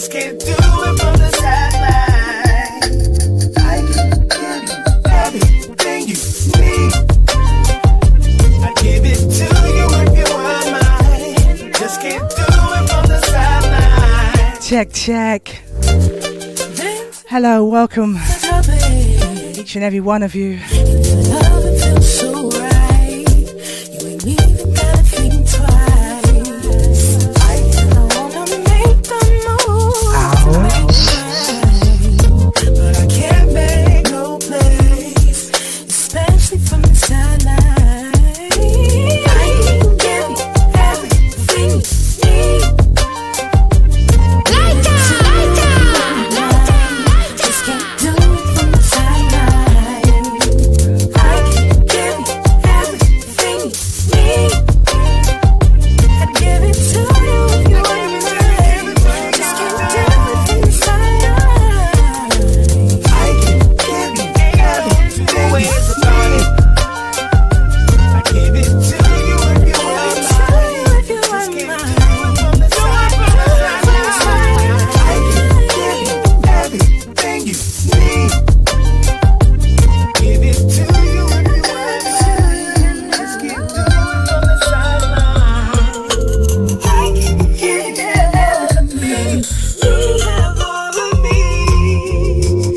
just can't do it from the sideline. I can give you everything you need. I give it to you if you want mine. Just can't do it from the sideline. Check. Hello, welcome, each and every one of you. Love it feels so right. You ain't even gotta think twice. I wanna make the move to make it right, but I can't make no place, especially from the sideline. I can give you everything you need. Just can't do it from the sideline. I can give you everything you need. I'd give it to you if you want mine. Just can't do it from the sideline. I can give you everything. Two ways about it. I give it to you if you want mine. Just can't do it from the sideline. I can give you everything you need. Give it to you if you want mine. Just can't do it from the sideline. I can give you everything. You have all of me.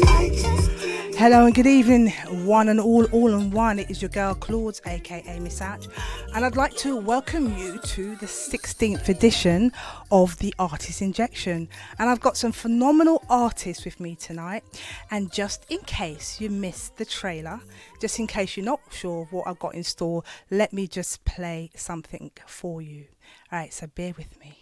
I can give Hello and good evening, one and all in one. It is your girl Claude, aka Miss Atch, and I'd like to welcome you to the 16th edition of the Artist Injection. And I've got some phenomenal artists with me tonight. And just in case you missed the trailer, just in case you're not sure of what I've got in store, let me just play something for you. All right, so bear with me.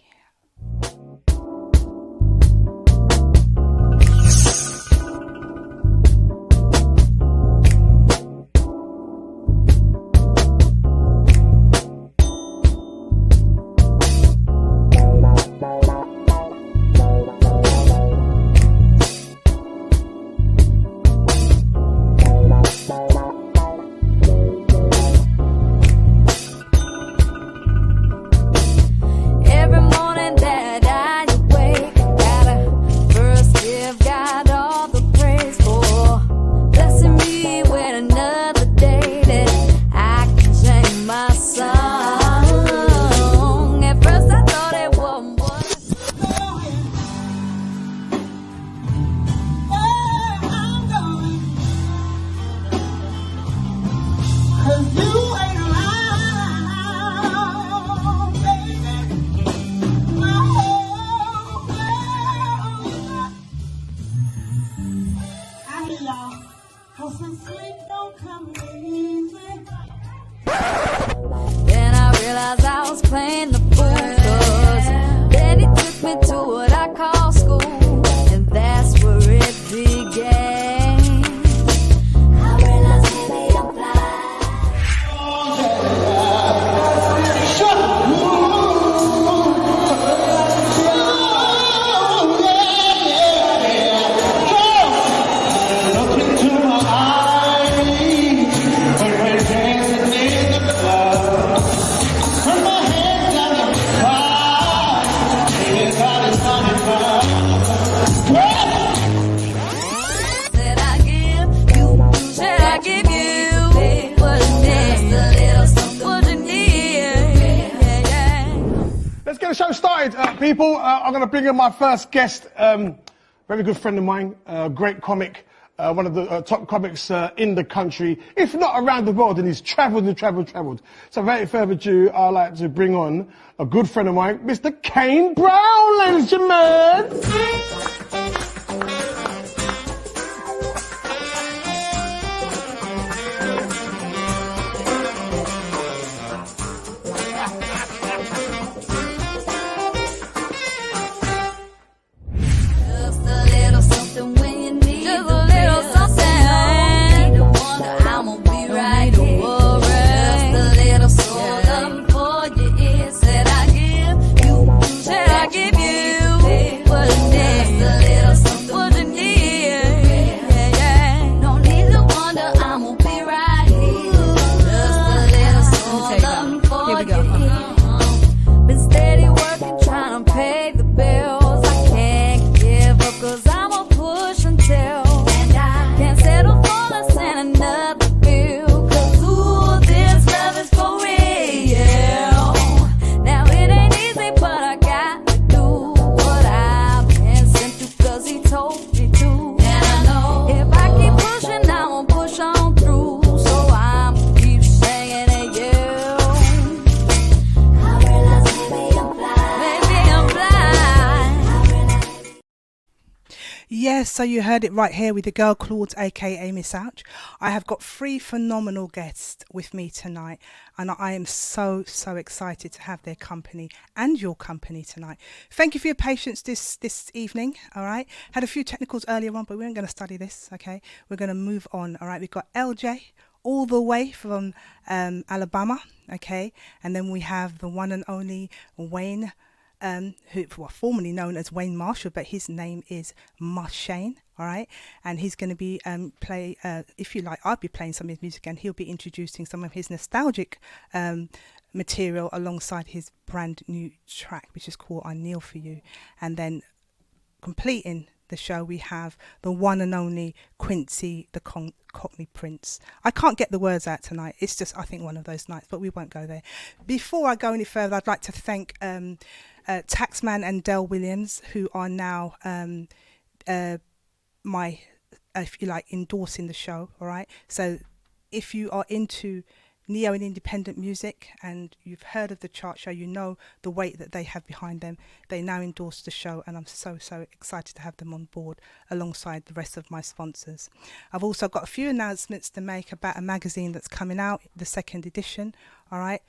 Every morning that I awake, gotta first give God all the praise for blessing me with another day that I can sing my song. At first I thought it wasn't what I'm going. 'Cause you ain't around, baby. My whole world. I hear y'all. 'Cause some sleep don't come easy. Then I realized I was playing the fool, 'cause then he took me to what I call school, and that's where it began. I realized maybe I'm blind. Look into my eyes when we're dancing in the club. Put my head down and cry. Anybody's coming from. Said I give you, said I give you what you need, a little something what you need. Yeah. Let's get the show started, people. I'm going to bring in my first guest, very good friend of mine, great comic, one of the top comics in the country, if not around the world, and he's travelled and travelled. So without further ado, I'd like to bring on a good friend of mine, Mr. Kane Brown, ladies and gentlemen. Just a little something when you need just a little something. Need to wonder I'm gonna be right here. Just a little soul love for your ears. Said I give you, said I give you what Yes, so you heard it right here with the girl Claude, aka Miss Ouch. I have got 3 phenomenal guests with me tonight, and I am so excited to have their company and your company tonight. Thank you for your patience this evening. All right, had a few technicals earlier on, but we aren't going to study this. Okay, we're going to move on. All right, we've got LJ all the way from Alabama. Okay, and then we have the one and only Wayne. Who formerly known as Wayne Marshall, but his name is Marshayne, all right? And he's going to be if you like, I'll be playing some of his music, and he'll be introducing some of his nostalgic material alongside his brand new track, which is called I Kneel For You. And then completing the show, we have the one and only Quincy, the Cockney Prince. I can't get the words out tonight. It's just, I think, one of those nights, but we won't go there. Before I go any further, I'd like to thank Taxman and Elle Williams, who are now my, if you like, endorsing the show. All right. So if you are into neo and independent music and you've heard of the chart show, you know the weight that they have behind them. They now endorse the show, and I'm so excited to have them on board alongside the rest of my sponsors. I've also got a few announcements to make about a magazine that's coming out, the 2nd edition. All right.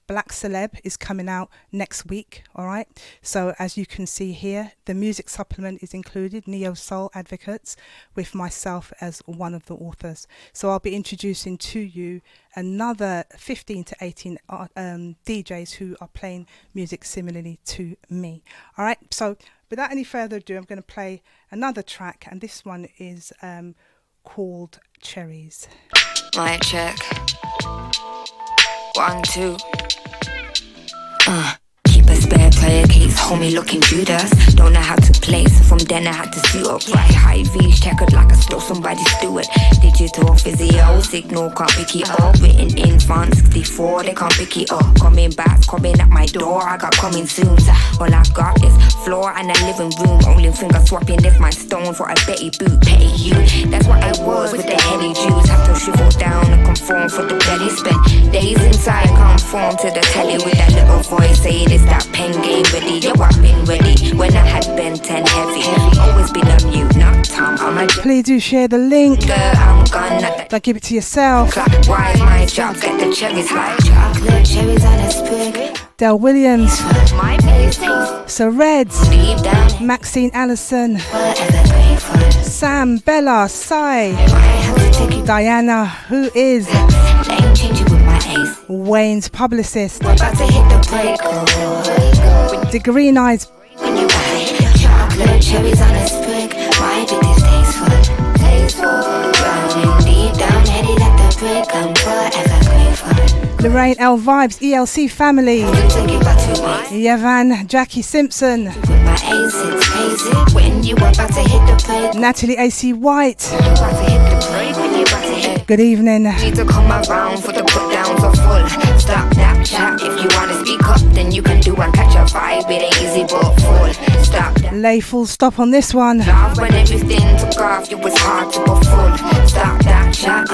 Black Celeb is coming out next week, all right? So as you can see here, the music supplement is included, Neo Soul Advocates, with myself as one of the authors. So I'll be introducing to you another 15 to 18 DJs who are playing music similarly to me, all right? So without any further ado, I'm going to play another track, and this one is called Cherries. Mic check. 1, 2. Keep a spare player case, homie looking Judas. Don't know how to place, from then I had to suit up. Right, high V's checkered like I stole somebody's steward. Digital physio, signal can't pick it up. Written in font 64, they can't pick it up. Coming back, coming at my door, I got coming soon. All I got is floor and a living room. Only finger swapping, left my stone for a Betty boot. Petty you, that's what I was with the heady Jews. Have to shrivel down and conform for the belly. Spent days inside, conform to the telly with that little voice saying it's that pen game ready. Yo, I've been ready when I had been 10 heavy. Always been a mute, not Tom. I'm a Please do share the link. girl, I'm gone. Not the Don't give it to yourself. clockwise, my job get the cherries like chocolate cherries on a sprig. Del Williams, My place is Sir Reds, deep down. Maxine Allison, Whatever grateful. Sam, Bella, Sai, I have to take it. Diana, who is Lane changing with my ace. Wayne's publicist, We're about to hit the break. Oh. the Green Eyes, When you buy chocolate cherries on a sprig, why did this tasteful? Tasteful. Drowning deep down, headed at the break. I'm forever grateful. Lorraine L Vibes, ELC Family, Take it back to me. Yavan, Jackie Simpson, With my ace, it's crazy. When you about to hit the break. Natalie AC White. You about to hit the break. When you about to hit. Good evening. Need to come around for the put downs are full. Stop that chat. If you wanna speak up, then you can do and catch a vibe. It ain't easy but full. Stop that. Lay full stop on this one. Laugh when everything took off. It was hard to go full. Stop that chat.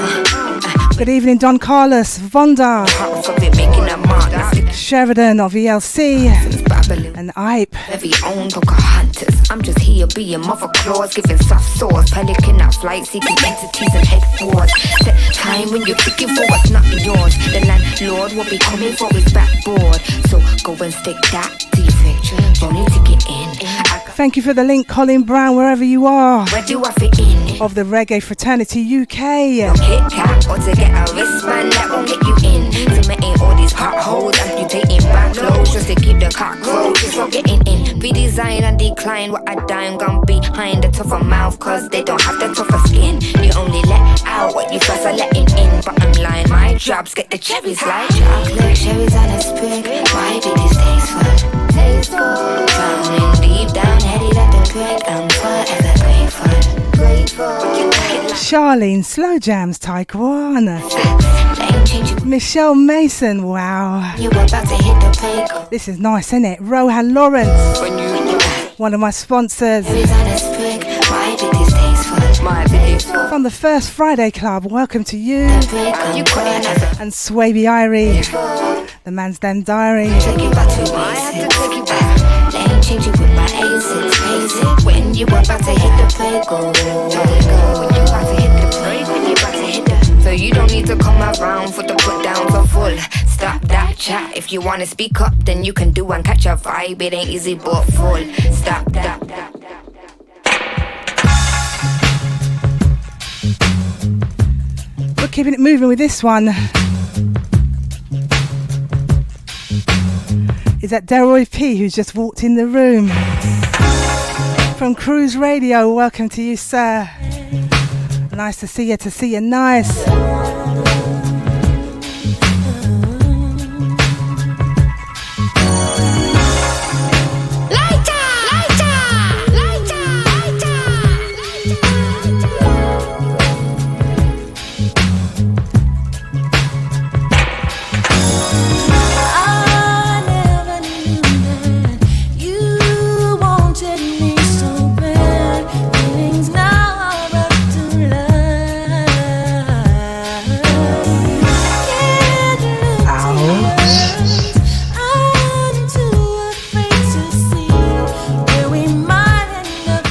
Good evening, Don Carlos, Vonda, Half of it making a mark. That's Sheridan of ELC, Babylon. and Ipe. Every own Pocahontas. I'm just here being mother claws, giving soft sauce. Pelican at flight, seeking entities and headboards. Set time when you're looking for what's not yours. The landlord will be coming for his backboard. So go and stick that to your picture. Don't need to get in. Thank you for the link, Colin Brown, wherever you are, Where do I fit in? of the Reggae Fraternity UK. Kit Kat or to get a wristband that won't get you in. Cementing all these potholes, amputating backloads just to keep the cockroaches from getting in. Redesign and decline what I dime gone behind the tougher mouth, cause they don't have the tougher skin. You only let out what you first are letting in. Bottom line, my jobs get the cherries like chocolate cherries on a sprig. Why did this tasteful? Tasteful. Drowning deep down, headed at the break. I'm forever grateful. Charlene, Slow Jams, Taekwondo. Michelle Mason, wow. You about to hit the break. This is nice, isn't it? Rohan Lawrence, one of my sponsors. From the First Friday Club, welcome to you. And Swaby Irie, the Man's Damn Diary. Changing with my ace, it's crazy. When you about to hit the Fuego. When you about to hit the brake, when you about to hit the. So you don't need to come around for the put down for full. Stop that chat. If you wanna speak up, then you can do and catch a vibe. It ain't easy but full. Stop that. We're keeping it moving with this one. Is that Delroy P who's just walked in the room? From Cruise Radio, welcome to you, sir. Nice to see you, nice.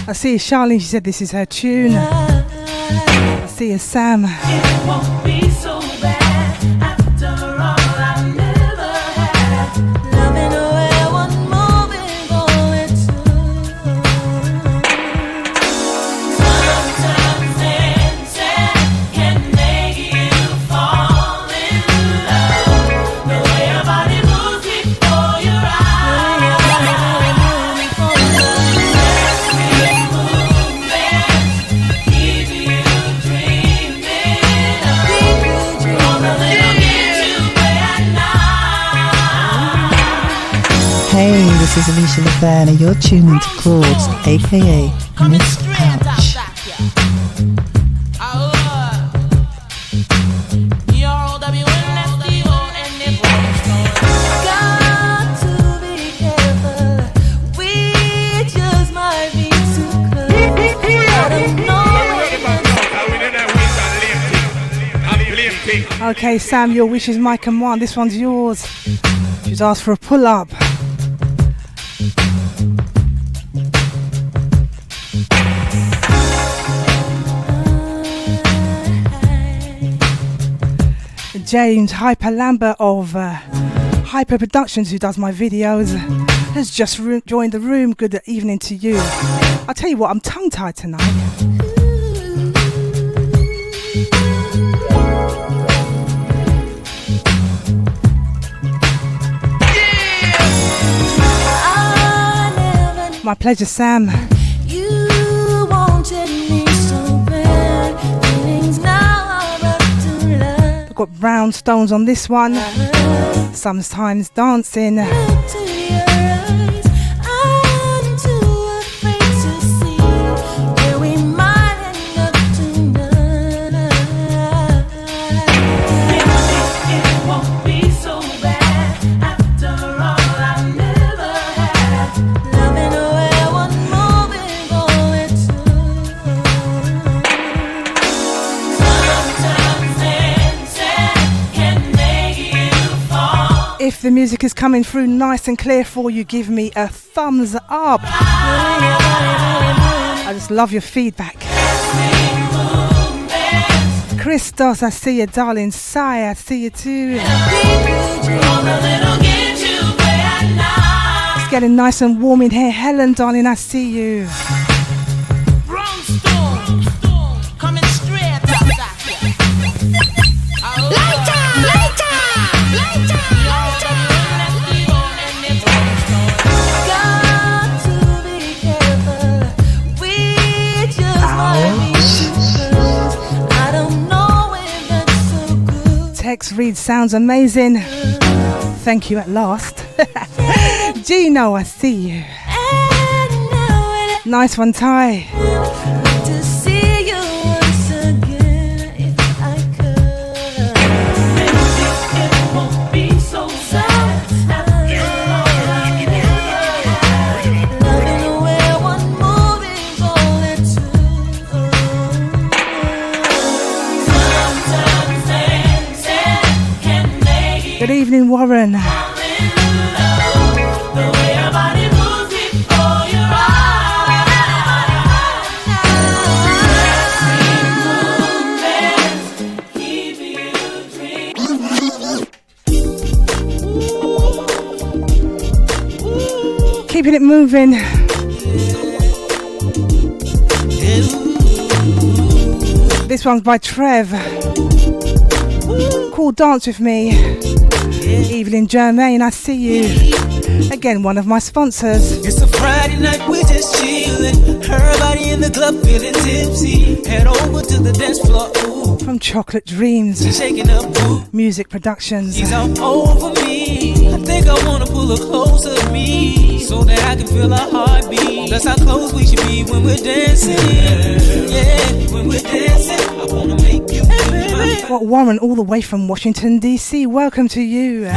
I see Charlene, she said this is her tune. I see you, Sam. It won't be so bad after all I never had. Loving away one moving going to. Sometimes dancing can make you fall in love. The way your body moves before your eyes. Hey, this is Alicia LaFern and you're tuned into Chords, aka Miss Ouch. Got to be careful, we just might be too close. I don't know. Okay, Sam, your wish is my command. This one's yours. She's asked for a pull-up. James Hyper Lambert of Hyper Productions, who does my videos, has just joined the room. Good evening to you. I'll tell you what, I'm tongue-tied tonight. My pleasure, Sam. You wanted me so bad. Feelings now are up to love. I've got brown stones on this one. Sometimes dancing. Look to your eyes. I'm too afraid to see where we might end up tonight. It won't be so bad after all I never had. Loving away one moving going to. Sometimes dancing can make you fall. If the music is coming through nice and clear for you, give me a thumbs up. I just love your feedback. Christos, I see you, darling. Sai, I see you too. It's getting nice and warm in here. Helen, darling, I see you. Coming straight up that here. Got to be careful. We just might be too close. I don't know if that's so good. Text read sounds amazing. Thank you at last. Gino, I see you. And now I'd Nice one, Ty. like to see you once again if I could. It won't be so sad after all I never had. Loving away one moving bullet to. Sometimes dancing can make you Good evening, Warren. fall in love. The way your body moves before your eyes. moving. This one's by Trev, called Dance With Me. Evelyn Germain, I see you. Again, one of my sponsors. It's a Friday night, we're just chillin'. Her body in the club feeling tipsy. Head over to the dance floor. Ooh. From Chocolate Dreams She's shaking up, ooh. Music Productions. She's all over me. I think I wanna pull her closer to me, so that I can feel her heartbeat. That's how close we should be when we're dancing. Yeah, when we're dancing, I wanna make you feel my. Got Warren all the way from Washington DC. Welcome to you. This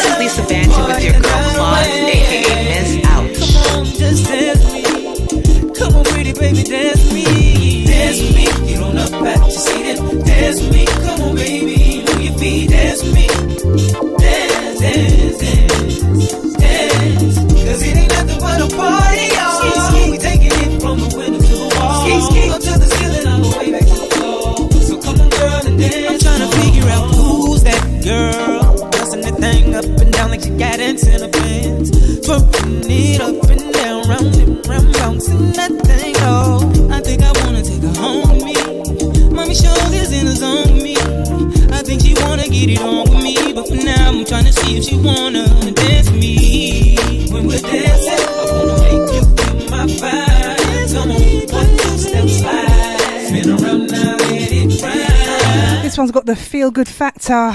is Lisa Banton with your girl Claude, aka Miss Ouch. Come on, just dance with me. Come on, pretty baby, dance with me. Dance with me. Get on up back to seat it. Dance with me. Come on, baby, move your feet. Dance with me. Dance, dance, dance, dance. Cause it ain't nothing but a party, y'all. We taking it from the window to the wall. Up to the ceiling, all the way back to the floor. So come on, girl, and dance. I'm trying to figure out who's that girl. Dancing that thing up and down like she got antenna pants. Twerking it up and down, round and round, bouncing that thing, oh. I think I wanna take her home with me. Mommy shoulders in the zone with me. I think she wanna get it on with me, but for now I'm trying to see if she wanna dance with me. When we're dancing, I wanna make you feel my vibe. Come on, 1, 2 step slide. Spin around now, let it ride. This one's got the feel good factor.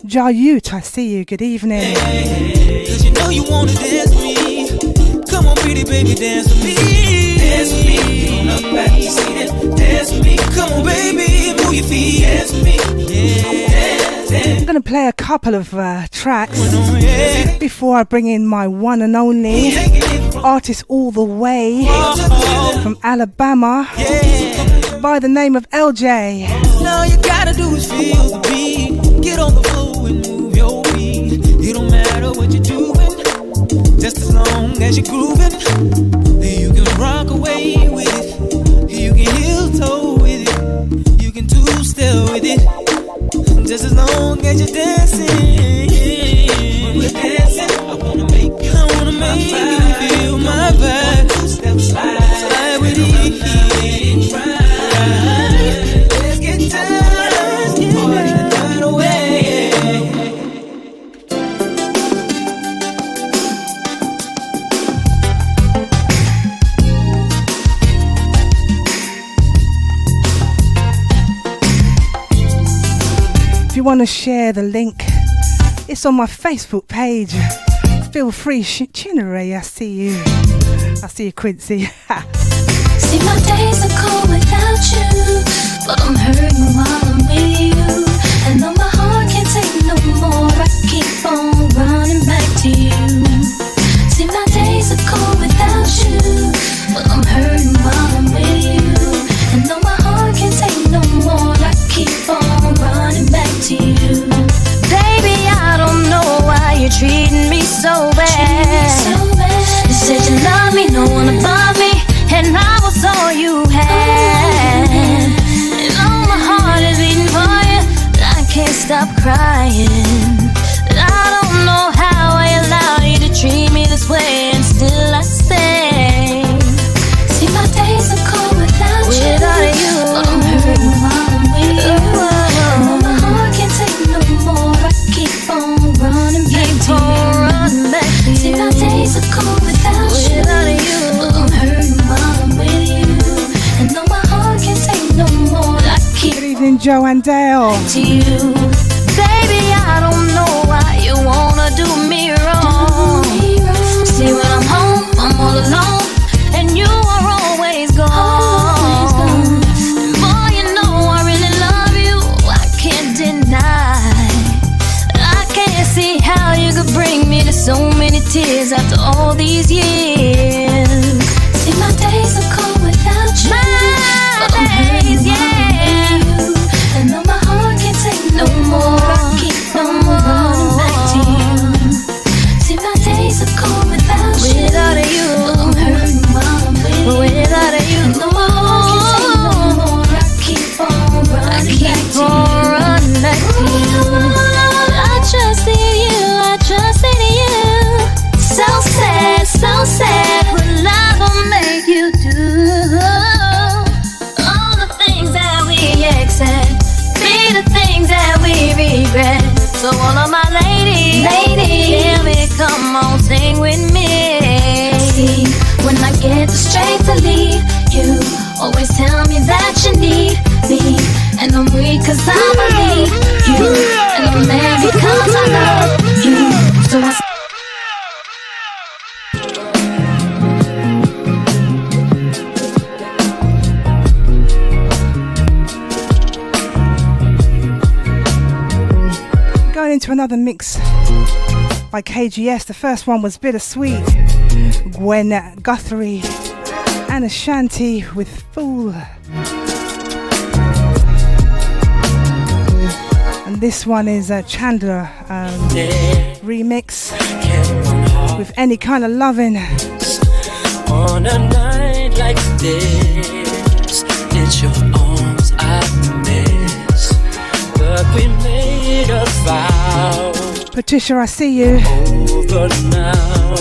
Jayut, I see you. Good evening. Cause you know you wanna dance with me. Come on, pretty baby, dance with me. Dance with me. Get on up back, you see that. Dance with me. Come on, baby, move your feet. Dance with me. Yeah, dance, dance. I'm going to play a couple of tracks before I bring in my one and only artist all the way from Alabama by the name of LJ. Now you gotta do is feel the beat. Get on the floor and move your feet. It don't matter what you're doing, just as long as you're grooving. You can rock away with it. You can heel toe with it. You can two-step with it. Just as long as you're dancing. When we're dancing, I wanna make you feel my vibe. Two-step slide with it. Let's get down, party the night away. If you want to share the link, it's on my Facebook page. Feel free, Chinnery, I see you. I see you, Quincy. See, my days are cold without you, but I'm hurting while I'm with you. And though my heart can't take no more, I keep on running back to you. See, my days are cold without you, but I'm hurting while I'm with you. And though my heart can't take no more, I keep on running back to you. Baby, I don't know why you're treating me so bad. You said you love me, no one above me, and I was all you had. And all my heart is beating for you, I can't stop crying. I don't know how I allow you to treat me this way, and still I stay. See, my days are cold without you, but I'm hurting while I'm with you. And my heart can't take no more, I keep on running back to you. See, my days are cold without you, but I'm hurting while I'm with you. And though my heart can't take no more, I keep Good evening, Joe and Dale. to you. Baby, I don't know why you wanna do me wrong. See, when I'm home, I'm all alone, and you are always gone. Boy, you know I really love you, I can't deny. I can't see how you could bring me to so many tears after all these years. See, my days are cold without you, but I'm hurting while I'm with you. And though my heart can't take no more, I keep on running back to you. See, my days are cold without you, but I'm hurting while I'm with you. And though my heart can't take no more, I keep on running back to you. I just need you. sing with me. See, when I get the strength to leave, you always tell me that you need me. And I'm weak cause I believe you, and I'm mad because I love you. So I Going into another mix by KGS. The first one was Bittersweet, Gwen Guthrie and Ashanti with Fool. And this one is a Chandler remix with Any Kind of Lovin'. On a night like this, it's your arms I miss, but we made a vow. Patricia, I see you. Over now,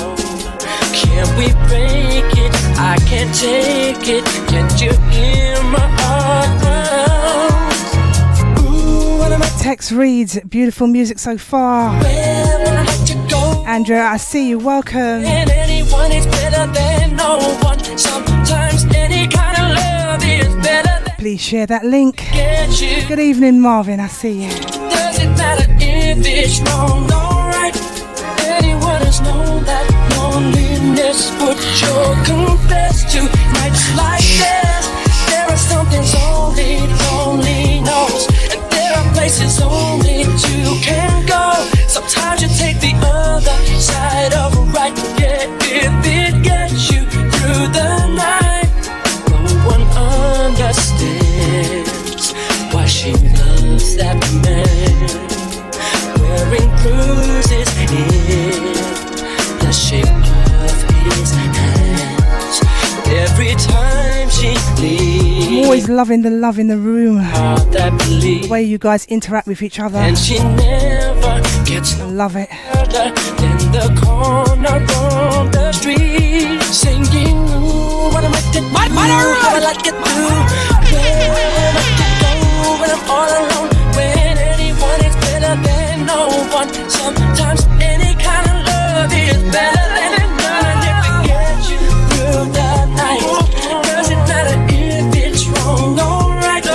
can we break it? I can't take it. Can't you hear my heart? Ooh, what am I? Text reads, beautiful music so far. Where would I let you go? Andrea, I see you. Welcome. And anyone is better than no one. Sometimes any kind of love is better than Please share that link. get you. Good evening, Marvin. I see you. Does it matter if it's wrong? Alright. Anyone has known that loneliness would sure confess to nights like this. There are some things only lonely knows, and there are places only two can go. Sometimes you take the other side of right, yeah, if it gets you through the night. No one understands why she loves that man, wearing bruises in the shape of his hands. Every time she leaves, I'm always loving the love in the room. heart that The bleeds, way you guys interact with each other. and she never gets I love it. further than the corner on the street, singing, ooh, what am I to do? How I like it through. Where am I to go when I'm all alone? When anyone is better than no one. Sometimes any kind of love is better than none. And if it gets you through the night, does it matter if it's wrong? Alright,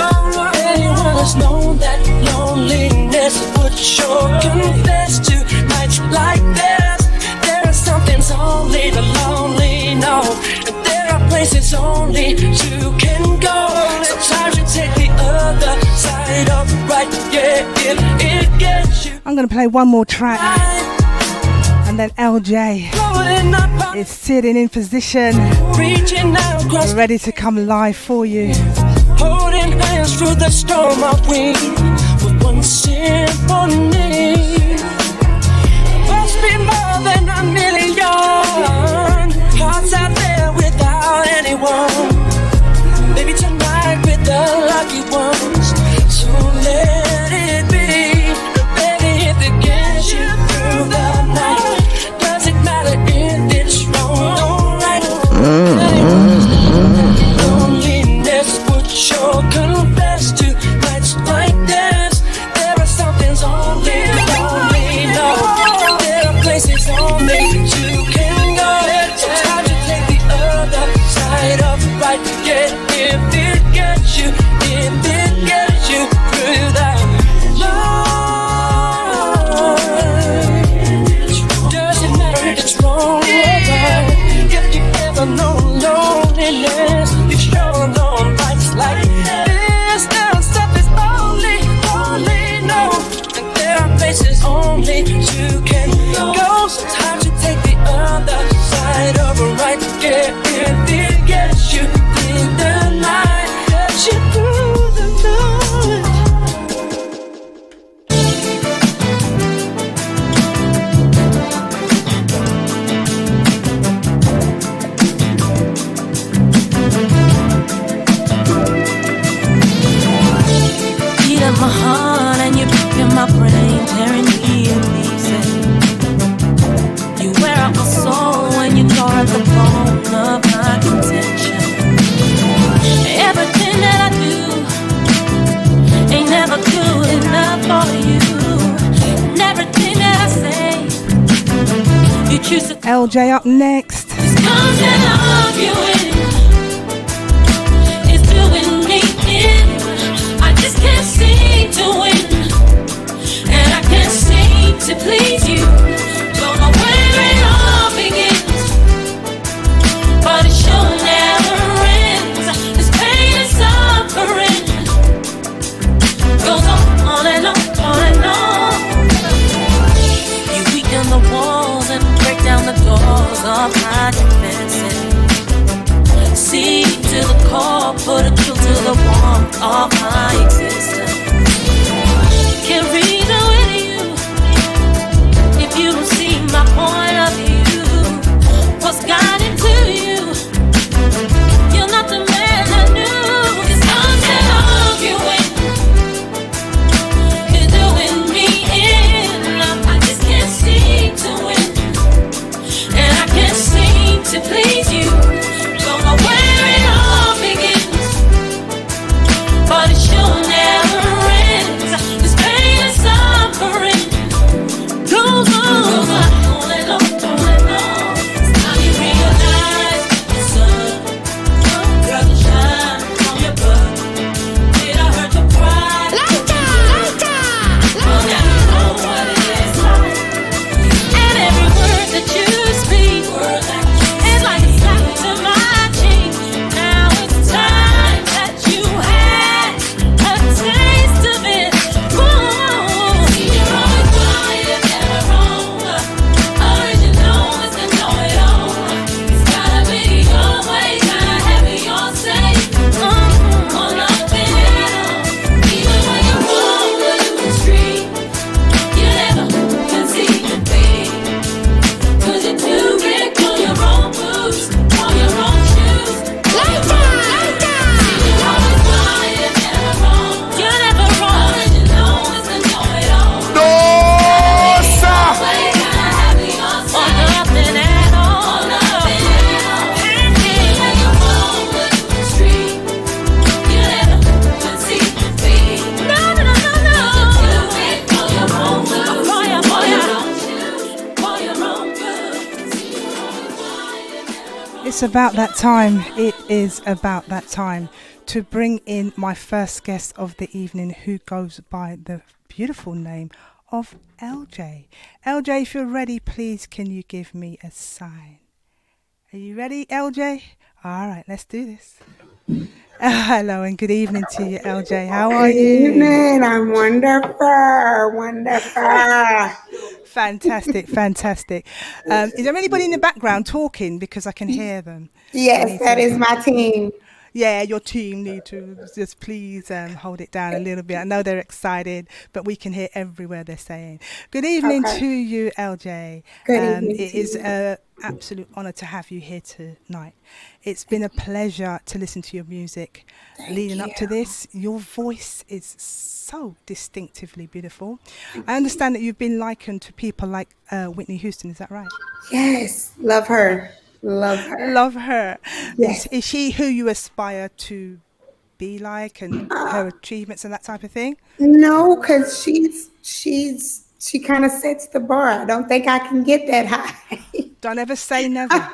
anyone has known that loneliness would sure confess to nights like this. There are some things only the lonely know, and there are places only two can go. Sometimes you take the other side of right, yeah, if it gets you I'm going to play one more track, right. and then LJ Floating up, is sitting in position, reaching out across, ready to come live for you. holding hands through the storm of wind with one symphony. Must be more than a million hearts out there without anyone. Maybe tonight with the lucky ones. So let it be. Baby, if it gets you through the night, does it matter if it's wrong? Alright. Loneliness would sure confess to nights like this. There are some things only LJ up next. Constant arguing is doing me in. I just can't seem to win, and I can't seem to please you. Don't know where it all begins, but it sure never ends. This pain and suffering goes on and on and on. You weaken the walls and break down the doors of my defenses. See to the core, put a truth to the warmth of my existence. Can't reason with you if you don't see my point of view. What's got into you? You're not the man I knew. It's constant arguing is doing me in. I just can't seem to win, and I can't seem to please you. Don't know where it all begins, but it sure never ends. This pain and suffering goes on and on and on. Now you realize the sun doesn't shine on your butt. Did I hurt your pride? Well, now you know what it is like. And every word that you speak is like a slap to my cheek. Now it's time that you had a taste of it. Whoa. See, you're always quiet, never wrong. Original is the know-it-all. It's gotta be your way, gotta have it your say. Or nothing at all. Even when you're wrong, the street, you never concede to be. 'Cause you're too big for your own boots, for your own shoes. See, you're always quiet, never wrong. You're never wrong. Original is the know-it-all. Nossa! Way, gotta have it your say. Or nothing at all. Or nothing at all. Even when you're wrong, the street, you never concede to be. No. 'Cause you're too big for your own boots, for your own shoes, for your own good. See, you're always quiet, never wrong. It's about that time. It is about that time to bring in my first guest of the evening, who goes by the beautiful name of LJ. LJ, if you're ready, please can you give me a sign? Are you ready, LJ? All right, let's do this. Hello and good evening to you, LJ. How are Good you? evening. I'm wonderful. Fantastic. Is there anybody in the background talking? Because I can hear them. Yes, that is my team. Yeah, your team need to just please hold it down a little bit. I know they're excited, but we can hear everywhere they're saying. Good evening Okay. to you, LJ. Good evening It to is you. an absolute honour to have you here tonight. It's been a pleasure to listen to your music. Leading up to this, your voice is so distinctively beautiful. I understand that you've been likened to people like Whitney Houston. Is that right? Yes, love her. Love her. Love her. Yes. Is she who you aspire to be like, and her achievements and that type of thing? No, because she kind of sets the bar. I don't think I can get that high. Don't ever say never.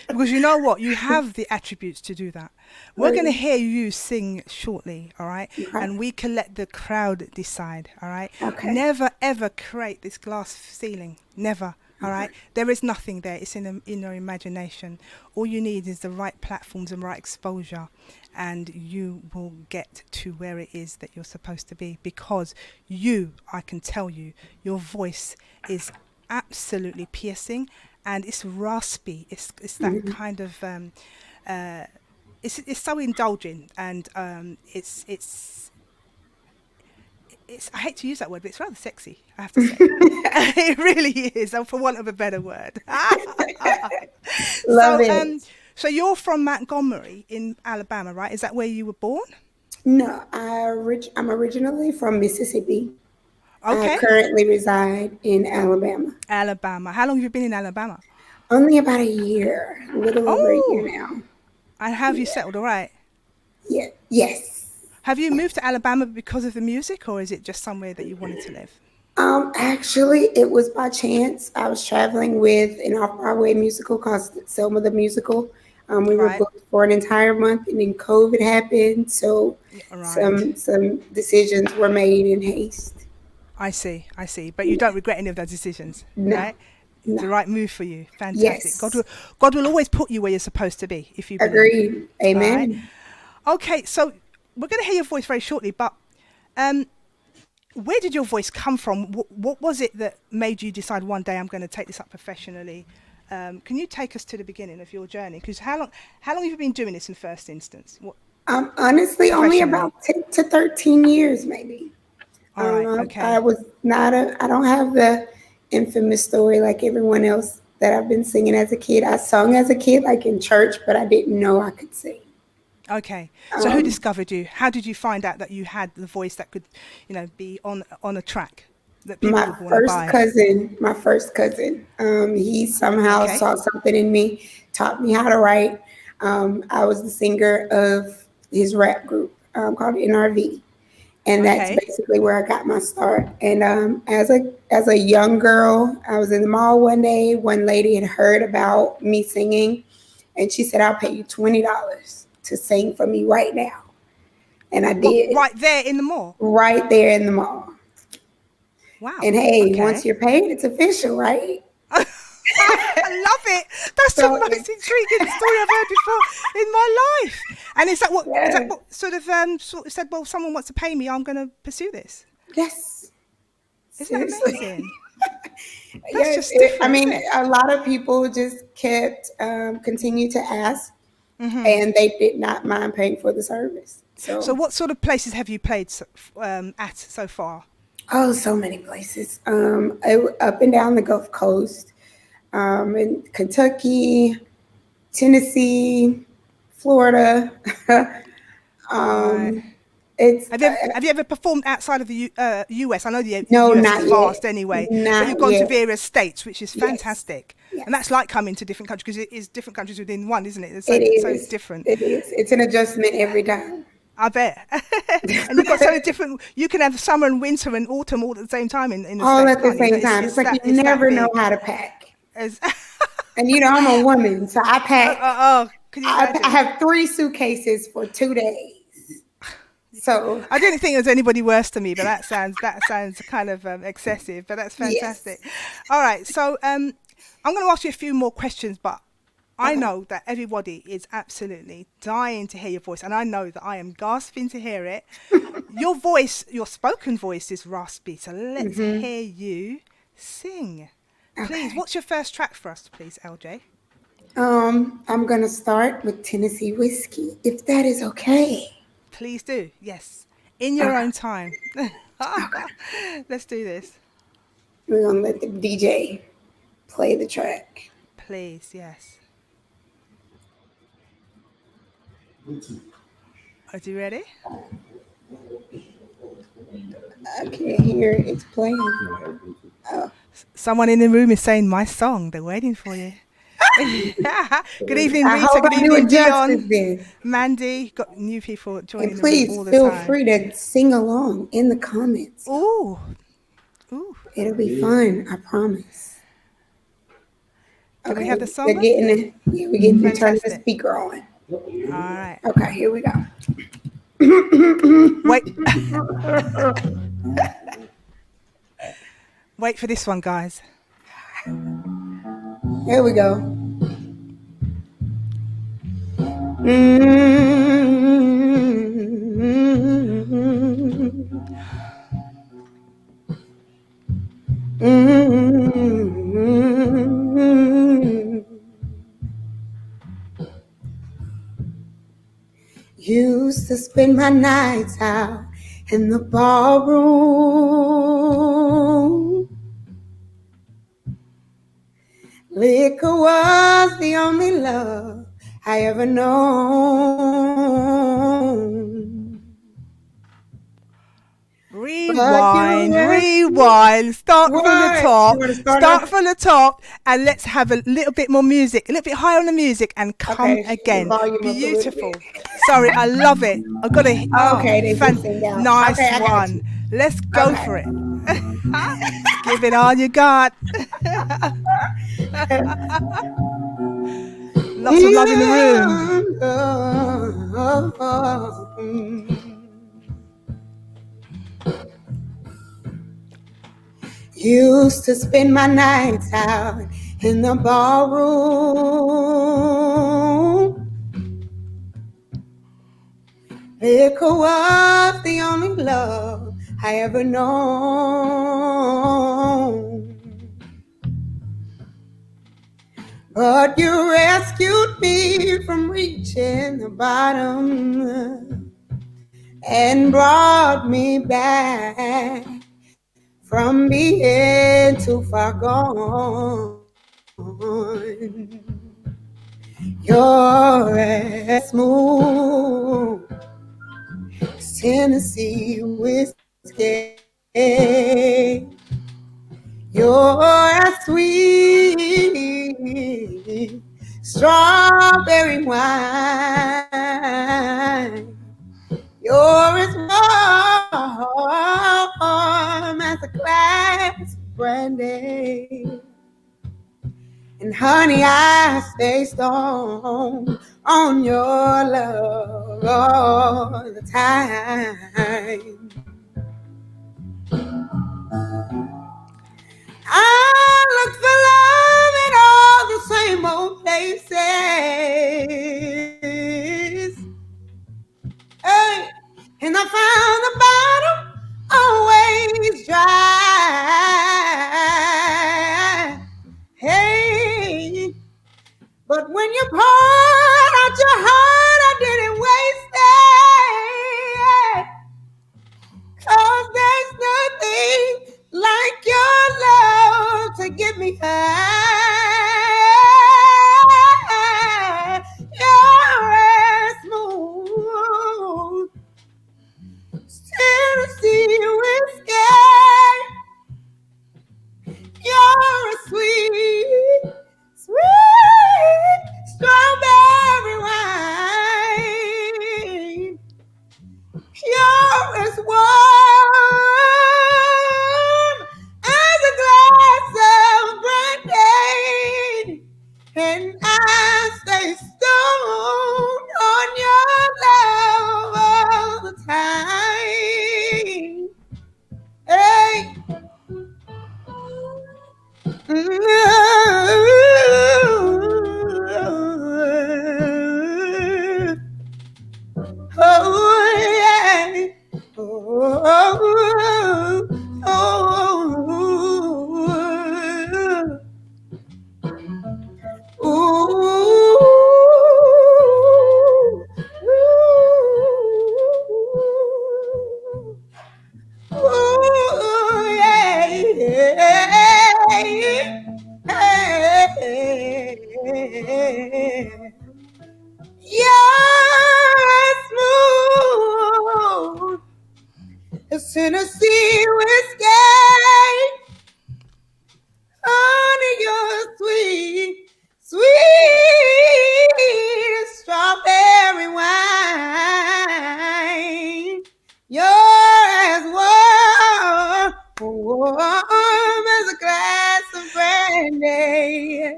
Because you know what? You have the attributes to do that. We're going to hear you sing shortly, all right? And we can let the crowd decide, all right? Okay. Never, ever create this glass ceiling. Never, all right? There is nothing there. It's in your imagination. All you need is the right platforms and right exposure, and you will get to where it is that you're supposed to be. Because I can tell you, your voice is absolutely piercing, and it's raspy. It's that kind of it's so indulging, and it's I hate to use that word, but it's rather sexy, I have to say. It really is, for want of a better word. Love it. So you're from Montgomery in Alabama, right? Is that where you were born? No, I'm originally from Mississippi. Okay. I currently reside in Alabama. Alabama. How long have you been in Alabama? Only about a year, a little over a year now. And have you settled all right? Yeah. Yes. Have you moved to Alabama because of the music, or is it just somewhere that you wanted to live? Actually, it was by chance. I was traveling with an off-Broadway musical called Selma the Musical. We were Right. booked for an entire month, and then COVID happened, so Right. some decisions were made in haste. I see. I see. But you don't regret any of those decisions, No, right? It's no. the right move for you. Fantastic. Yes, God will always put you where you're supposed to be if you believe. agreed. All right. Amen. Okay. So we're going to hear your voice very shortly, but um, where did your voice come from? What was it that made you decide one day I'm going to take this up professionally? Can you take us to the beginning of your journey? Because how long have you been doing this in first instance? What, Honestly, only professionally? about 10 to 13 years, maybe. All right. I Okay. was not I don't have the infamous story like everyone else that I've been singing as a kid. I sung as a kid, like in church, but I didn't know I could sing. Okay. So who discovered you? How did you find out that you had the voice that could, be on a track that people My would want to first buy? cousin, my first cousin, he somehow Okay. saw something in me, taught me how to write. I was the singer of his rap group called NRV. And that's Okay. basically where I got my start. And as a young girl, I was in the mall one day. One lady had heard about me singing, and she said, "I'll pay you $20 to sing for me right now." And I What? did, Right there in the mall. right there in the mall. Wow. And hey, once Okay. you're paid, it's official, right? I love it. That's the So most intriguing story I've heard before in my life. And is that yeah, what sort of said? Well, someone wants to pay me. I'm going to pursue this. yes, Isn't that seriously. amazing? That's Yes, just different, isn't it? a lot of people just kept continue to ask, Hmm. and they did not mind paying for the service. So, So, what sort of places have you played at so far? oh, so many places. Up and down the Gulf Coast, in Kentucky, Tennessee, Florida. Right. um, it's Have you ever performed outside of the US? I know the no, US is not yet, vast anyway, but you've not gone to yet. various states, which is Yes, fantastic. And that's yes, like coming to different countries because it is different countries within one, isn't it? It's it so is. different. It is. It's an adjustment every time. I bet. And you've got so many different. You can have summer and winter and autumn all at the same time in the All states, at the can't you? same time. It's like you It's that never know big. how to pack. As, And I'm a woman, so I pack. can you I imagine? have 3 suitcases for 2 days. So I didn't think there was anybody worse than me, but that sounds kind of excessive. But that's yes, fantastic. All right, so I'm going to ask you a few more questions, but I okay. know that everybody is absolutely dying to hear your voice, and I know that I am gasping to hear it. Your voice, your spoken voice, is raspy, so let's hear you sing, please. Okay. What's your first track for us, please, LJ? I'm gonna start with Tennessee whiskey, if that is okay. Please do. Yes, in your Okay. own time. Let's do this, We're gonna let the DJ play the track. please. Yes. Are you ready? I can't hear it. It's playing. Oh, Someone in the room is saying my song. They're waiting for you. Good evening, I Rita. hope Good I do evening, it justice Dion. then. Mandy. Got new people joining And the room please all the feel time. free to sing along in the comments. Ooh. Ooh. It'll be fun, I promise. Can we have the Okay, song they're on? getting it. Yeah, we're turning the Fantastic. speaker on. All right. Okay, here we go. Wait. Wait for this one, guys. Here we go. Used to spend my nights out in the ballroom. Liquor was the only love I ever known. But you Rewind. Start from the what? You top. want to start Start up? from the top, and let's have a little bit more music, a little bit higher on the music, and come Okay, the again. volume up a little Beautiful. bit. Sorry, I love it. I've got to. Oh, Okay, they just sing out. Okay, nice I got one. you. Let's go Okay. for it. Give it all you got. Lots of love in the room. Used to spend my nights out in the ballroom. Liquor was the only love I ever known. But you rescued me from reaching the bottom and brought me back from being too far gone. You're as smooth as Tennessee whiskey. You're as sweet strawberry wine. You're as warm as a glass of brandy. And honey, I stay stoned on your love all the time. I look for love in all the same old places. Hey, and I found the bottom always dry. Hey, but when you poured out your heart, I didn't waste it. 'Cause there's nothing like your love to get me high. You're as smooth as Tennessee whiskey. You're a sweet, sweet strawberry wine. You're as warm as a glass of brandy, and I stay stoned on your love all the time. Hey. Oh, yeah. Smooth as Tennessee whiskey. Honey, you're sweet, sweet as strawberry wine. You're as warm as a glass of brandy.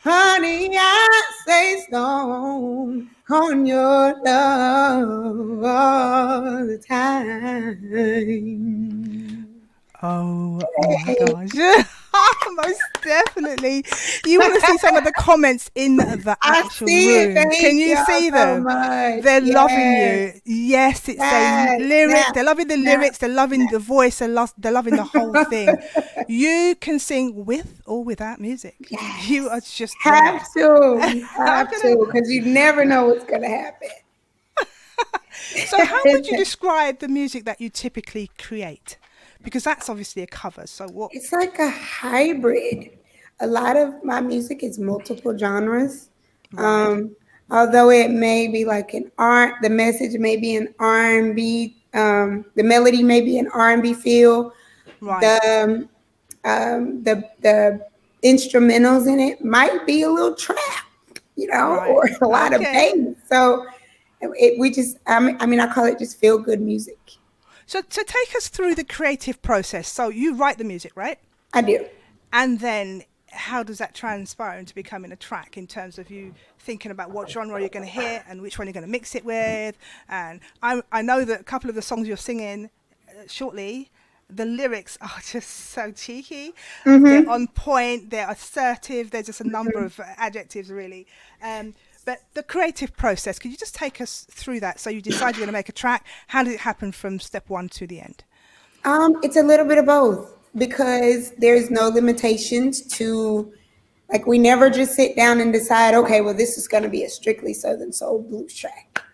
Honey, I stay stoned on your love all the time. Oh my gosh. Most definitely. You want to see some of the comments in the actual room. Can you see them? They're loving you. Yes, it's a lyric. They're loving the lyrics. They're loving the voice. They're loving the whole thing. You can sing with or without music. Yes. You are just have to, because you never know what's going to happen. So how would you describe the music that you typically create? Because that's obviously a cover. So what? It's like a hybrid. A lot of my music is multiple genres. Right. Although it may be like the message may be an R&B, the melody may be an R&B feel. Right. The instrumentals in it might be a little trap, right. Or a lot of bass. So I call it just feel good music. So take us through the creative process. So you write the music, right? I do. And then how does that transpire into becoming a track in terms of you thinking about what genre you're going to hit and which one you're going to mix it with? And I know that a couple of the songs you're singing shortly, the lyrics are just so cheeky. They're on point, they're assertive, there's just a number of adjectives really. But the creative process, could you just take us through that? So you decide you're going to make a track. How did it happen from step one to the end? It's a little bit of both because there's no limitations to, like, we never just sit down and decide, okay, well, this is going to be a strictly Southern Soul blues track.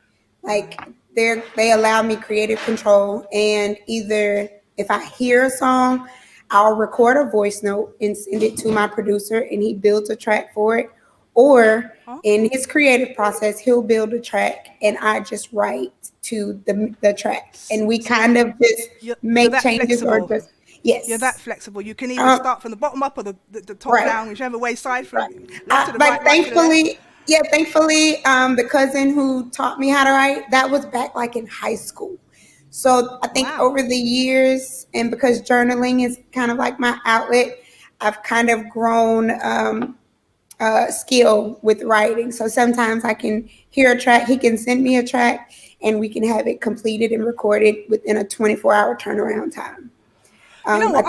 Like, they allow me creative control, and either if I hear a song, I'll record a voice note and send it to my producer, and he builds a track for it. Or in his creative process, he'll build a track, and I just write to the track, and we kind of just make changes flexible. or just yes. You're that flexible. You can either start from the bottom up or the top down, whichever way side from left to the right. Thankfully, the cousin who taught me how to write, that was back like in high school. So I think over the years, and because journaling is kind of like my outlet, I've kind of grown skill with writing. So sometimes I can hear a track, he can send me a track, and we can have it completed and recorded within a 24-hour turnaround time. You know what?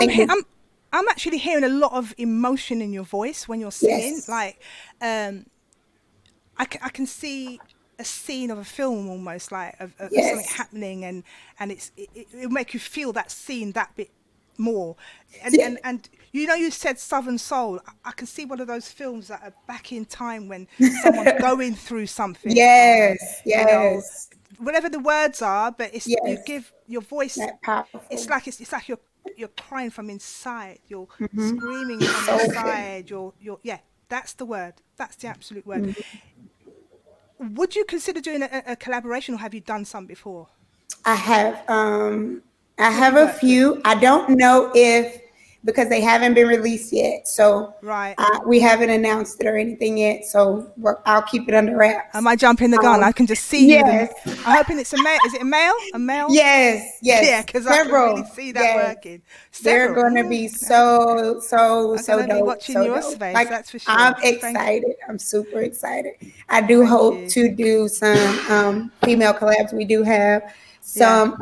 I'm actually hearing a lot of emotion in your voice when you're singing. Yes. Like, I can see a scene of a film almost, like of something happening, and it'll make you feel that scene that bit more. And you know, you said Southern Soul. I can see one of those films that are back in time when someone's going through something. Yes. You know, whatever the words are, but it's you give your voice. It's like you're crying from inside. You're screaming from inside. You're that's the word. That's the absolute word. Would you consider doing a collaboration, or have you done some before? I have. I have a few. I don't know if, because they haven't been released yet. So we haven't announced it or anything yet. So I'll keep it under wraps. Am I jumping the gun? I can just see you. I'm hoping it's a male. Is it a male? A male? Yes. Yeah, because I can really see that working. They're going to be so dope. Be watching your space, like, that's for sure. I'm excited. I'm super excited. I do hope to do some female collabs. We do have some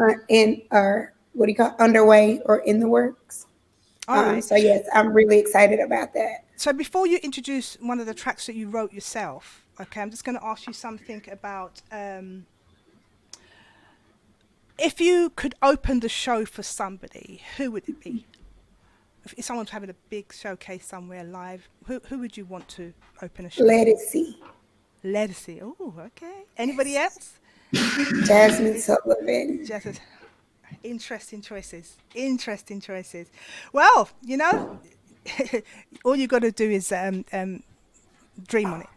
underway or in the works. So yes, I'm really excited about that. So before you introduce one of the tracks that you wrote yourself, okay, I'm just going to ask you something about if you could open the show for somebody, who would it be? If someone's having a big showcase somewhere live, who would you want to open a show? Legacy. Oh, okay. Anybody else? Jasmine Sullivan. Interesting choices. Well, you know, all you got to do is dream on it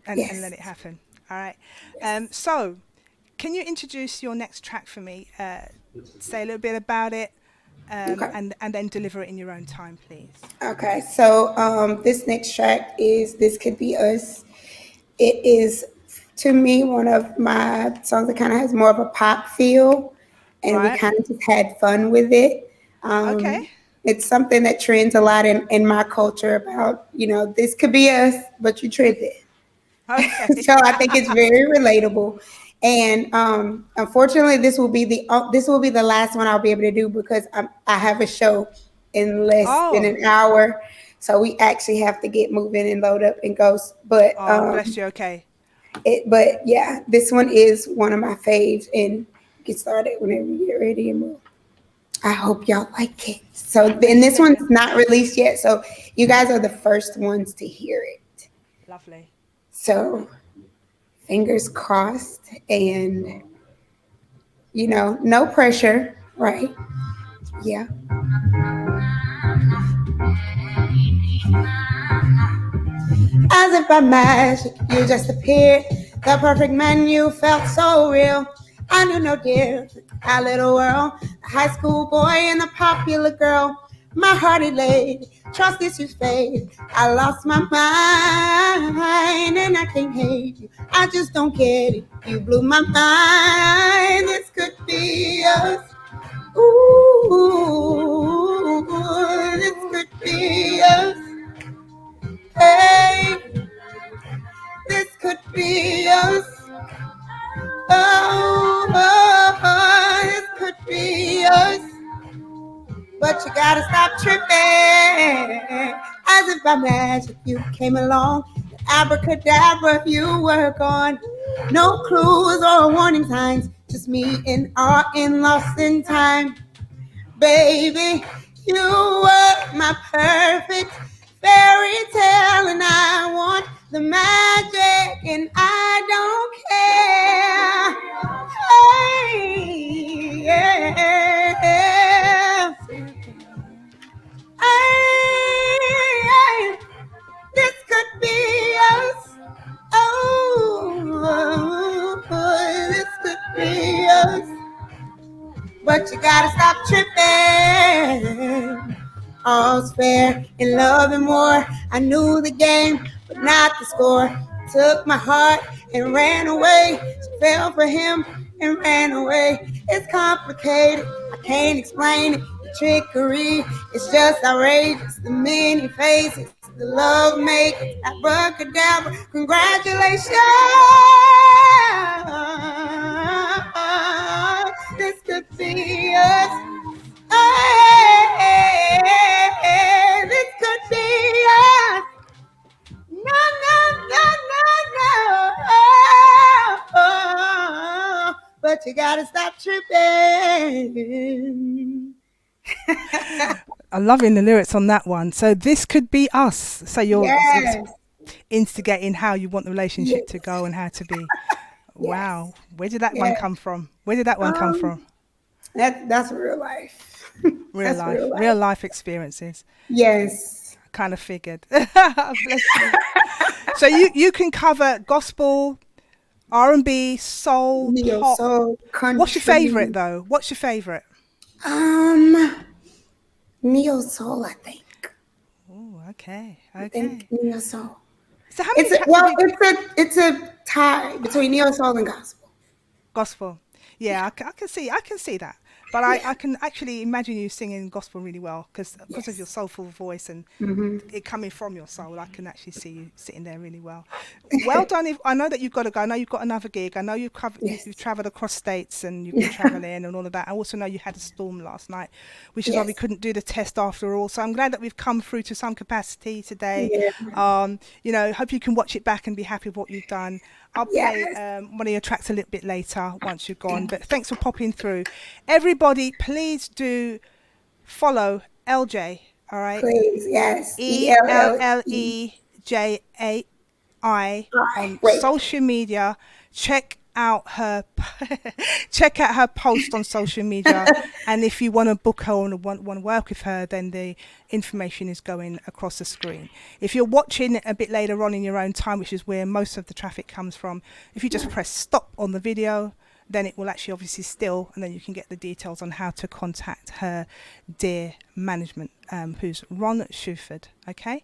and let it happen. All right. So, can you introduce your next track for me? Say a little bit about it, and then deliver it in your own time, please. Okay. So this next track is "This Could Be Us." It is, to me, one of my songs that kind of has more of a pop feel. And we kind of just had fun with it. It's something that trends a lot in my culture about, you know, this could be us, but you tripping. Okay. So I think it's very relatable. And unfortunately, this will be the last one I'll be able to do because I have a show in less than an hour. So we actually have to get moving and load up and go. But bless you. Okay. But yeah, this one is one of my faves, and get started whenever you get ready, and I hope y'all like it. So, and this one's not released yet, so you guys are the first ones to hear it. Lovely. So, fingers crossed, and you know, no pressure, right? Yeah. As if by magic, you just appeared. The perfect man, you felt so real. I knew no different, our little world. A high school boy and a popular girl. My heart elated, trust issues fade. I lost my mind and I can't hate you. I just don't get it. You blew my mind. This could be us. Ooh, this could be us. Hey, this could be us. This could be us. But you gotta stop tripping. As if by magic you came along. Abracadabra, you were gone. No clues or warning signs. Just me in awe and lost in time. Baby, you were my perfect fairy tale, and I want the magic, and I don't care. Hey, yeah. Hey, this could be us. Oh, this could be us. But you gotta stop tripping. All's fair in love and war. I knew the game, but not the score. Took my heart and ran away. She fell for him and ran away. It's complicated, I can't explain it. The trickery is just outrageous. The many faces, the love makers, abracadabra. Congratulations. This could be us. Hey, this could be us. No, no. But you gotta stop tripping. I'm loving the lyrics on that one. So this could be us. So you're Yes. instigating how you want the relationship to go and how to be. Wow. Where did that one come from? Where did that one come from? That's real life. Real life experiences. Yes. Kind of figured. Bless you. So you can cover gospel, R&B, soul, Neo pop. soul, country. What's your favorite though? What's your favorite? Neo soul, I think. Oh, okay. I think neo soul. So how many it's a tie between neo soul and gospel. Yeah, I can see that. But I can actually imagine you singing gospel really well because of your soulful voice and it coming from your soul. I can actually see you sitting there really well. Well done. I know that you've got to go. I know you've got another gig. I know you've travelled across states and you've been travelling and all of that. I also know you had a storm last night, which is why we couldn't do the test after all. So I'm glad that we've come through to some capacity today. Yeah. Hope you can watch it back and be happy with what you've done. I'll play one of your tracks a little bit later once you're gone. But thanks for popping through. Everybody, please do follow LJ. All right. Please, yes. ELLEJAI on social media. Check out her post on social media, and if you want to book her or want to work with her, then the information is going across the screen. If you're watching a bit later on in your own time, which is where most of the traffic comes from, if you just press stop on the video, then it will actually obviously still, and then you can get the details on how to contact her dear management, who's Ron Shuford, okay?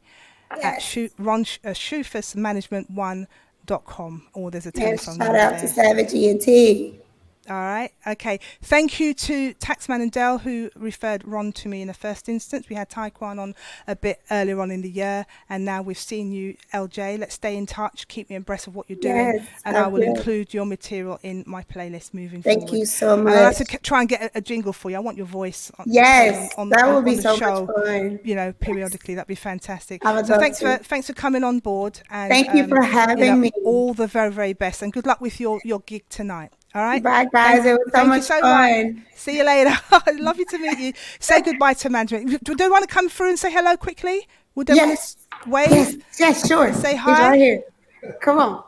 Yes. At Ron Shuford's management1.com, or there's a telephone number. Shout out to Savage ENT. All right. Okay. Thank you to Taxman and Dell who referred Ron to me in the first instance. We had Taekwon on a bit earlier on in the year, and now we've seen you, LJ. Let's stay in touch. Keep me abreast of what you're doing, and I will include your material in my playlist moving forward. Thank you so much. And I'll have to try and get a jingle for you. I want your voice. On that would be so show, much fun. Periodically. That'd be fantastic. So thanks for coming on board. And thank you for having me. All the very, very best, and good luck with your gig tonight. All right. Bye, guys. It was so much fun. See you later. Lovely to meet you. Say goodbye to management. Do they want to come through and say hello quickly? Would they want to wave? Yes, sure. Say hi. He's right here. Come on.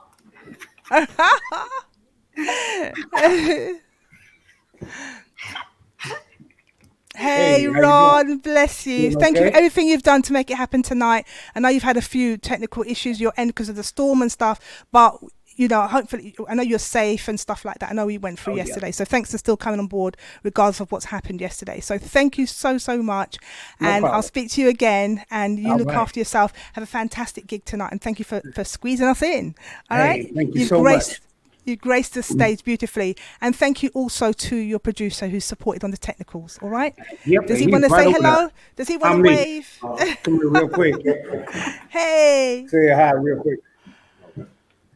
Hey, Ron, bless you. Thank you for everything you've done to make it happen tonight. I know you've had a few technical issues your end because of the storm and stuff, but hopefully, I know you're safe and stuff like that. I know we went through yesterday. So thanks for still coming on board regardless of what's happened yesterday. So thank you so, so much. And I'll speak to you again, and you look after yourself. Have a fantastic gig tonight. And thank you for squeezing us in. All right. Thank you so much. You graced the stage beautifully. And thank you also to your producer who supported on the technicals. All right? Yep. Does and he want to he's right say over hello? there. Does he want I'm to me. wave? Come here real quick. Hey. Say hi real quick.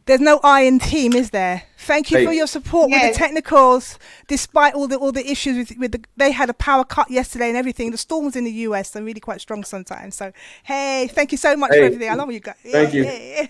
There's no I in team, is there? Thank you for your support with the technicals, despite all the issues with the. They had a power cut yesterday and everything. The storms in the US are really quite strong sometimes. So hey, thank you so much for everything. I love you guys. Thank you.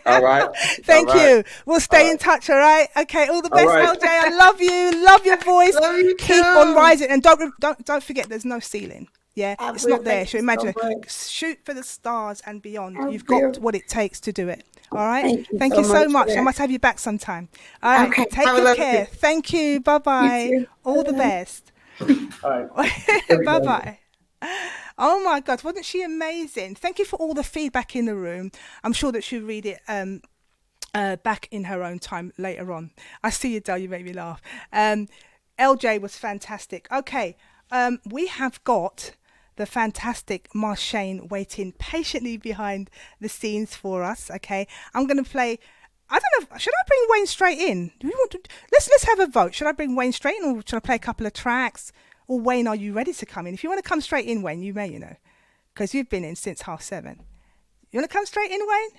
All right. Thank All right. you. We'll stay in touch. All right. Okay. All the best, right. LJ. I love you. Love your voice. Love you Keep too. on rising, and don't forget. There's no ceiling. Yeah, I it's will. not there. Thank So you imagine so it. much. Shoot for the stars and beyond. I You've will. got what it takes to do it. All right. Thank you so for much. I that. must have you back sometime. All right. Okay. Take I good love care. you. Thank you. Bye bye. You too. All the Bye. best. All right. Bye bye. Oh my God, wasn't she amazing? Thank you for all the feedback in the room. I'm sure that she'll read it back in her own time later on. I see you, Del. You make me laugh. LJ was fantastic. Okay, we have got the fantastic Marshayne waiting patiently behind the scenes for us. Okay, I'm going to play. I don't know. Should I bring Wayne straight in? Do we want to? Let's have a vote. Should I bring Wayne straight in, or should I play a couple of tracks? Or Wayne, are you ready to come in? If you want to come straight in, Wayne, you may, because you've been in since 7:30. You want to come straight in, Wayne?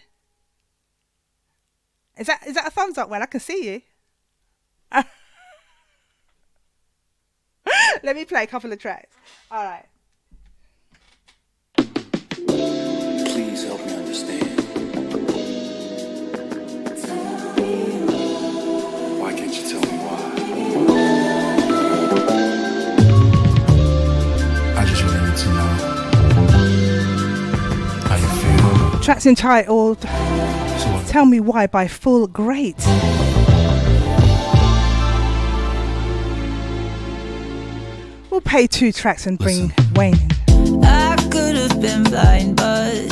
Is that a thumbs up, Wayne? I can see you. Let me play a couple of tracks. All right. Please help me understand. Why can't you tell me why? I just really need to know how you feel. Track's entitled Tell Me Why by Full Great. We'll play 2 tracks and bring Wayne in. I could have been blind, but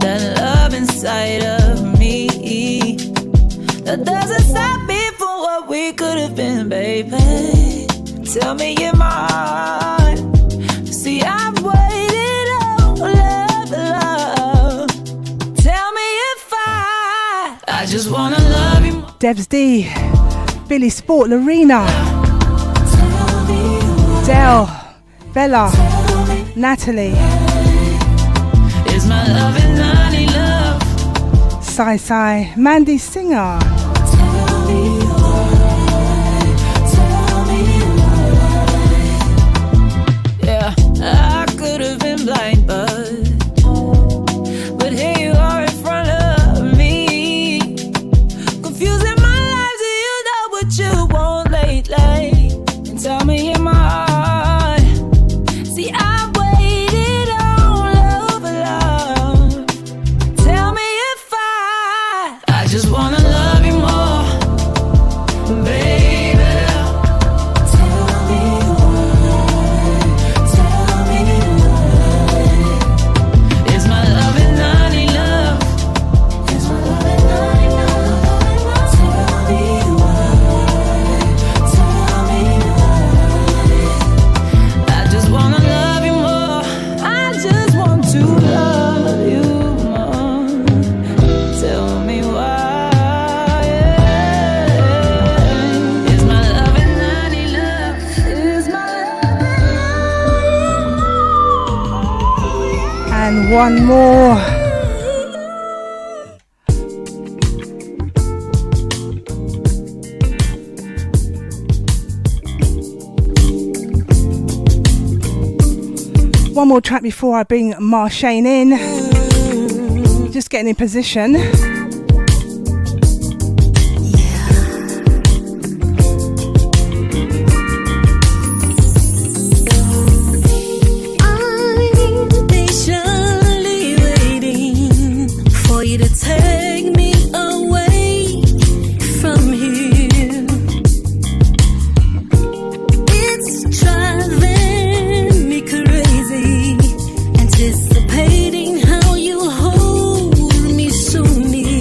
that love inside of me, that doesn't stop me from what we could have been, baby. Tell me you're mine. See, I've waited on love. Tell me if I just wanna love you more. Devs D, Billy Sport, Lorena, Del, Bella, Natalie, Is my love and honey love? Sai Sai, Mandy Singer, Yeah, I could have been blind, but here you are in front of me, confusing my life. Do you know what you want lately? And tell me you're mine. See, I waited on love. Tell me if I just wanna love you more, baby. Tell me is my love and honey love? Is my love and honey love? Tell me I just wanna love you more. I just want to love you more. Tell me why. Is my love and honey love? Is my and one more. One more track before I bring Marshayne in. Just getting in position. I'm patiently waiting for you to take me away from here. It's driving me crazy, anticipating how you hold me so near.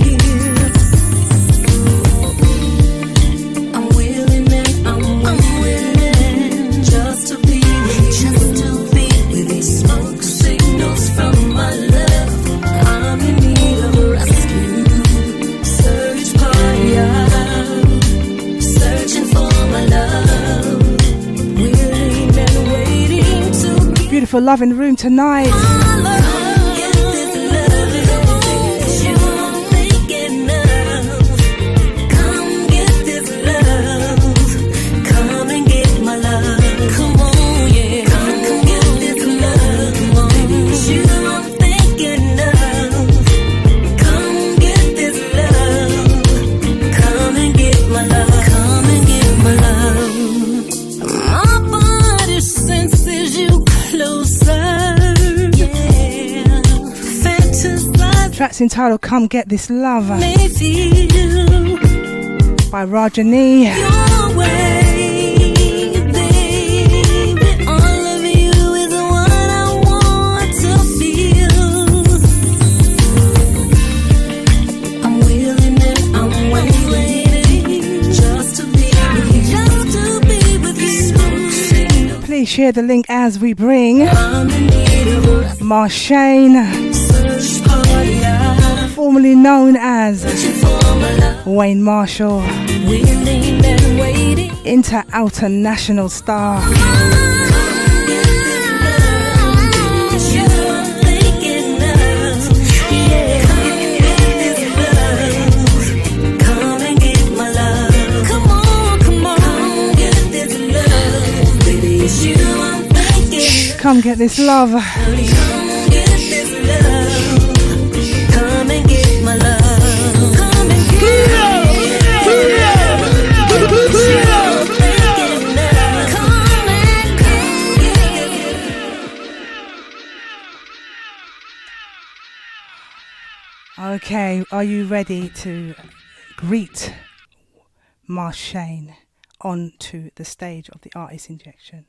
for love in the room tonight. Track's entitled Come Get This Love by Rajani. Please share the link as we bring Marshayne, formerly known as Wayne Marshall, international star. Come get this love. Okay, are you ready to greet Marshayne onto the stage of the Artist Injection?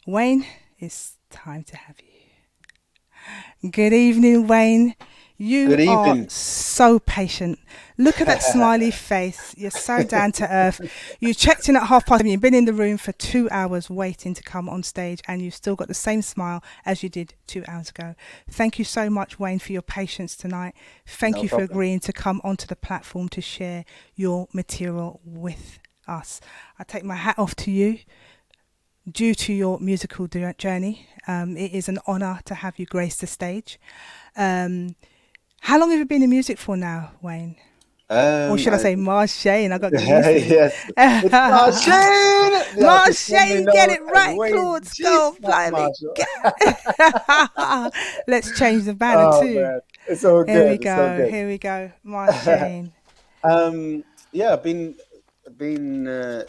Wayne, it's time to have you. Good evening, Wayne. You are so patient. Look at that smiley face. You're so down to earth. You checked in at 7:30. You've been in the room for 2 hours waiting to come on stage, and you've still got the same smile as you did 2 hours ago. Thank you so much, Wayne, for your patience tonight. Thank you for agreeing to come onto the platform to share your material with us. I take my hat off to you. Due to your musical journey, it is an honour to have you grace the stage. How long have you been in music for now, Wayne? Or should I say Marshayne? I got confused. Yes, it's Marshayne. Marshayne, get it right, Claude. Go, blimey. Let's change the banner too. Man. It's all good. Here we go. Here we go. Marshayne. Yeah, I've been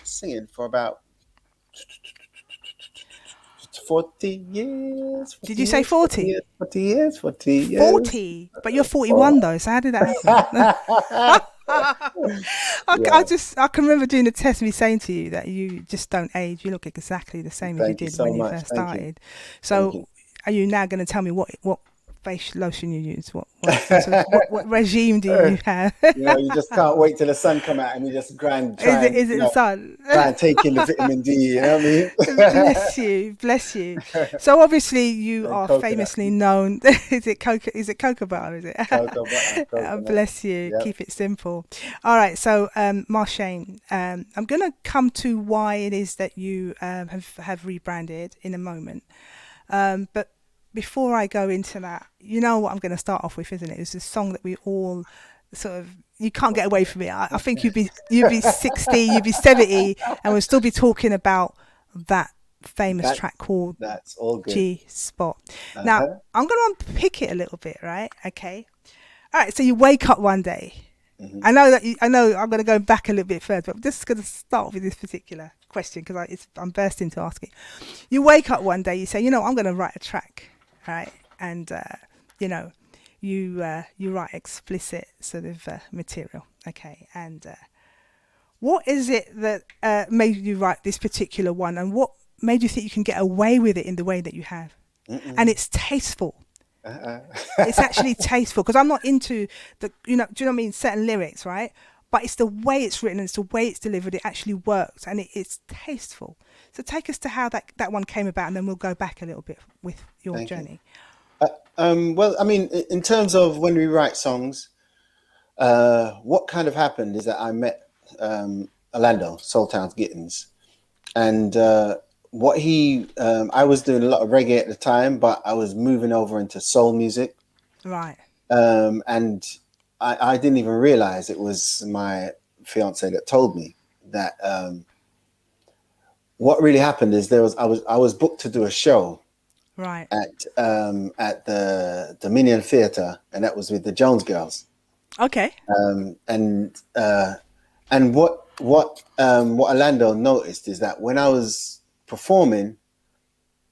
singing for about 40 years. 40 Did you say 40? 40 years. 40. 40? But you're 41 though, so how did that happen? I can remember doing a test and me saying to you that you just don't age. You look exactly the same as you did when you first started. So are you now going to tell me what face lotion you use? What regime do you have? You just can't wait till the sun come out and you just is it the sun? Try and take in the vitamin D, you know what I mean? Bless you. So obviously you are famously known. Is it cocoa butter? Is it? Cocoa butter. Bless you. Yep. Keep it simple. All right. So Marshayne, I'm going to come to why it is that you have rebranded in a moment. But before I go into that, you know what I'm going to start off with, isn't it? It's a song that we all sort of, you can't get away from it. I think you'd be 60, you'd be 70, and we'll still be talking about that famous track called That's All Good. G-Spot. Now, I'm going to unpick it a little bit, right? Okay. All right, so you wake up one day. Mm-hmm. I know I'm going to go back a little bit further, but I'm just going to start with this particular question because I'm bursting to ask it. You wake up one day, you say, I'm going to write a track. Right, and you write explicit sort of material, okay. And what is it that made you write this particular one, and what made you think you can get away with it in the way that you have? And it's tasteful. It's actually tasteful because I'm not into the, do you know what I mean? Certain lyrics, right? But it's the way it's written, and it's the way it's delivered. It actually works, and it's tasteful. So take us to how that one came about, and then we'll go back a little bit with your journey. Well, I mean, in terms of when we write songs, what kind of happened is that I met Orlando, Soul Town's Gittins, and what he I was doing a lot of reggae at the time, but I was moving over into soul music. Right. And I didn't even realize it was my fiance that told me that what really happened is I was booked to do a show Right. at the Dominion Theatre, and that was with the Jones Girls. Okay. And what Orlando noticed is that when I was performing,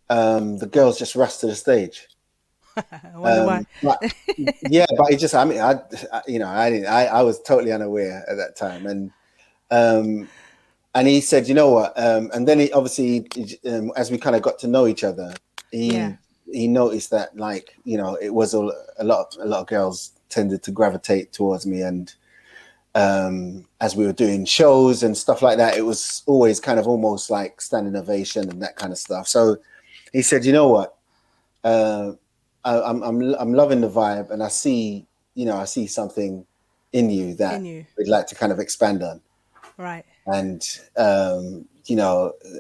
the girls just rushed to the stage. I wonder why. But it just, I mean, I was totally unaware at that time. And he said, you know what? And then he obviously, as we kind of got to know each other, he noticed that, like, you know, it was a lot of girls tended to gravitate towards me. And as we were doing shows and stuff like that, it was always kind of almost like standing ovation and that kind of stuff. So he said, you know what? I'm loving the vibe, and I see something in you that we'd like to kind of expand on. Right. And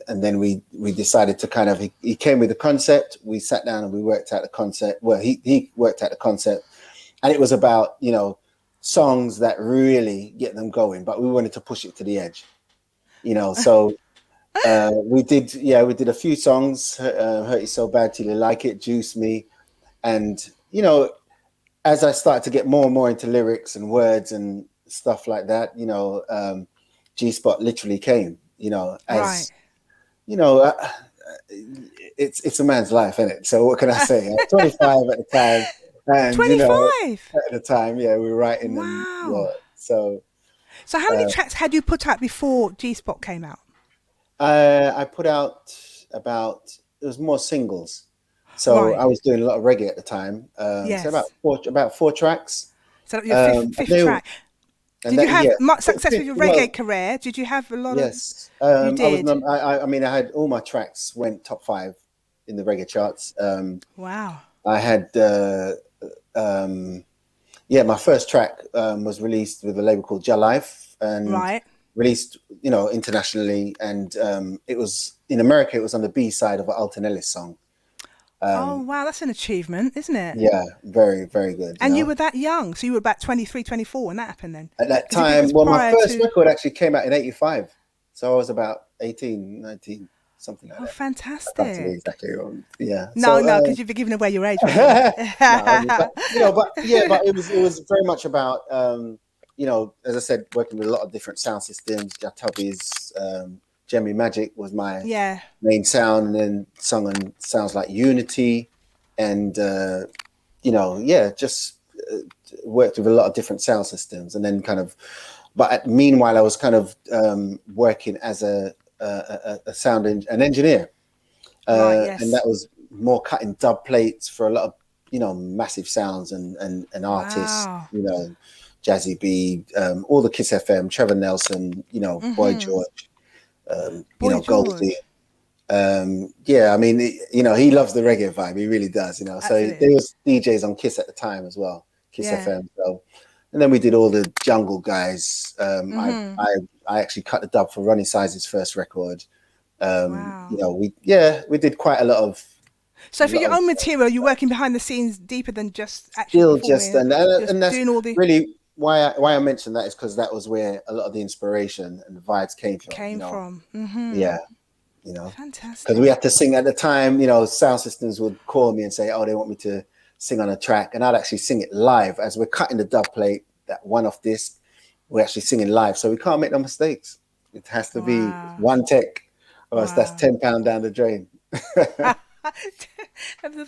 and then we decided to kind of, he came with the concept. We sat down and we worked out the concept. Well, he worked out the concept, and it was about, you know, songs that really get them going, but we wanted to push it to the edge, you know. So we did a few songs, Hurt You So Bad Till You Like It, Juice Me. And, you know, as I started to get more and more into lyrics and words and stuff like that, you know, G-Spot literally came, you know, as, right. you know, it's a man's life, isn't it? So what can I say? I'm 25 at the time. And, 25? You know, at the time, yeah, we were writing. Wow. And, yeah, so how many tracks had you put out before G-Spot came out? I put out it was more singles. So I was doing a lot of reggae at the time. Yes. So about four tracks. So your fifth track. Did you have much success with your reggae career? Did you have a lot of? Yes, you did. I mean, I had all my tracks went top 5 in the reggae charts. Wow. I had, my first track was released with a label called Ja Life, and released, you know, internationally. And it was in America. It was on the B side of an Alton Ellis song. Oh, wow. That's an achievement, isn't it? Yeah, very, very good. And you were that young. So you were about 23, 24 when that happened then? At that time, well, my first record actually came out in 85. So I was about 18, 19, something like that. Oh, fantastic. Exactly. Yeah. No, because you've been giving away your age. But it was very much about, you know, as I said, working with a lot of different sound systems. Jatubby's, Jemmy Magic was my main sound, and then sung on sounds like Unity, and just worked with a lot of different sound systems, and then kind of. But meanwhile, I was kind of working as an engineer, and that was more cutting dub plates for a lot of, you know, massive sounds and artists, you know, Jazzy B, all the Kiss FM, Trevor Nelson, you know, Boy George. You know, Goldie. I mean, you know, he loves the reggae vibe. He really does, you know. Absolutely. So there was DJs on Kiss at the time as well, Kiss FM. So, and then we did all the jungle guys. I actually cut the dub for Ronnie Size's first record. You know, we did quite a lot of. So for your own material, you're working behind the scenes deeper than just actually and that's doing all the really. Why I mentioned that is because that was where a lot of the inspiration and the vibes came from. Yeah, you know, fantastic. Because we had to sing at the time. You know, sound systems would call me and say, "Oh, they want me to sing on a track," and I'd actually sing it live as we're cutting the dub plate, that one-off disc. We're actually singing live, so we can't make no mistakes. It has to be one take, or else that's £10 down the drain. There's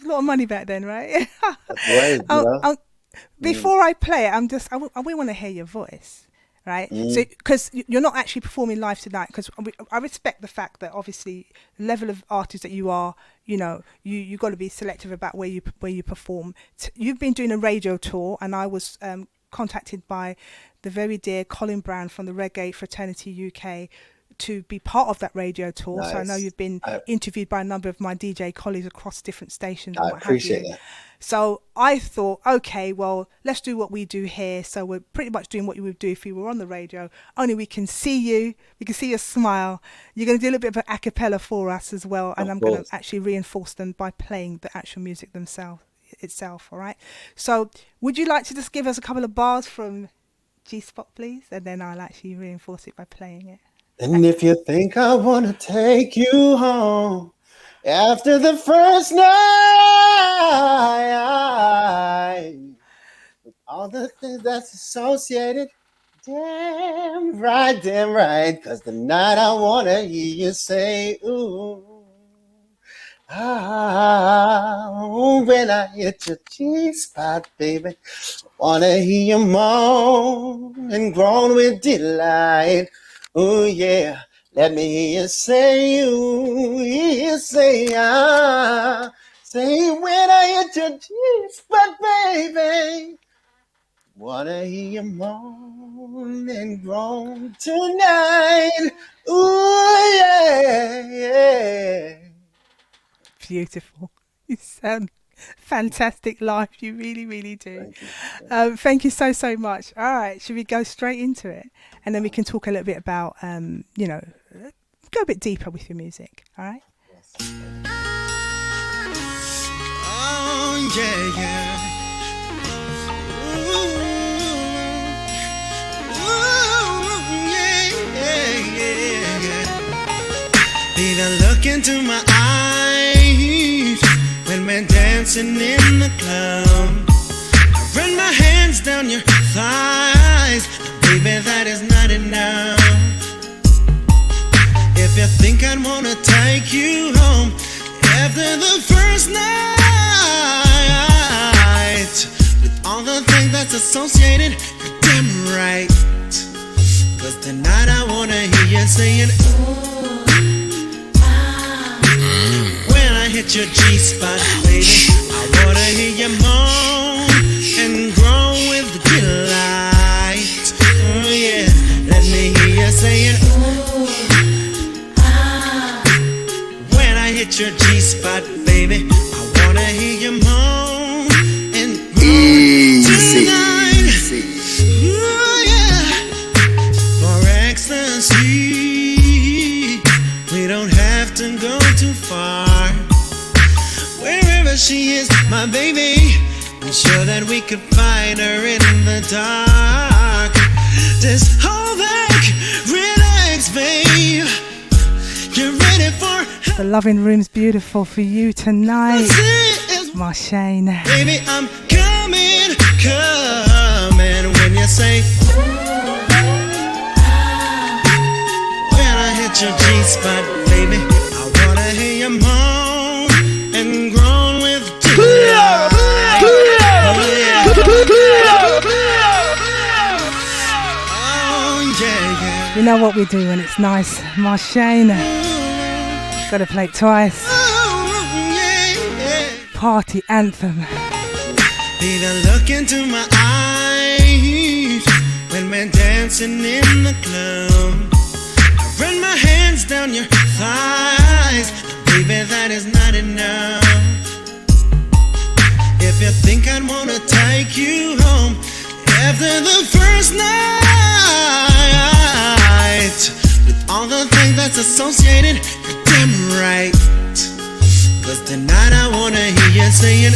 a lot of money back then, right? That's right. You know? Before I play it, we want to hear your voice, right? So, because you're not actually performing live tonight, because I respect the fact that obviously the level of artist that you are, you know, you got to be selective about where you perform. You've been doing a radio tour, and I was contacted by the very dear Colin Brown from the Reggae Fraternity UK to be part of that radio tour. Nice. So I know you've been interviewed by a number of my DJ colleagues across different stations. I and what appreciate have you. that. So I thought, okay, well, let's do what we do here. So we're pretty much doing what you would do if you were on the radio. Only we can see you. We can see your smile. You're going to do a little bit of an a cappella for us as well. And I'm going to actually reinforce them by playing the actual music itself. All right. So would you like to just give us a couple of bars from G-Spot, please? And then I'll actually reinforce it by playing it. And if you think I want to take you home after the first night, with all the things that's associated, damn right, cause tonight I want to hear you say, ooh, when I hit your G-spot, baby, want to hear you moan and groan with delight. Oh yeah, let me hear you say say when I hit your G-spot, baby, wanna hear you moan and groan tonight. Oh yeah. Beautiful. You sound fantastic live. You really, really do. Thank you so much. All right, should we go straight into it? And then we can talk a little bit about, go a bit deeper with your music. All right? Yes. Oh, yeah. Baby, look into my eyes when we're dancing in the club. I run my hands down your thighs. Baby, that is not enough. If you think I'd wanna take you home after the first night, with all the things that's associated, you're damn right. Cause tonight I wanna hear you saying, when I hit your G-spot, baby, I wanna hear you moan and groan with delight. Oh yeah, let me hear you saying, when I hit your G-spot, baby, I wanna hear you moan and groan tonight. Oh yeah, for ecstasy, we don't have to go too far. Wherever she is, my baby, I'm sure that we could find her in the dark. Just hold back, relax, babe. You're ready for the loving room's beautiful for you tonight, Marshayne. Baby, I'm coming when you say, when I hit your G-spot, baby, I wanna hear you moan and groan with delight. Oh yeah. You know what we do when it's nice, Marshayne. Gotta play it twice. Party anthem. Baby, look into my eyes when we're dancing in the club. I run my hands down your thighs. Baby, that is not enough. If you think I'd wanna take you home after the first night, with all the things that's associated, you're damn right. Cause tonight I wanna hear you saying,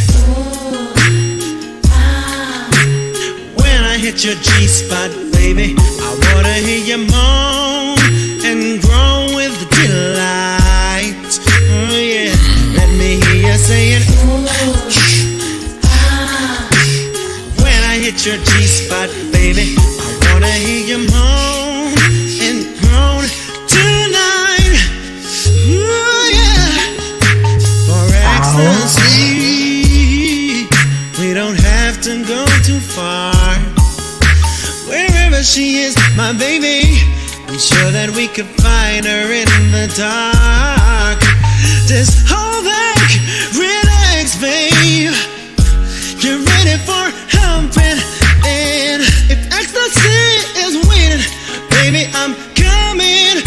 when I hit your G-spot, baby, I wanna hear you moan and groan with delight. Oh yeah, let me hear you saying, when I hit your G-spot, baby, I wanna hear you moan and groan tonight. Oh yeah, for ecstasy, we don't have to go too far. Wherever she is, my baby, I'm sure that we could find her in the dark. Just hold back, relax, babe. You're ready for humping, and if ecstasy is waiting, baby, I'm coming.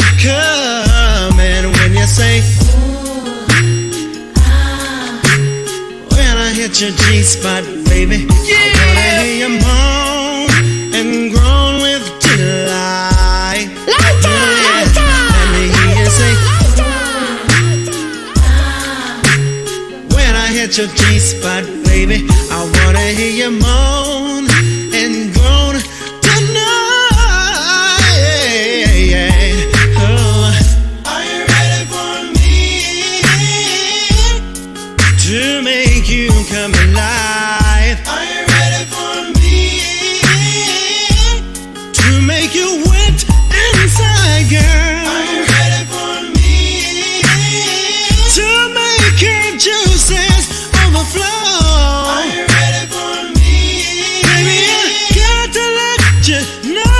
G-spot, baby. I wanna hear you moan and groan with delight. Let me hear you say, when I hit your G-spot, baby, I wanna hear you moan and groan tonight. Oh, are you ready for me to make you come alive? Are you ready for me to make you wet inside, girl? Are you ready for me to make your juices overflow? Are you ready for me? Baby, I got to let you know.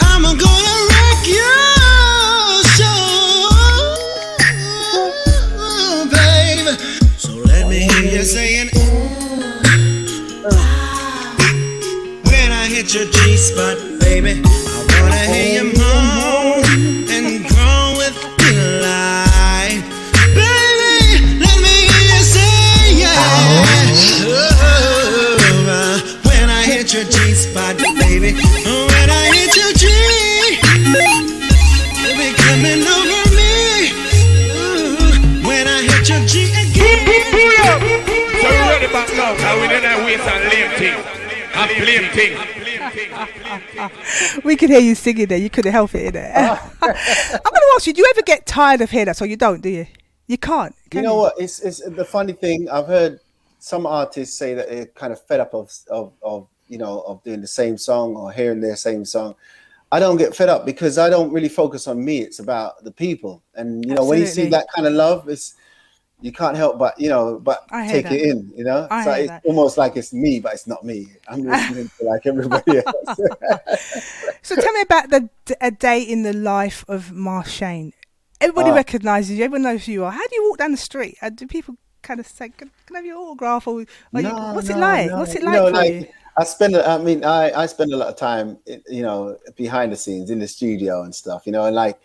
I'm gonna rock your soul, babe. So let me hear you saying, when I hit your G-spot, baby, I wanna hear you moan and groan with delight. Baby, let me hear you say, yeah. When I hit your G-spot, baby, when I hit your G, baby, coming over me. When I hit your G again. So we ready back now, and we didn't waste and lame thing. And blame thing. We could hear you singing there. You couldn't help it, innit? I'm going to ask you, do you ever get tired of hearing that song? You don't, do you? You can't. You know what? It's the funny thing. I've heard some artists say that they're kind of fed up of doing the same song or hearing their same song. I don't get fed up because I don't really focus on me. It's about the people. And when you see that kind of love, you can't help but take it in. So it's almost like it's me, but it's not me. I'm listening to like everybody else. So tell me about a day in the life of Marshayne. Everybody recognises you. Everyone knows who you are. How do you walk down the street? Do people kind of say, "Can I have your autograph?" Or what's it like? What's it like for you? I spend a lot of time, behind the scenes in the studio and stuff. And like,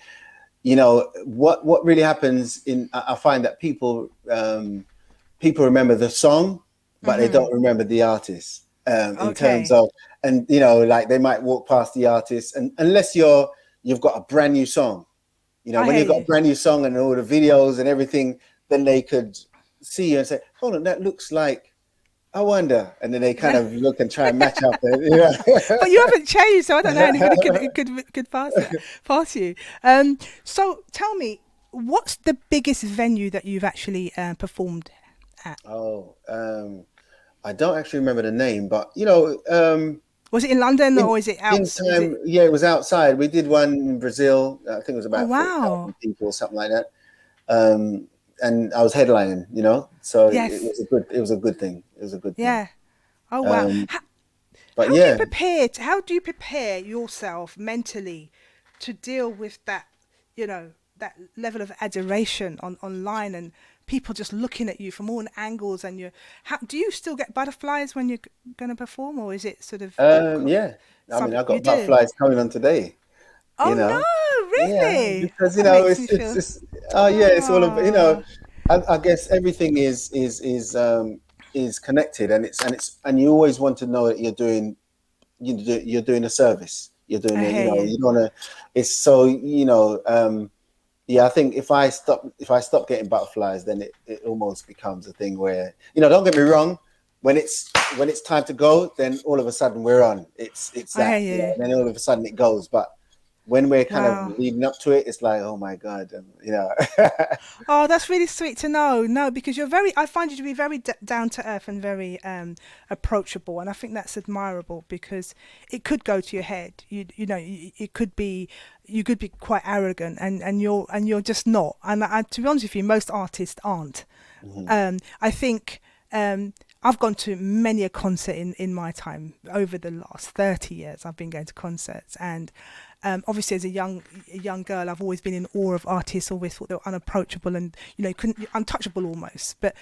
what really happens I find that people remember the song, but they don't remember the artist. In terms of, and like they might walk past the artist, and unless you've got a brand new song, when you've got a brand new song and all the videos and everything, then they could see you and say, "Hold on, that looks like, I wonder," and then they kind of look and try and match up. But you haven't changed, so I don't know anybody could pass you. So tell me, what's the biggest venue that you've actually performed at? I don't actually remember the name, but was it in London or is it outside? Yeah, it was outside. We did one in Brazil. I think it was about 4,000 people or something like that. And I was headlining, so yes. it was a good thing. It was a good thing. Yeah. Oh wow. But how do you prepare yourself mentally to deal with that, that level of adoration online and people just looking at you from all angles, and do you still get butterflies when you're going to perform, or is it sort of yeah. I mean, I got butterflies coming on today. Oh no, really? Yeah, because it's it's all about, I guess everything is connected, and you always want to know that you're doing a service. You're doing it, you don't want to. It's so I think if I stop getting butterflies, then it almost becomes a thing where, don't get me wrong, when it's time to go, then all of a sudden we're on. It's that, and then all of a sudden it goes. But when we're kind of leading up to it, it's like, oh my God, Oh, that's really sweet to know. No, because I find you to be very down to earth and very approachable, and I think that's admirable because it could go to your head. It could be, you could be quite arrogant, and you're just not. And to be honest with you, most artists aren't. Mm-hmm. I think. I've gone to many a concert in my time. Over the last 30 years, I've been going to concerts, and Obviously, as a young girl, I've always been in awe of artists. Always thought they were unapproachable and untouchable almost. But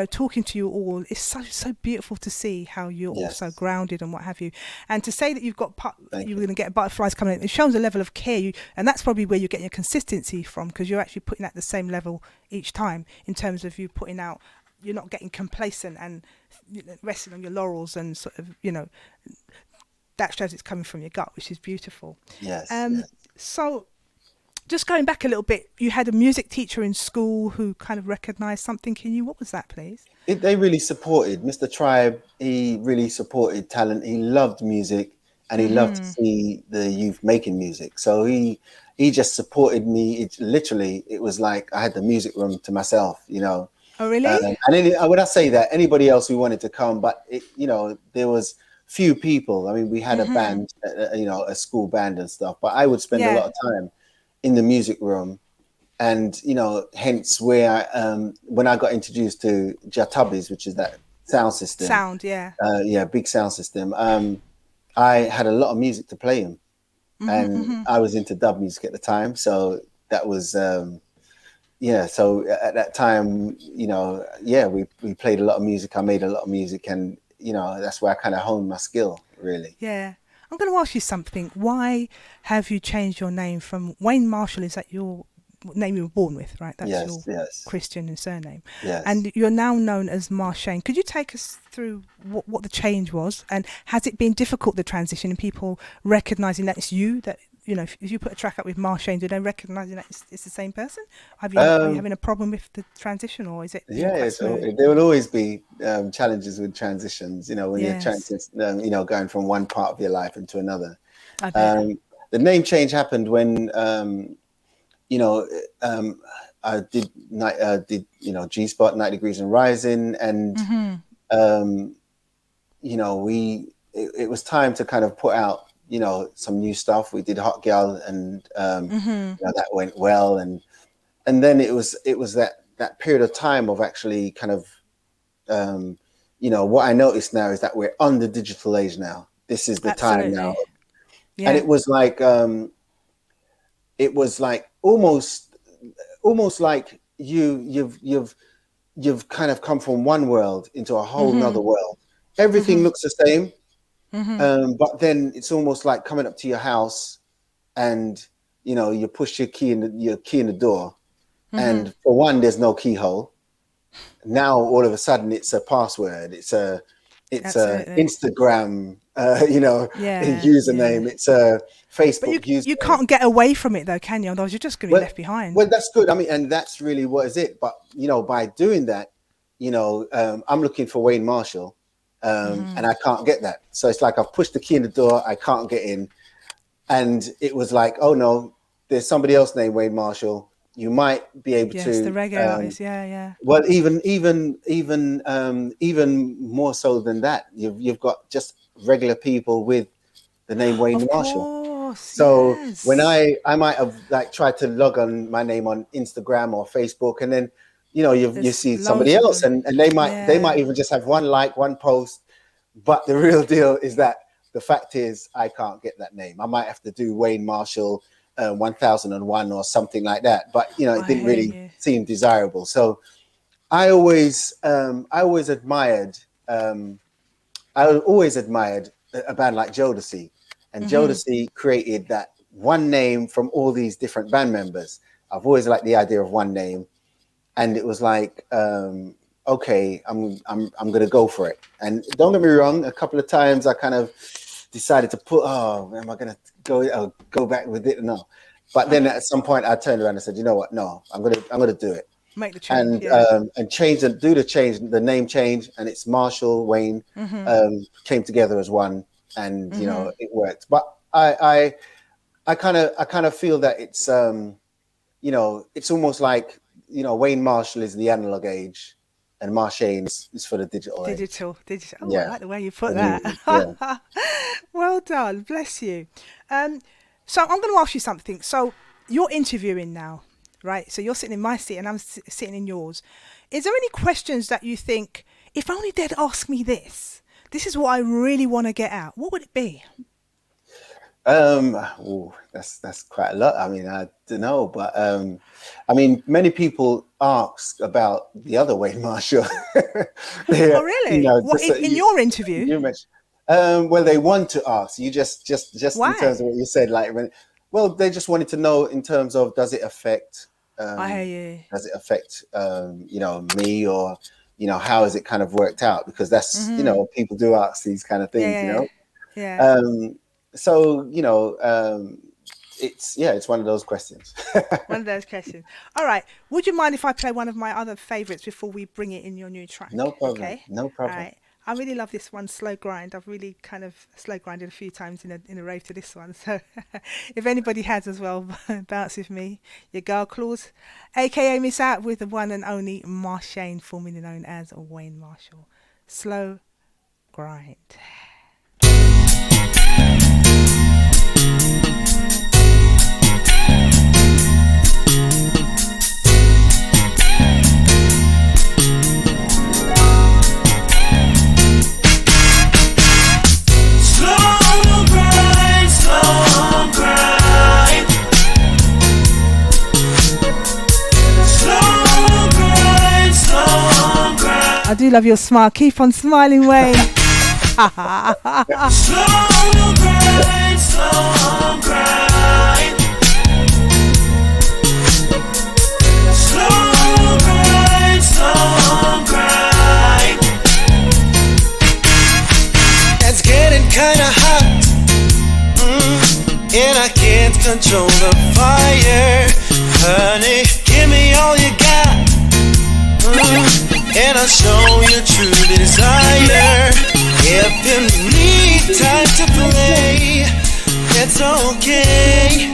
talking to you all, it's so beautiful to see how you're also grounded and what have you. And to say that you're going to get butterflies coming in, it shows a level of care. And that's probably where you're getting your consistency from, because you're actually putting at the same level each time in terms of you putting out. You're not getting complacent and resting on your laurels and sort of that shows it's coming from your gut, which is beautiful. Yes. So just going back a little bit, you had a music teacher in school who kind of recognised something in you. What was that, please? They really supported Mr. Tribe. He really supported talent. He loved music, and he loved to see the youth making music. So he just supported me. It was like I had the music room to myself, Oh, really? And when I say that, anybody else who wanted to come, but there was few people. I mean, we had a band, a school band and stuff, but I would spend a lot of time in the music room, and hence where when I got introduced to Jatubbies, which is that sound system, big sound system, I had a lot of music to play in, and I was into dub music at the time, so that was so at that time, we played a lot of music. I made a lot of music, and that's where I kind of honed my skill, really. Yeah. I'm going to ask you something. Why have you changed your name from Wayne Marshall? Is that your name you were born with, right? That's your Christian surname. Yes. And you're now known as Marshayne. Could you take us through what the change was? And has it been difficult, the transition, and people recognising that it's you, that, if you put a track up with Marshayne, do they recognise that it's the same person? Are you having a problem with the transition, or is it? There will always be challenges with transitions, when you're trying to, going from one part of your life into another. The name change happened when, I did G-Spot, 90 Degrees and Rising, and, it was time to kind of put out, some new stuff. We did Hot Girl, and that went well, and then it was that period of time of actually kind of what I noticed now is that we're on the digital age now. This is the time now, and it was like almost like you've kind of come from one world into a whole nother world. Everything looks the same. But then it's almost like coming up to your house, and you push your key in the door, and for one, there's no keyhole. Now all of a sudden it's a password. It's a Instagram, username. It's a Facebook username. You can't get away from it though, can you? Otherwise, you're just going to be left behind. Well, that's good. I mean, and that's really what is it. But by doing that, I'm looking for Wayne Marshall. And I can't get that. So it's like I've pushed the key in the door, I can't get in. And it was like, oh no, there's somebody else named Wayne Marshall. You might be able to. Yes, the reggae artist, Well, even more so than that, you've got just regular people with the name Wayne Marshall. So when I might have tried to log on my name on Instagram or Facebook, and then you see somebody else, and they might even just have one post, but the real deal is that the fact is I can't get that name. I might have to do Wayne Marshall 1001 or something like that, but it didn't really seem desirable. So I always admired a band like Jodeci, and Jodeci created that one name from all these different band members. I've always liked the idea of one name. And it was like, okay, I'm going to go for it. And don't get me wrong, a couple of times I kind of decided to am I going to go back with it? No. But then at some point I turned around and said, you know what? No, I'm going to do it. Make the change. And change and do the change, the name change, and it's Marshall Wayne came together as one, and it worked. But I kind of feel that it's it's almost like Wayne Marshall is the analog age, and Marshayne is for the digital age. Digital. Oh, I like the way you put that. Well done, bless you. So I'm going to ask you something. So you're interviewing now, right? So you're sitting in my seat and I'm sitting in yours. Is there any questions that you think, if only they'd ask me this is what I really want to get out? What would it be? That's quite a lot. I mean, I don't know, but I mean, many people ask about the other Wayne Marshall. Oh, really? What, in your interview? You mentioned, well, they want to ask you just Why? in terms of what you said, like they just wanted to know in terms of does it affect? I hear you. Does it affect me, or how has it kind of worked out? Because that's people do ask these kind of things, Yeah. So it's one of those questions. One of those questions. All right. Would you mind if I play one of my other favorites before we bring it in your new track? No problem. Okay. No problem. All right. I really love this one, Slow Grind. I've really kind of slow grinded a few times in a rave to this one. So if anybody has as well, bounce with me. Your girl Claus, aka Miss Out, with the one and only Marshayne, formerly known as Wayne Marshall. Slow Grind. I do love your smile. Keep on smiling, Wayne. Slow grind, slow grind. Slow grind, slow grind. It's getting kinda hot, and I can't control the fire. Honey, give me all you got. And I'll show you true desire. If you need time to play, it's okay.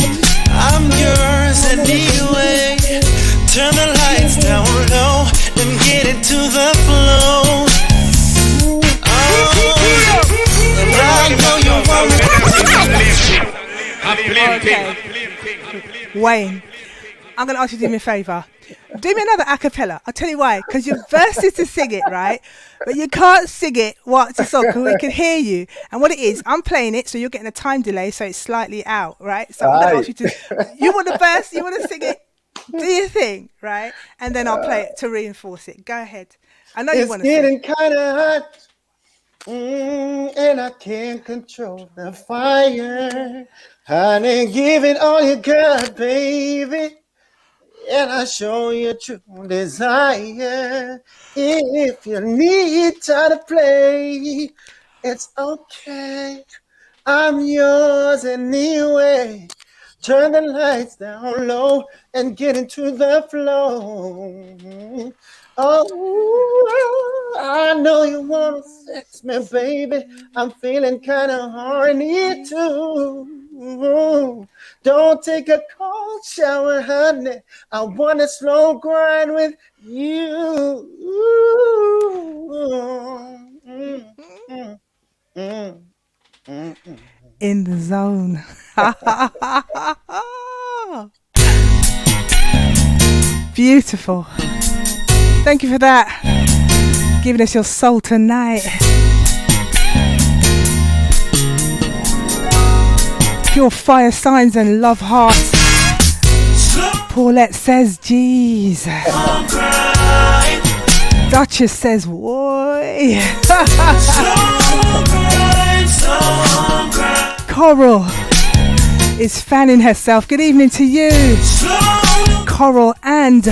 I'm yours anyway. Turn the lights down low and get into the flow. And I know you want Okay. Wayne, I'm going to ask you to do me a favour. Do me another a cappella. I'll tell you why. Because you're bursted to sing it, right? But you can't sing it while it's a song because we can hear you. And what it is, I'm playing it, so you're getting a time delay, so it's slightly out, right? So I'm going to ask you to... You want to burst? You want to sing it? Do your thing, right? And then I'll play it to reinforce it. Go ahead. I know you want to sing. It's getting kind of hot, and I can't control the fire. Honey, give it all you got, baby. And I show you true desire. If you need time to play, it's okay. I'm yours anyway. Turn the lights down low and get into the flow. Oh, I know you want to sex me, baby. I'm feeling kind of horny too. Don't take a cold shower, honey. I want to slow grind with you. In the zone. Beautiful. Thank you for that. Giving us your soul tonight. Pure fire signs and love hearts. Paulette says, "Jeez." Duchess says, "Woy." Coral is fanning herself. Good evening to you, Coral and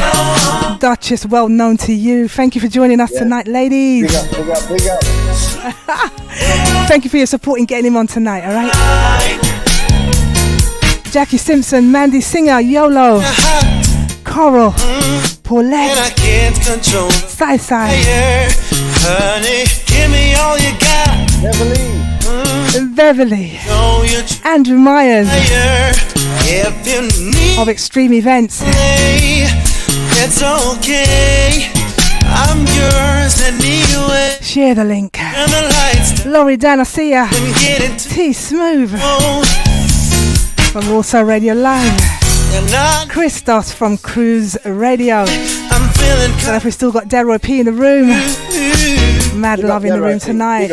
Duchess. Well known to you. Thank you for joining us tonight, ladies. Big up. Thank you for your support in getting him on tonight. All right. Jackie Simpson, Mandy Singer, YOLO, Coral, Paulette, Sai Sai, honey, give me all you got. Beverly, Andrew Myers of Extreme Events. It's okay. I'm yours anyway. Share the link. Laurie Dan, I see ya. T Smooth from Also Radio Live. Christos from Cruise Radio. Don't know if we still got Delroy P in the room. Mad love in the room tonight.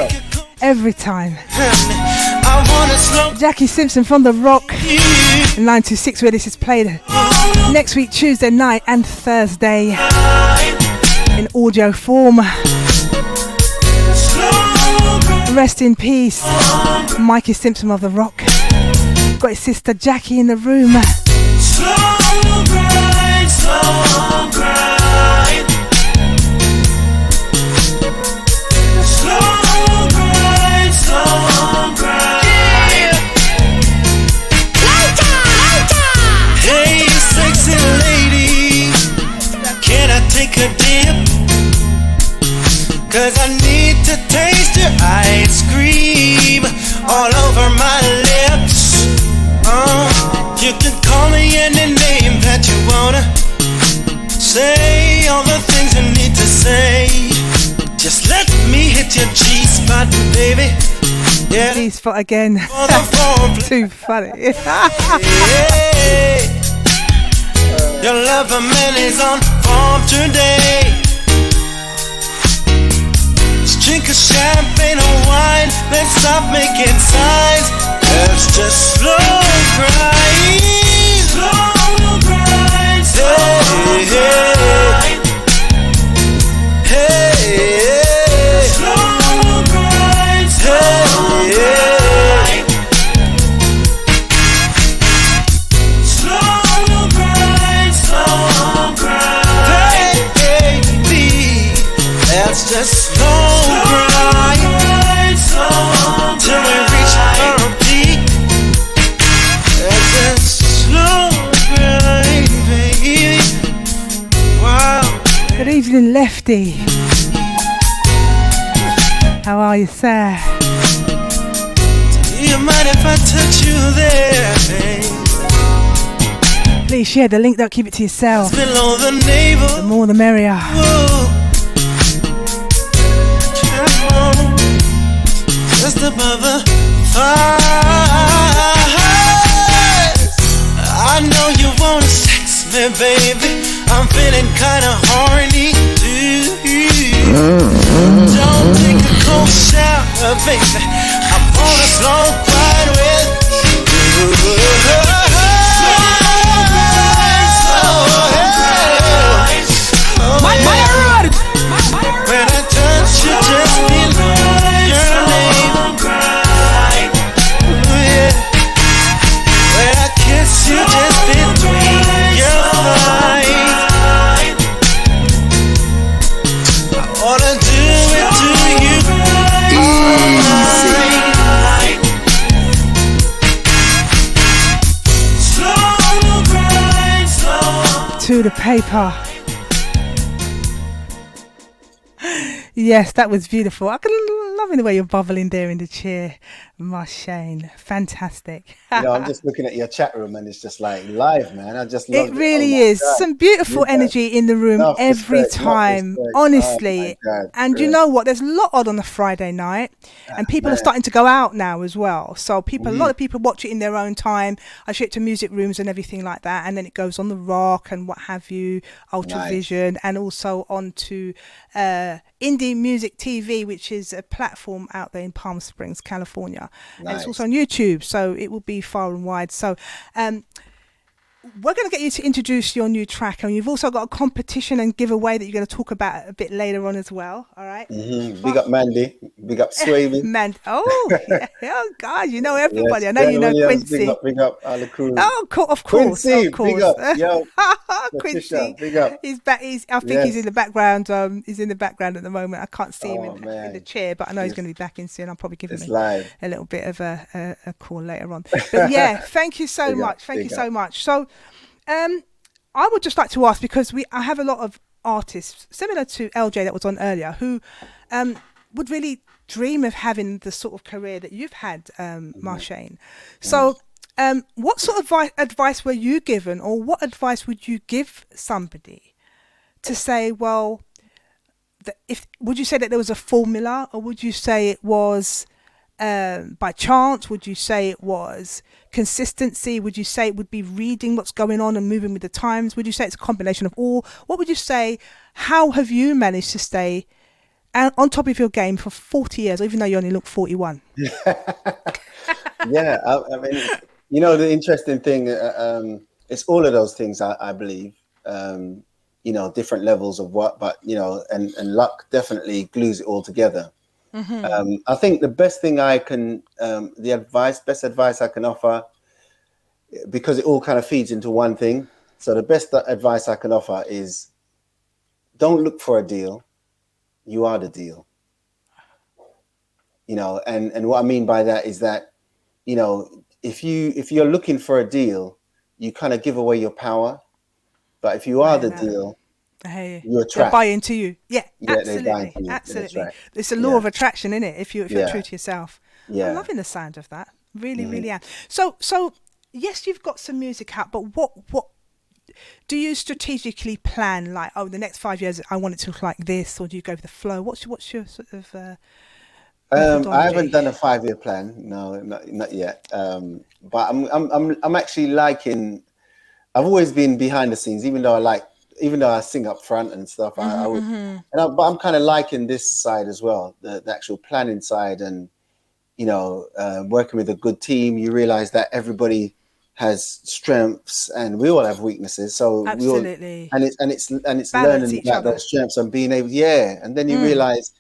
Every time. I Jackie Simpson from The Rock. 926, where this is played next week, Tuesday night and Thursday in audio form. Rest in peace, Mikey Simpson of The Rock. Got his sister Jackie in the room. Slow grind, slow grind. Slow grind, slow grind. Hey, you sexy lady, can I take a dip? 'Cause I need to taste your ice cream all over my lips. You can call me any name that you wanna. Say all the things you need to say. Just let me hit your G-spot, baby. Yeah. G-spot again. Too funny. Hey, your lover man is on form today. Let's drink a champagne or wine. Let's stop making signs. Let's just slow grind. Slow grind, slow grind. Hey, slow grind, slow grind. Slow grind, slow grind. Hey, baby, let's just slow grind, slow till we reach our peak. Let's just slow grind, baby. Wow. Good evening, Lefty. How are you, sir? Do you mind if I touch you there, babe? Please share the link, don't keep it to yourself. Below the navel. The more the merrier. Whoa. Come on. Just above the thighs. I know you wanna sex me, baby. I'm feeling kinda horny too. Don't take a cold shower, baby. I wanna slow ride with you. When I touch you, just feel your name. When I kiss you, just between your thighs. I wanna do it to you. Slow grind, slow. To the paper. Yes, that was beautiful. I can loving the way you're bubbling there in the chair, Marshayne. Fantastic. I'm just looking at your chat room and it's just like live, man. I just love it. It really Oh my is. God. Some beautiful Yeah. energy in the room Enough every respect, enough time, respect. honestly. Oh my God, And you brilliant. know what? There's a lot on a Friday night, and people are man. starting to go out now as well. So a lot of people watch it in their own time. I show it to music rooms and everything like that, and then it goes on the Rock and what have you, Ultravision, and also onto Indie Music TV, which is a platform out there in Palm Springs, California. And it's also on YouTube, so it will be far and wide. So we're going to get you to introduce your new track, and you've also got a competition and giveaway that you're going to talk about a bit later on as well. All right. Big up Mandy, big up Swavy. Yeah. Oh God, you know everybody. Yes, I know you know Williams, Quincy. Big up Ala Cruz. Oh, of course, Quincy, of course. big up, yo. Quincy, Patricia, big up. he's back. I think he's in the background. He's in the background at the moment. I can't see him in the chair, but I know he's going to be back in soon. I'll probably give him a little bit of a call later on. But yeah, thank you so much. Thank you so much. So, I would just like to ask, because I have a lot of artists similar to LJ that was on earlier who would really dream of having the sort of career that you've had, Marshayne. So what sort of advice were you given, or what advice would you give somebody to say, well, would you say that there was a formula, or would you say it was by chance? Would you say it was consistency? Would you say it would be reading what's going on and moving with the times? Would you say it's a combination of all? What would you say? How have you managed to stay on top of your game for 40 years, even though you only look 41? Yeah, I mean, the interesting thing, it's all of those things, I believe. Different levels of what, but and luck definitely glues it all together. I think the best thing I can, best advice I can offer, because it all kind of feeds into one thing. So the best advice I can offer is, don't look for a deal. You are the deal. And what I mean by that is that, if you're looking for a deal, you kind of give away your power. But if you are the deal, you attract. They buy into you. Yeah, they buy into you. Absolutely. Right. It's a law of attraction, isn't it? If you're true to yourself. Yeah. I'm loving the sound of that. Really, really am. So yes, you've got some music out, but what do you strategically plan? Like, the next 5 years, I want it to look like this, or do you go with the flow? What's your sort of I haven't done a 5-year plan. No, not yet. But I'm actually liking. I've always been behind the scenes, even though I sing up front and stuff. But I'm kind of liking this side as well, the actual planning side, and working with a good team. You realize that everybody has strengths and we all have weaknesses. So absolutely, it's balance learning about other. those strengths and being able, and then you realize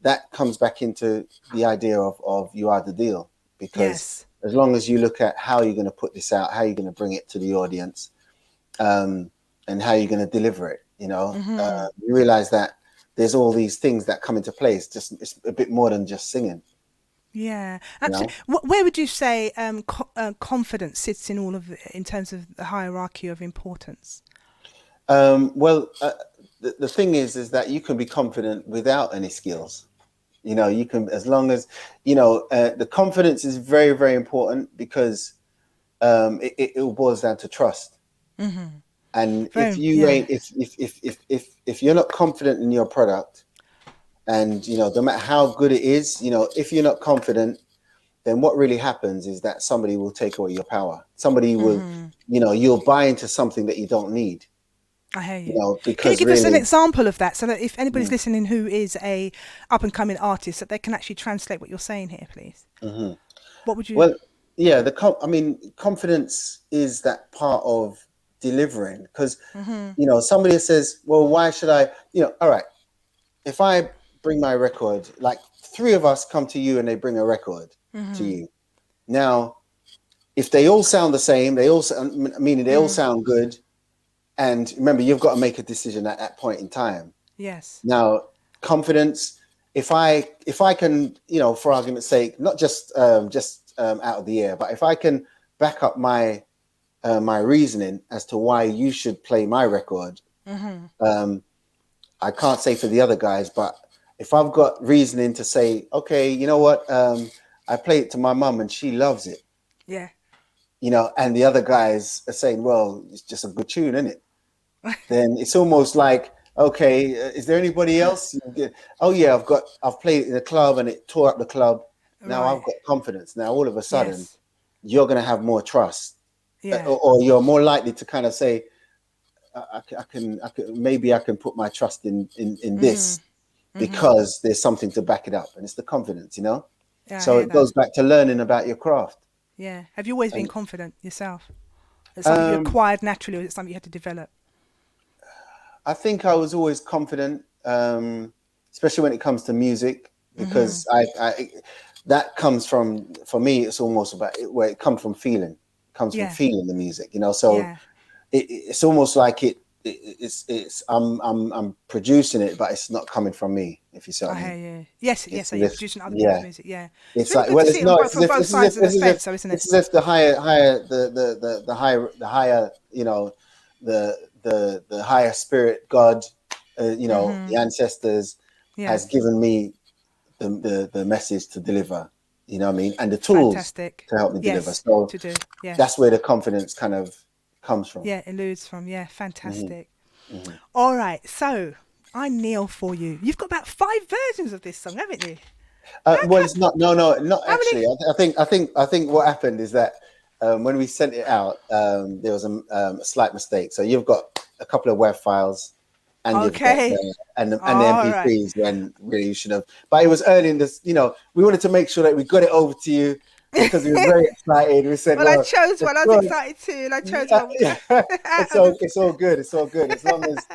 that comes back into the idea of you are the deal, because as long as you look at how you're going to put this out, how you're going to bring it to the audience, and how you're going to deliver it, you realize that there's all these things that come into place. It's a bit more than just singing. Yeah, absolutely. Where would you say confidence sits in all of it, in terms of the hierarchy of importance? The thing is that you can be confident without any skills. You can, as long as the confidence is very, very important, because it all boils down to trust. And if you ain't, if you're not confident in your product, and no matter how good it is, if you're not confident, then what really happens is that somebody will take away your power. Somebody will, you'll buy into something that you don't need. I hear you. Because can you give us an example of that, so that if anybody's listening who is a up and coming artist, that they can actually translate what you're saying here, please? What would you? Well, yeah, confidence is that part of delivering, because somebody says, well, why should I? All right, if I bring my record, like 3 of us come to you and they bring a record to you. Now, if they all sound the same, they all sound good. And remember, you've got to make a decision at that point in time. Yes. Now, confidence, if I can, for argument's sake, not just out of the air, but if I can back up my reasoning as to why you should play my record, I can't say for the other guys, but if I've got reasoning to say, okay, you know what, I play it to my mum and she loves it. Yeah. And the other guys are saying, well, it's just a good tune, isn't it? Then it's almost like, okay, is there anybody else? Oh yeah, I've played it in a club and it tore up the club. Now I've got confidence. Now all of a sudden, you're going to have more trust, or you're more likely to kind of say, I can maybe I can put my trust in this, because there's something to back it up, and it's the confidence, Yeah, so it goes back to learning about your craft. Yeah. Have you always been confident yourself? It's something you acquired naturally, or is it something you had to develop? I think I was always confident, especially when it comes to music, because I that comes from, for me, it's almost about where it comes from feeling. It comes from feeling the music, So it's almost like it's I'm producing it, but it's not coming from me. If you see what I mean. Yes. So you're producing other people's music. Yeah. It's like, well, it's not. From both sides of the fence, so isn't it? It's as if the higher, the higher spirit, God, the ancestors, has given me the message to deliver. You know what I mean? And the tools to help me deliver. So that's where the confidence kind of comes from. Yeah, eludes from. Yeah, fantastic. All right, so I kneel for you. You've got about 5 versions of this song, haven't you? Well, it's not. No, not actually. I think what happened is that when we sent it out, there was a slight mistake. So you've got a couple of WAV files, and you've got the MP3s when really you should have. But it was early in this. We wanted to make sure that we got it over to you because we were very excited. We said, well, I chose one. I was excited too, and I chose one. It's all good. It's all good. As long as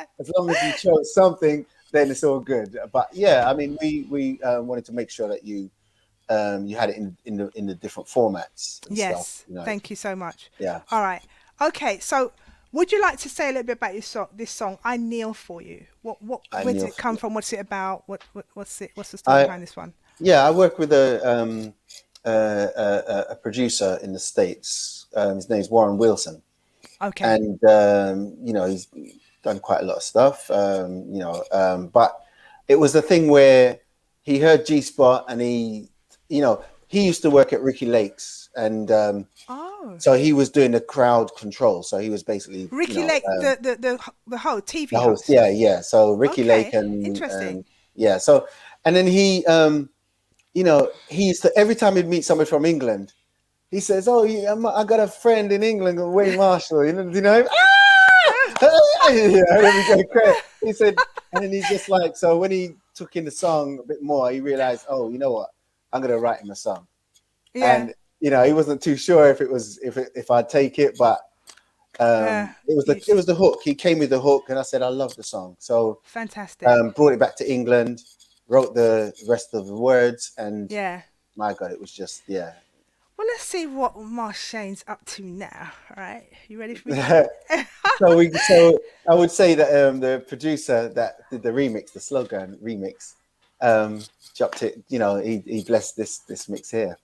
you chose something, then it's all good. But yeah, I mean, we wanted to make sure that you had it in the different formats. And yes, stuff, you know. Thank you so much. Yeah. All right. Okay. So, would you like to say a little bit about this song? I Kneel for You. Where did it come from? What's it about? What's the story behind this one? Yeah, I work with a producer in the States. His name's Warren Wilson. Okay. And he's done quite a lot of stuff. But it was the thing where he heard G-Spot, and he used to work at Ricky Lake's, and so he was doing the crowd control. So he was basically Ricky Lake, the host, TV the host. Yeah. So Ricky Lake and interesting. So and then he he used to, every time he'd meet somebody from England, he says, "Oh, I got a friend in England, Wayne Marshall. You know." He said, and then he's just like, so when he took in the song a bit more, he realized, oh, you know what, I'm gonna write him a song. Yeah. And he wasn't too sure if I'd take it, but it was the hook. He came with the hook, and I said I love the song, so fantastic. Brought it back to England, wrote the rest of the words, and my God, it was just Well, let's see what Marshayne's up to now. All right, you ready for me? So I would say that the producer that did the remix, the slogan remix, dropped it. He blessed this mix here.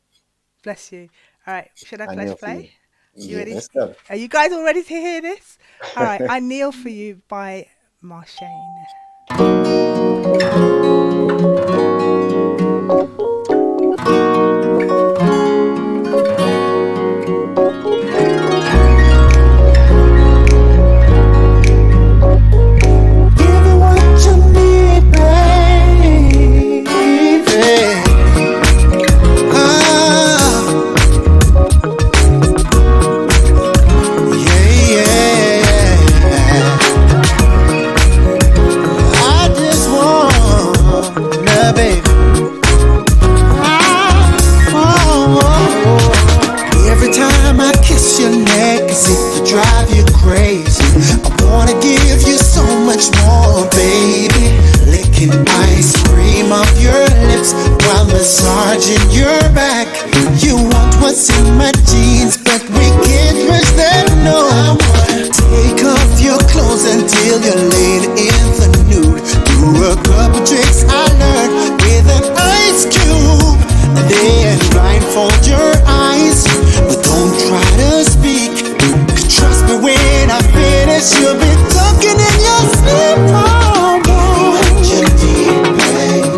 Bless you. All right, should I press play? You ready? Let's go. Are you guys all ready to hear this? All right, I Kneel for You by Marshayne. Massaging your back. You want what's in my jeans, but we can't rush that, no. Take off your clothes until you're laid in the nude. Do a couple tricks I learned with an ice cube, and then blindfold your eyes, but don't try to speak. Trust me, when I finish, you'll be talking in your sleep. Oh, boy. You need, babe.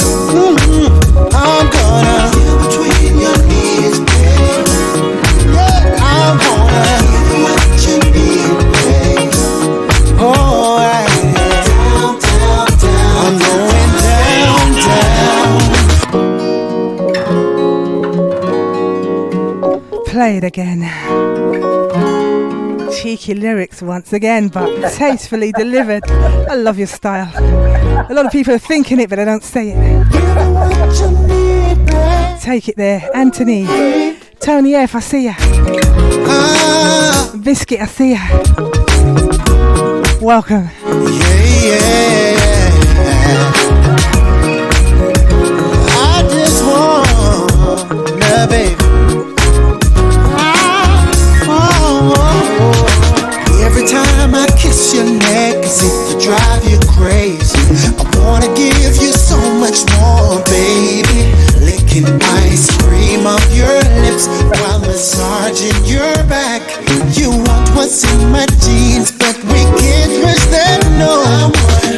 I'm gonna feel between your knees, babe. Yeah, I'm gonna give you what you need, babe. Oh, down, down, down. I'm going down, down. Play it again. Cheeky lyrics once again, but tastefully delivered. I love your style. A lot of people are thinking it, but they don't say it. Take it there, Anthony, Tony F, I see ya. Biscuit, I see ya. Welcome. I just wanna, baby. Every time I kiss your neck, as if to drive you crazy. I wanna give you so much more, baby. Licking ice cream off your lips while massaging your back. You want what's in my jeans, but we can't rush that, no.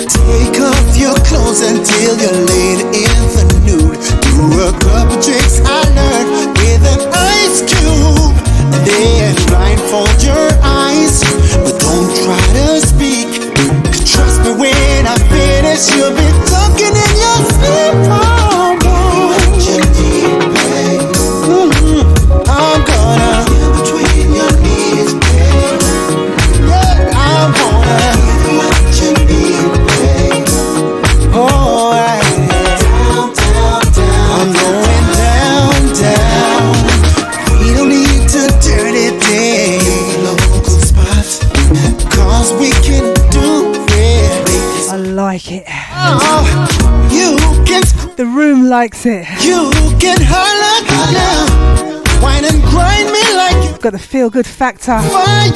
Take off your clothes until you're laid in the nude. Do a couple tricks I learned with an ice cube, and then blindfold your eyes, but don't try to speak. Trust me, when I finish, you'll be talking in your sleep. Oh, boy. You need, babe. likes it. You can holler now, wine and grind me like Got the feel good factor. fire,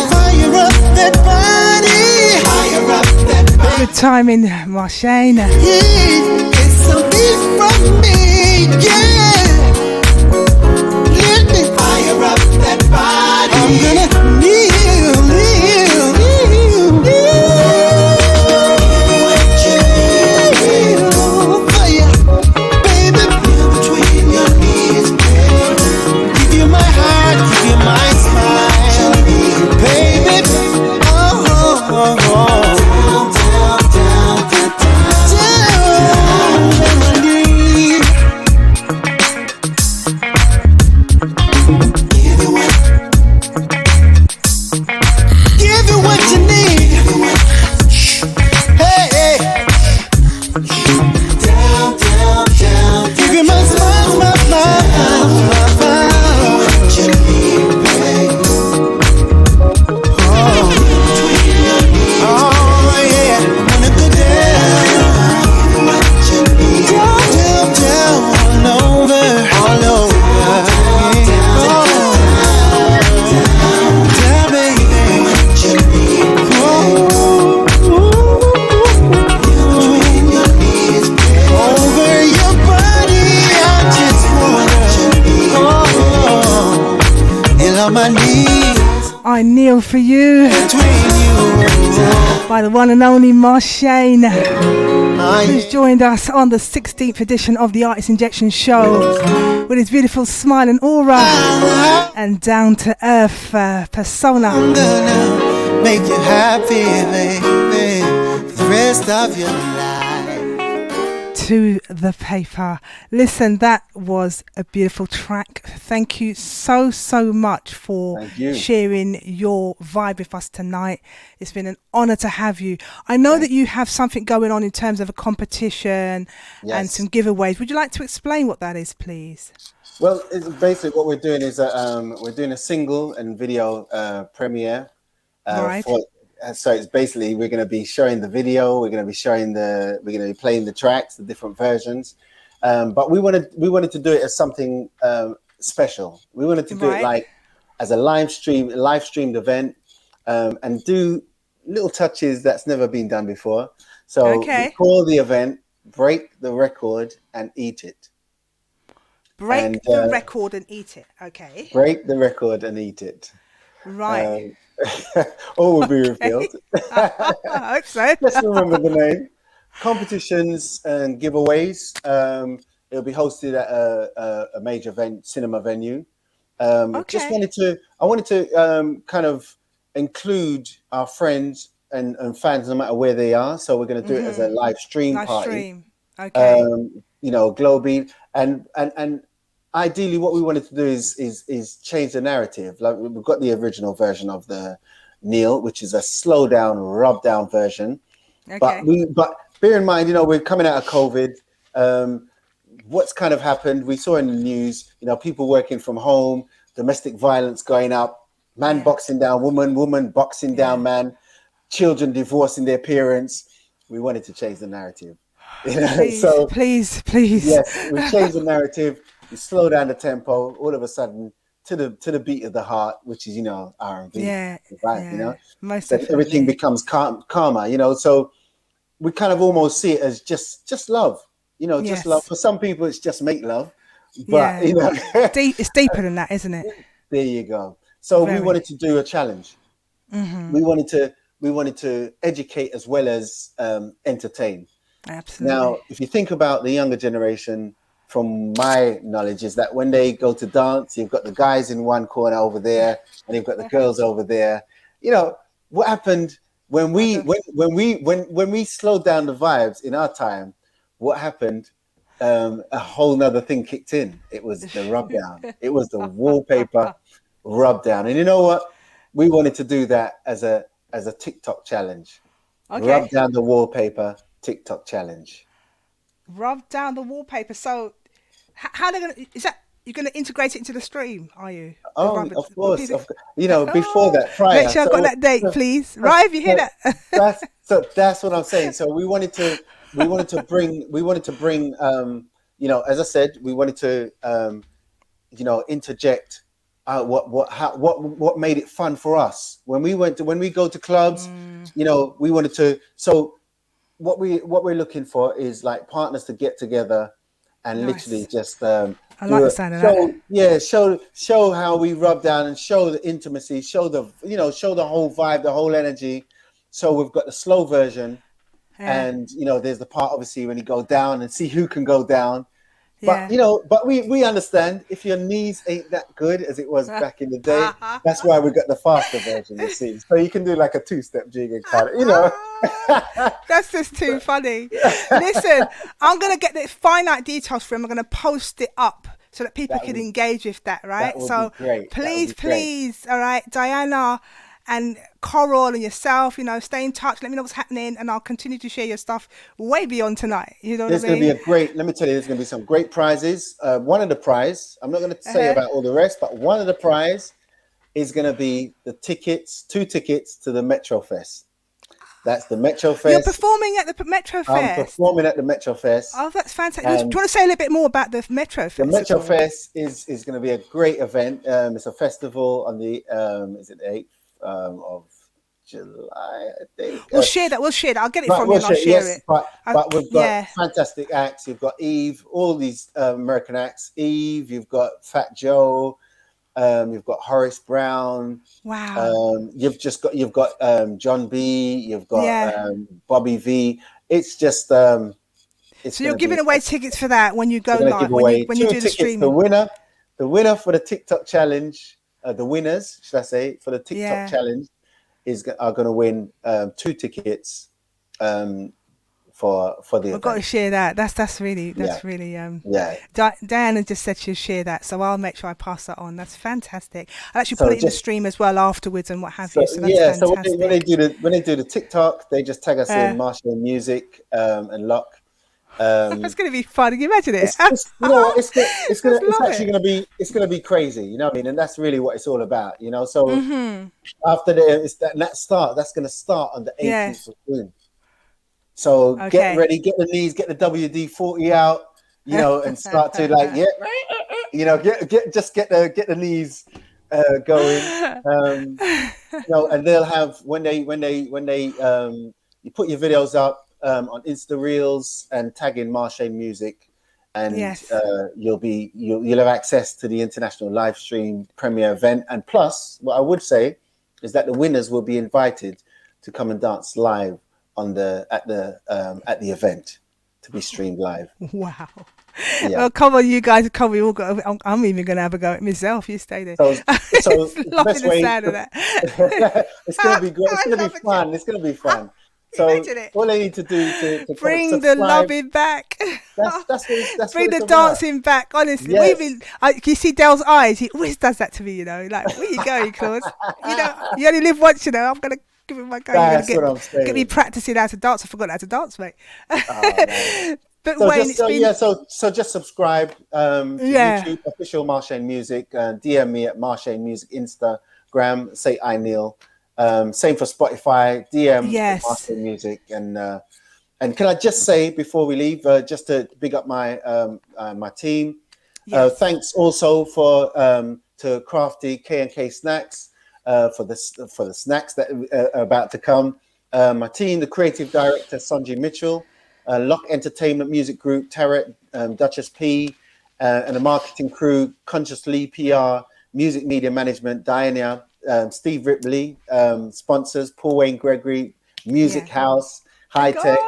fire up that body, fire up that body. Good timing, Marshayne. It's something from me, yeah. Let me fire up that body. I'm gonna kneel, kneel, kneel, kneel. What you need, fire, baby, kneel between your knees, baby. Give you my heart, give you my smile, baby. Oh, oh, oh, oh. I kneel for you. By the one and only Marshayne, who's joined us on the 16th edition of the Artist Injection show with his beautiful smile and aura and down to earth persona. I'm gonna make you happy, baby, for the rest of your life. To the paper. Listen, that was a beautiful track. Thank you so much for sharing your vibe with us tonight. It's been an honor to have you. I know that you have something going on in terms of a competition and some giveaways. Would you like to explain what that is, please? Well, it's basically what we're doing is we're doing a single and video premiere. Right. So it's basically we're going to be showing the video. We're going to be playing the tracks, the different versions. But we wanted to do it as something special. We wanted to do it like as a live streamed event, and do little touches that's never been done before. So before the event, break the record and eat it. Break the record and eat it. Okay. Break the record and eat it. Right. All will be revealed. I hope so. Just remember the name. Competitions and giveaways. It'll be hosted at a major cinema venue. I wanted to kind of include our friends and fans, no matter where they are. So we're going to do it as a live stream party. Okay. Globally, and ideally, what we wanted to do is change the narrative. Like we've got the original version of the Kneel, which is a slow down, rub down version. Okay. But bear in mind, we're coming out of COVID. What's kind of happened? We saw in the news, people working from home, domestic violence going up, man boxing down woman, woman boxing down man, children divorcing their parents. We wanted to change the narrative. Please. Yes, we changed the narrative. You slow down the tempo, all of a sudden to the beat of the heart, which is R&B. Most so everything becomes calmer. So we kind of almost see it as just love, just love. For some people, it's just make love, but it's deeper than that, isn't it? There you go. So we wanted to do a challenge. Mm-hmm. We wanted to educate as well as entertain. Absolutely. Now, if you think about the younger generation, from my knowledge, is that when they go to dance, you've got the guys in one corner over there, and you've got the girls over there. What happened when we slowed down the vibes in our time? What happened? A whole nother thing kicked in. It was the rub down. It was the wallpaper rub down. And you know what? We wanted to do that as a TikTok challenge. Okay. Rub down the wallpaper TikTok challenge. Rub down the wallpaper. So how they're you're gonna integrate it into the stream, are you? Oh, of course. Before that, prior. Make sure I've got that date, please. Right, if you hear that. That's what I'm saying. So we wanted to bring as I said, we wanted to, interject what made it fun for us when we go to clubs. We wanted to. So what we're looking for is like partners to get together and literally just I like the sound of that. show how we rub down and show the intimacy, show the whole vibe, the whole energy. So we've got the slow version, and there's the part obviously when you go down and see who can go down. But but we understand if your knees ain't that good as it was back in the day. That's why we got the faster version, you see. So you can do like a 2-step jig and kind of, That's just too funny. Listen, I'm gonna get the finite details for him. I'm gonna post it up so that people can engage with that, right? So please, all right, Diana and Coral and yourself, stay in touch. Let me know what's happening, and I'll continue to share your stuff way beyond tonight. You know what I mean? There's going to be let me tell you, there's going to be some great prizes. One of the prize, I'm not going to say about all the rest, but one of the prize is going to be the tickets, 2 tickets to the Metro Fest. That's the Metro Fest. You're performing at the Metro Fest? I'm performing at the Metro Fest. Oh, that's fantastic. Do you want to say a little bit more about the Metro Fest? The Metro Fest is going to be a great event. It's a festival on the, is it the 8th of July, I think. We'll share that. I'll get it from you and I'll share it. But we've got fantastic acts. You've got Eve, all these American acts. Eve, you've got Fat Joe, you've got Horace Brown. Wow. You've got John B. You've got Bobby V. It's just so you're giving away tickets for that when you go live, when you do the streaming. The winner for the TikTok challenge. The winners, should I say, for the TikTok challenge are going to win 2 tickets for the event. We've got to share that. That's really Diana just said she'll share that, so I'll make sure I pass that on. That's fantastic. I'll actually put it in the stream as well afterwards and what have you. So that's fantastic. So when they do the TikTok, they just tag us in Marshayne Music and Lock. It's going to be fun. Can you imagine it? It's going to be crazy. You know what I mean? And that's really what it's all about. So after that's going to start on the 18th of June. So get ready, get the knees, get the WD-40 out, and start to get the knees going. And they'll have when they you put your videos up. On Insta Reels and tag in Marshayne Music, and you'll have access to the international live stream premiere event. And plus, what I would say is that the winners will be invited to come and dance live at the event to be streamed live. Wow. Yeah. Well, come on, you guys, come. We all got. I'm even going to have a go at myself. You stay there. So the best way. Of that. It's going to be great. It's going to be fun. It's going to be fun. So all I need to do to bring the loving back. That's bring the dancing back. Honestly, you see Dale's eyes. He always does that to me. Like, where you going, Claus? You only live once. I'm gonna give it my go. You're gonna get me practicing how to dance. I forgot how to dance, mate. But so Wayne, so just subscribe to YouTube official Marshayne Music. DM me at Marshayne Music Instagram. Say I Neil. Same for Spotify, DM Marshayne Music, and can I just say before we leave, just to big up my my team. Thanks also to Crafty K&K Snacks for the snacks that are about to come. My team, the creative director Sanjay Mitchell, Lock Entertainment Music Group, Tarek, Duchess P, and the marketing crew, Conscious Lee PR, Music Media Management, Diana. Steve Ripley, sponsors Paul Wayne Gregory, Music House, High Tech,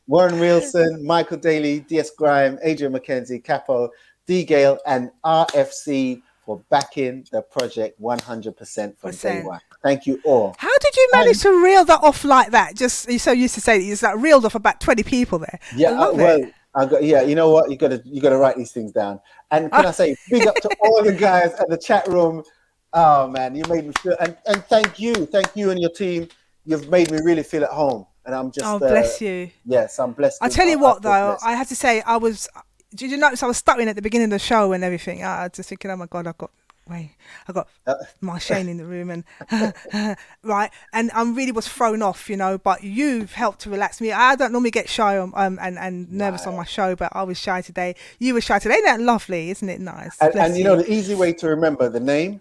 Warren Wilson, Michael Daly, DS Grime, Adrian McKenzie, Capo, D Gale, and RFC for backing the project 100% from day one. Thank you all. How did you manage to reel that off like that? Just you're so used to saying it's like reeled off about 20 people there. Yeah, you know what? You gotta write these things down. And can I say big up to all the guys at the chat room. Oh man, you made me feel, and thank you and your team. You've made me really feel at home, and I'm just. Bless you. Yes, I'm blessed. I tell you what, though, I have to say, did you notice I was stuttering at the beginning of the show and everything? I was just thinking, oh my God, I've got Wait, I got Marshayne in the room, and right, and I really was thrown off, But you've helped to relax me. I don't normally get shy and nervous on my show, but I was shy today. You were shy today. Isn't that lovely? Isn't it nice? And the easy way to remember the name.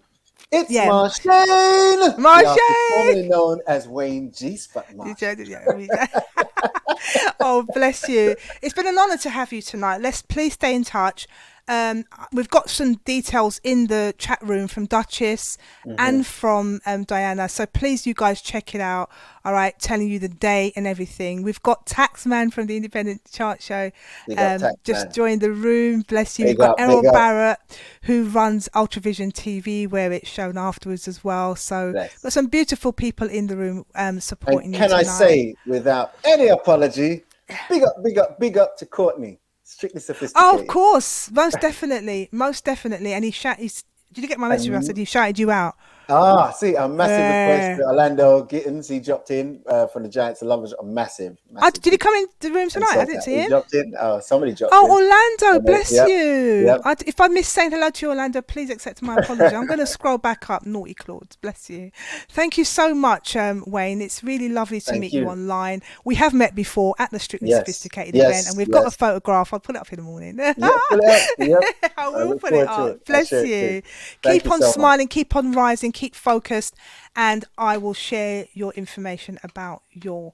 It's Marshayne. Formerly known as Wayne G. Spot Oh, bless you. It's been an honour to have you tonight. Please stay in touch. We've got some details in the chat room from Duchess and from Diana. So please, you guys, check it out. All right, telling you the day and everything. We've got Taxman from the Independent Chart Show. Just joined the room. Bless you. We've got Errol Barrett, who runs Ultravision TV, where it's shown afterwards as well. So got some beautiful people in the room supporting you tonight. Can I say, without any apology, big up to Courtney. Strictly sophisticated. Oh, of course, most definitely. And did you get my message? I said he shouted you out. See, a massive request to Orlando Gittins. He dropped in from the Giants. The Lovers. A massive. Did he come in the room tonight? I didn't see him. He dropped in. Somebody dropped in. Oh, Orlando, bless you. Yep. If I missed saying hello to you, Orlando, please accept my apology. I'm going to scroll back up. Naughty Claude, bless you. Thank you so much, Wayne. It's really lovely to meet you online. We have met before at the Strictly Sophisticated event, and we've got a photograph. I'll put it up in the morning. Put it up. I will put it up. Bless you. Keep on smiling, keep on rising, keep focused, and I will share your information about your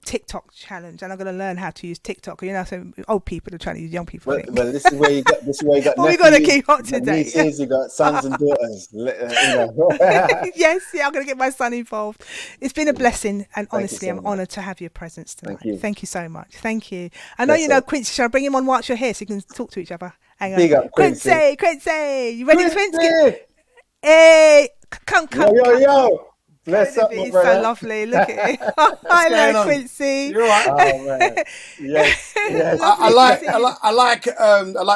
TikTok challenge, and I'm going to learn how to use TikTok. So old people are trying to use young people. Well, this is where you got. Well, we got to keep up to date. You got sons and daughters. Yes, I'm going to get my son involved. It's been a blessing, and honestly, I'm honoured to have your presence tonight. Thank you so much. Thank you. I know you know Quincy. Shall I bring him on whilst you're here so you can talk to each other? Hang on. Big up, Quincy. You ready, Quincy? Hey, come. Yo. Bless up, my brother. So lovely. Look at it. Hello, Quincy. You're right. Oh man. Yes. I like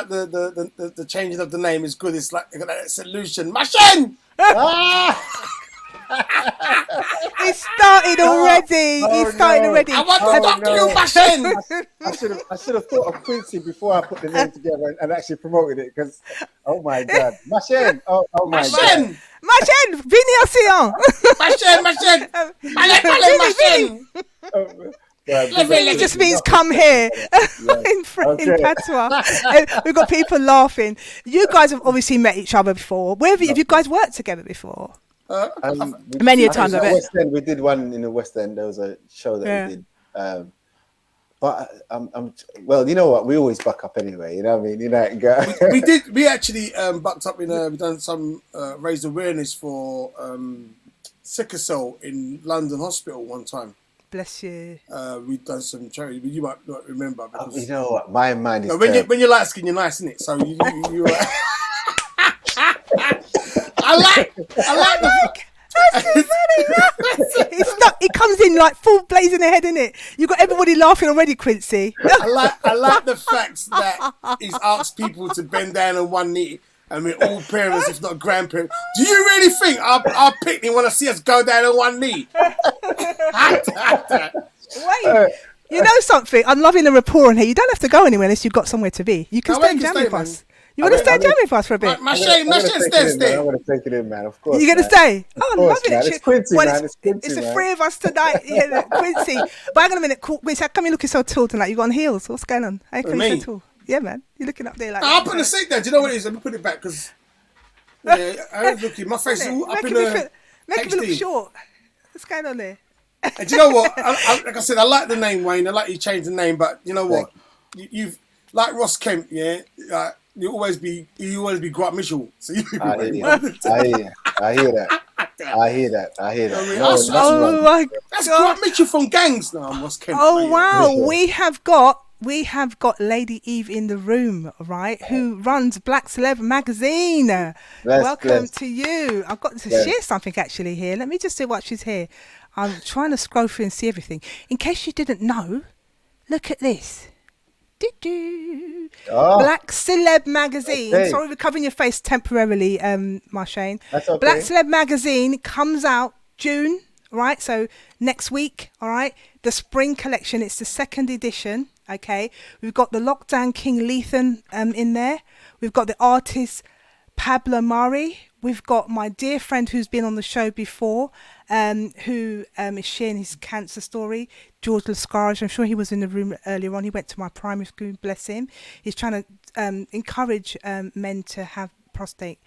the changing of the name is good. It's like a solution. Marshayne. He started already. Already. I want to talk to you, Marshayne. I should have thought of Quincy before I put the name together and actually promoted it, because oh my God, Marshayne. Oh my God. Marshayne, viens ici. Marshayne. It just means come here in patois. We've got people laughing. You guys have obviously met each other before. Have you guys worked together before? Many a times, I bet. West End, we did one in the West End. There was a show that we did. But well, you know what? We always buck up anyway. You know what I mean? We did. We actually bucked up we've done some raised awareness for sickle cell in London Hospital one time. Bless you. We've done some charity, but you might not remember. Because, you know what? My mind is. When you're light skin, you're nice, isn't it? So you I like It comes in like full blazing ahead, isn't it? You got everybody laughing already, Quincy. I like the fact that he's asked people to bend down on one knee, and we're all parents, if not grandparents. Do you really think our picnic want to see us go down on one knee? Wait. You know something? I'm loving a rapport in here. You don't have to go anywhere unless you've got somewhere to be. You can stay and jam with us. You want to stay jamming with us for a bit? Marshayne, stay. I want to take it in, man. Of course. You're going to stay? Oh, I love it. It's Quincy, man. It's Quincy, it's the three of us tonight. Yeah, Quincy. But hang on a minute. Quincy, how come you're looking so tall tonight? You got on heels. What's going on? How come you're so tall? Yeah, man. You're looking up there like. I'll put the seat there. Do you know what it is? Let me put it back because I was looking. My face is all up in the. Make me look short. What's going on there? And do you know what? Like I said, I like the name Wayne. I like you changed the name, but you know what? You've like Ross Kemp, yeah. You always be Grant Mitchell. So I hear that. That's Grant Mitchell from Gangs now. Ross Kemp. Oh wow, we have got Lady Eve in the room, right? Who runs Black Celeb magazine. Welcome to you. I've got to share something actually here. Let me just see what she's here. I'm trying to scroll through and see everything. In case you didn't know, look at this. Black Celeb magazine. Okay. Sorry, we're covering your face temporarily, Marshayne. That's okay. Black Celeb magazine comes out June, right? So next week, all right. The spring collection. It's the second edition. Okay, we've got the Lockdown King Lethan in there. We've got the artist Pablo Mari. We've got my dear friend who's been on the show before, who is sharing his cancer story, George Lascarge. I'm sure he was in the room earlier on. He went to my primary school, bless him. He's trying to encourage men to have prostate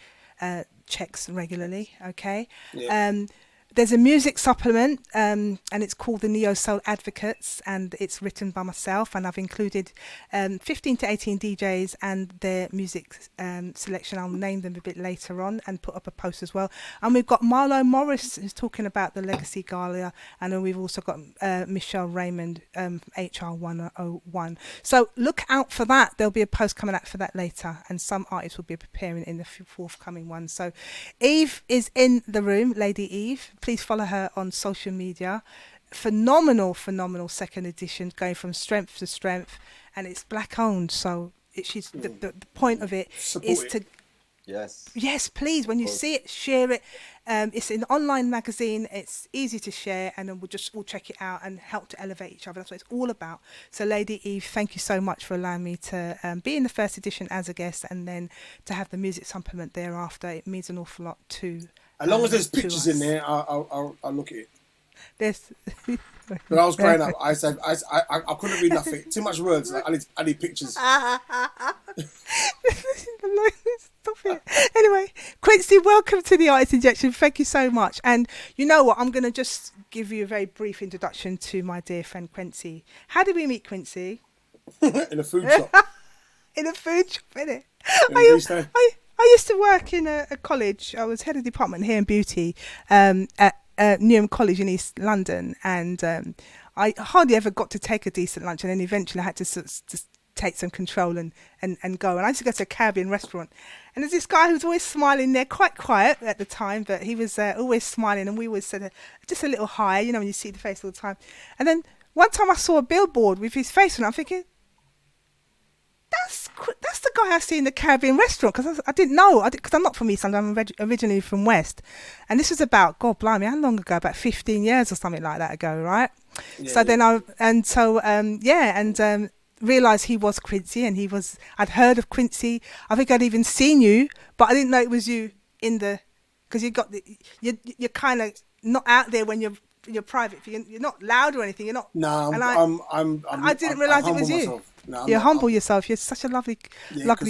checks regularly, okay? Yeah. There's a music supplement, and it's called the Neo Soul Advocates, and it's written by myself, and I've included 15 to 18 DJs and their music selection. I'll name them a bit later on and put up a post as well. And we've got Marlo Morris, who's talking about the Legacy Gala, and then we've also got Michelle Raymond, HR 101. So look out for that. There'll be a post coming out for that later, and some artists will be preparing in the forthcoming one. So Eve is in the room, Lady Eve. Please follow her on social media. Phenomenal second edition, going from strength to strength, and it's black owned. So she's the point of it is to yes, please. When you see it, share it. It's an online magazine. It's easy to share, and then we'll just all check it out and help to elevate each other. That's what it's all about. So, Lady Eve, thank you so much for allowing me to be in the first edition as a guest, and then to have the music supplement thereafter. It means an awful lot too. As long as there's pictures in there, I'll look at it. There's. When I was growing up, I said I couldn't read nothing. Too much words. Like, I need pictures. Stop it. Anyway, Quincy, welcome to the Artist Injection. Thank you so much. And you know what? I'm going to just give you a very brief introduction to my dear friend Quincy. How did we meet, Quincy? In a food shop. In a food shop, innit? I used to work in a college. I was head of department hair and beauty at Newham College in East London, and I hardly ever got to take a decent lunch, and then eventually I had to just take some control and go. And I used to go to a Caribbean restaurant, and there's this guy who was always smiling there, quite quiet at the time, but he was always smiling, and we always said just a little hi, you know, when you see the face all the time. And then one time I saw a billboard with his face on it. I'm thinking, that's the guy I see in the Caribbean restaurant, because I didn't know, because I'm not from East London, I'm originally from West, and this was about, God blimey, how long ago? About 15 years or something like that ago, right? Yeah, so then realised he was Quincy, and I'd heard of Quincy. I think I'd even seen you, but I didn't know it was you because you're kind of not out there when you're private. You're not loud or anything. You're not. No, I didn't realise it was you. Myself. No, you humble yourself. You're such a lovely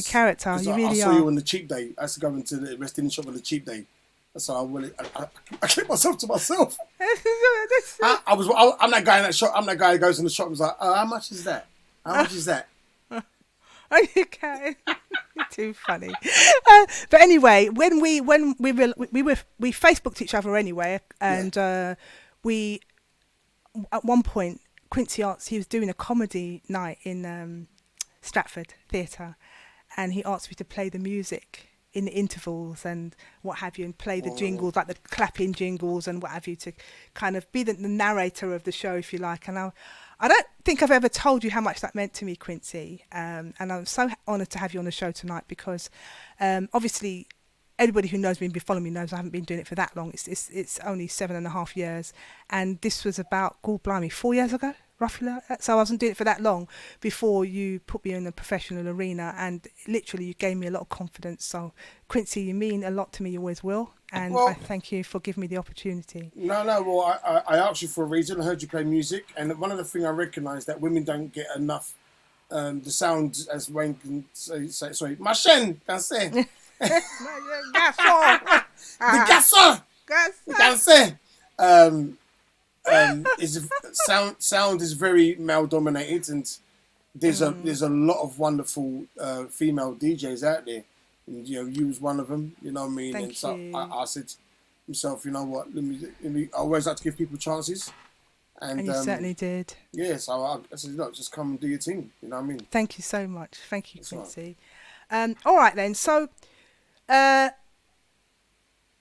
character. You really are. I saw you on the cheap day. I used to go into the West Indian shop on the cheap day. So I kept myself to myself. I'm that guy in that shop. I'm that guy who goes in the shop and is like, oh, how much is that? How much is that? Oh, you can. You're too funny. But anyway, when we Facebooked each other anyway, and we at one point Quincy he was doing a comedy night in Stratford Theatre, and he asked me to play the music in the intervals and what have you, and play the jingles, like the clapping jingles and what have you, to kind of be the narrator of the show, if you like. And I don't think I've ever told you how much that meant to me, Quincy. And I'm so honoured to have you on the show tonight, because obviously everybody who knows me and been following me knows I haven't been doing it for that long. It's only 7.5 years. And this was about, God blimey, 4 years ago, roughly like that. So I wasn't doing it for that long before you put me in the professional arena, and literally you gave me a lot of confidence. So Quincy, you mean a lot to me, you always will. And I thank you for giving me the opportunity. No, well, I asked you for a reason. I heard you play music, and one of the things I recognise that women don't get enough the sound, as Wayne can say sorry, Marshayne can say. The garçon is sound is very male dominated, and there's a lot of wonderful female DJs out there. And, you know, you was one of them. You know what I mean? Thank and so you. I said to myself, you know what? Let me. I always like to give people chances. And you certainly did. Yeah, so I said, look, just come and do your thing. You know what I mean? Thank you so much. Thank you, Quincy. Right. All right then. So,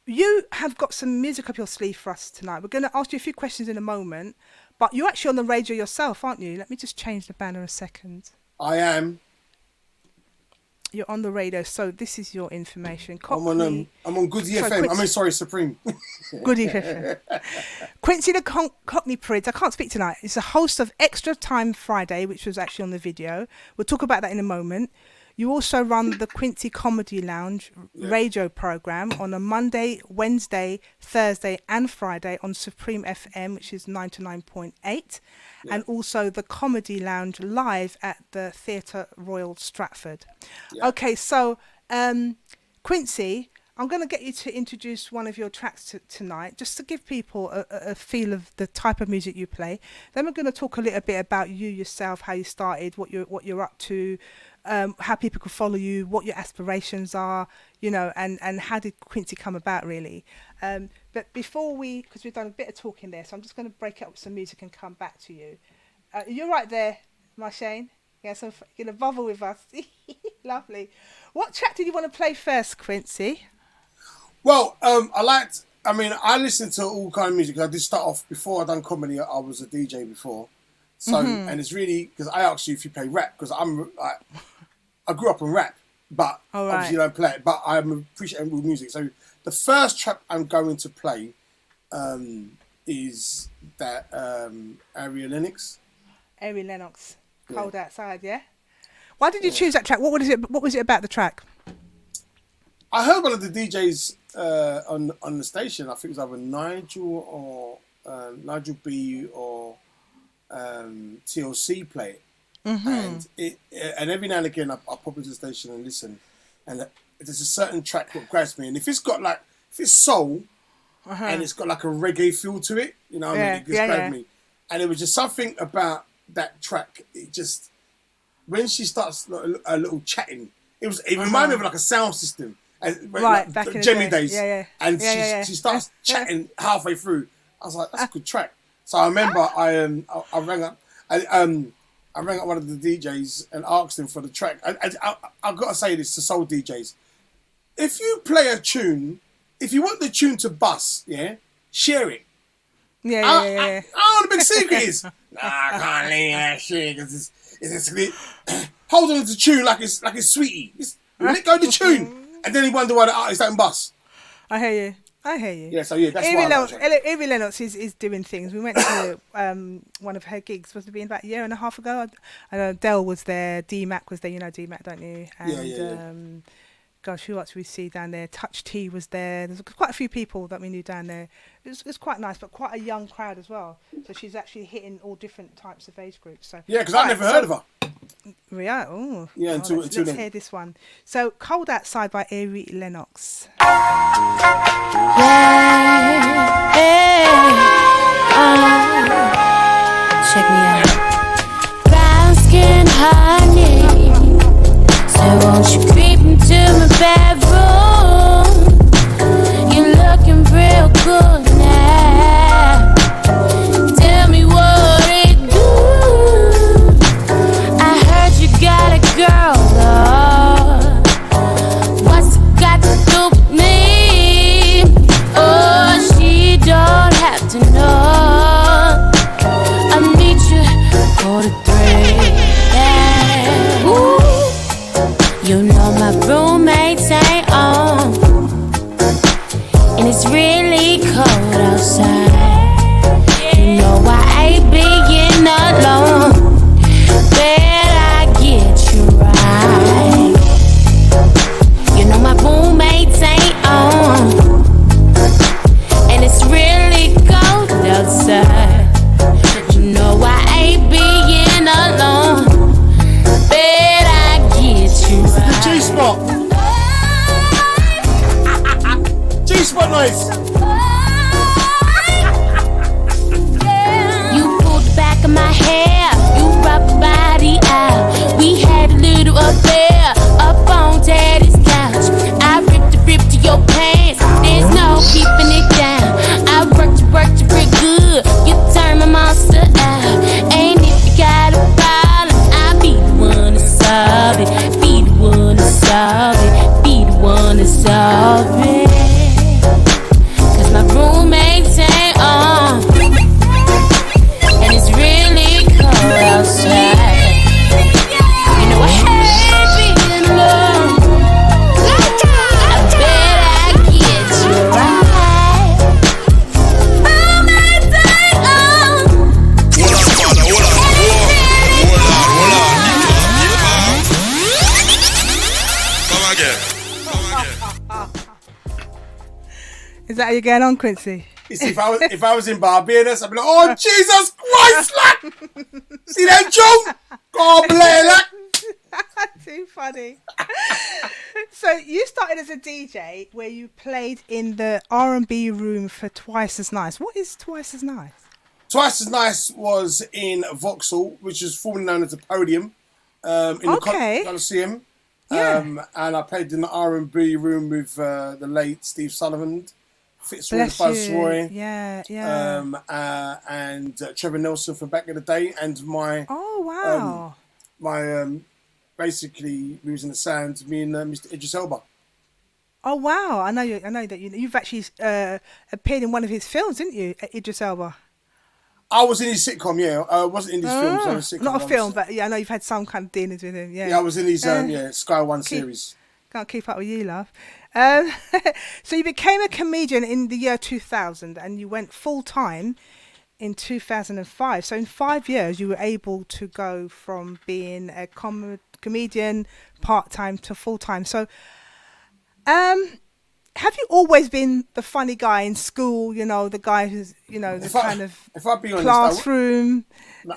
you have got some music up your sleeve for us tonight. We're going to ask you a few questions in a moment, but you're actually on the radio yourself, aren't you? Let me just change the banner a second. I am. You're on the radio, so this is your information. I'm on Goody FM. Sorry, Supreme. Goody FM. Quincy the Cockney Prince, I can't speak tonight, is the host of Extra Time Friday, which was actually on the video. We'll talk about that in a moment. You also run the Quincy Comedy Lounge radio program on a Monday, Wednesday, Thursday and Friday on Supreme FM, which is 99.8, and also the Comedy Lounge live at the Theatre Royal Stratford. Okay, so Quincy, I'm going to get you to introduce one of your tracks tonight, just to give people a feel of the type of music you play. Then we're going to talk a little bit about you yourself, how you started, what you're up to, how people can follow you, what your aspirations are, you know, and how did Quincy come about, really. But before because we've done a bit of talking there, so I'm just going to break up with some music and come back to you. You're right there, Marshayne. Yeah, so you're going to bubble with us. Lovely. What track did you want to play first, Quincy? Well, I listened to all kind of music. I did start off, before I done comedy, I was a DJ before. So, and it's really, because I asked you if you play rap, because I grew up on rap, but obviously you don't play it, but I'm appreciating all music. So the first track I'm going to play is that Ari Lennox. Ari Lennox, Cold Outside, yeah? Why did you choose that track? What was it about the track? I heard one of the DJs on the station. I think it was either Nigel or Nigel B or TLC play it, and every now and again I pop into the station and listen, and there's a certain track that grabs me, and if it's soul and it's got like a reggae feel to it, you know what I mean, it just grabbed me, and it was just something about that track. It just, when she starts a little chatting, it reminded me of like a sound system. And back in Jemmy the days, and she starts chatting halfway through. I was like, that's a good track. So I remember I rang up, I rang up one of the DJs and asked him for the track. I've got to say this to soul DJs: if you play a tune, if you want the tune to bust, share it. I know what the big secret is. Nah, I can't leave that shit because it's hold on to the tune like it's sweetie. Let go of the tune. And then he wonder why the artist don't bust. I hear you. Yeah, so that's why Ari Lennox is doing things. We went to one of her gigs, supposed to be about a year and a half ago. I know Dell was there, D-Mac was there, you know D-Mac, don't you? And gosh, who else we see down there? Touch T was there. There's quite a few people that we knew down there. It was quite nice, but quite a young crowd as well. So she's actually hitting all different types of age groups. So because I never heard of her. Let's hear this one. So, Cold Outside by Ari Lennox. Check me out. Brown skin honey, so won't you creep into my bedroom? You're looking real good now. Tell me what it do. I heard you got a girl, Lord. What's it got to do with me? Oh, she don't have to know. I meet you for the 3. Yeah. Ooh. You know my roommates ain't on, and it's really cold outside. You know I ain't being alone. Bet I get you right. You know my roommates ain't on, and it's really cold outside. You know I ain't being alone. Bet I get you right. The G-spot. G-spot noise. You pulled the back of my hair, you rubbed my body out. We had a little affair up on Daddy's couch. I ripped to your pants, there's no keeping it down. I worked you pretty good, you turn my monster out. And if you got a problem, I'll be the one to solve it. Be the one to solve it. Be the one to solve it. Cause my roommates ain't on, and it's really cold outside. You know I hate being alone. I bet I get you right. Roommates ain't on. Hold on. Is that how you're going on, Quincy? You see, if I was in Barbados, I'd be like, oh, Jesus Christ, lad! See that joke? God bless that. Too funny. So you started as a DJ where you played in the R&B room for Twice as Nice. What is Twice as Nice? Twice as Nice was in Vauxhall, which is formerly known as the Podium, in the Coliseum. Yeah. And I played in the R&B room with the late Steve Sullivan, Fitzroy Buzzroy, and Trevor Nelson from back in the day, and my basically we was in the sound, me and Mr. Idris Elba. Oh wow! I know that you've actually appeared in one of his films, didn't you, Idris Elba? I was in his sitcom, yeah. I wasn't in his films. I was in a sitcom. Not a film, but yeah, I know you've had some kind of dealings with him. Yeah, I was in his Sky One series. Can't keep up with you, love. So you became a comedian in the year 2000, and you went full time in 2005. So in 5 years, you were able to go from being a comedian part time to full time. So, have you always been the funny guy in school? You know, the guy who's, you know, if I be honest, classroom.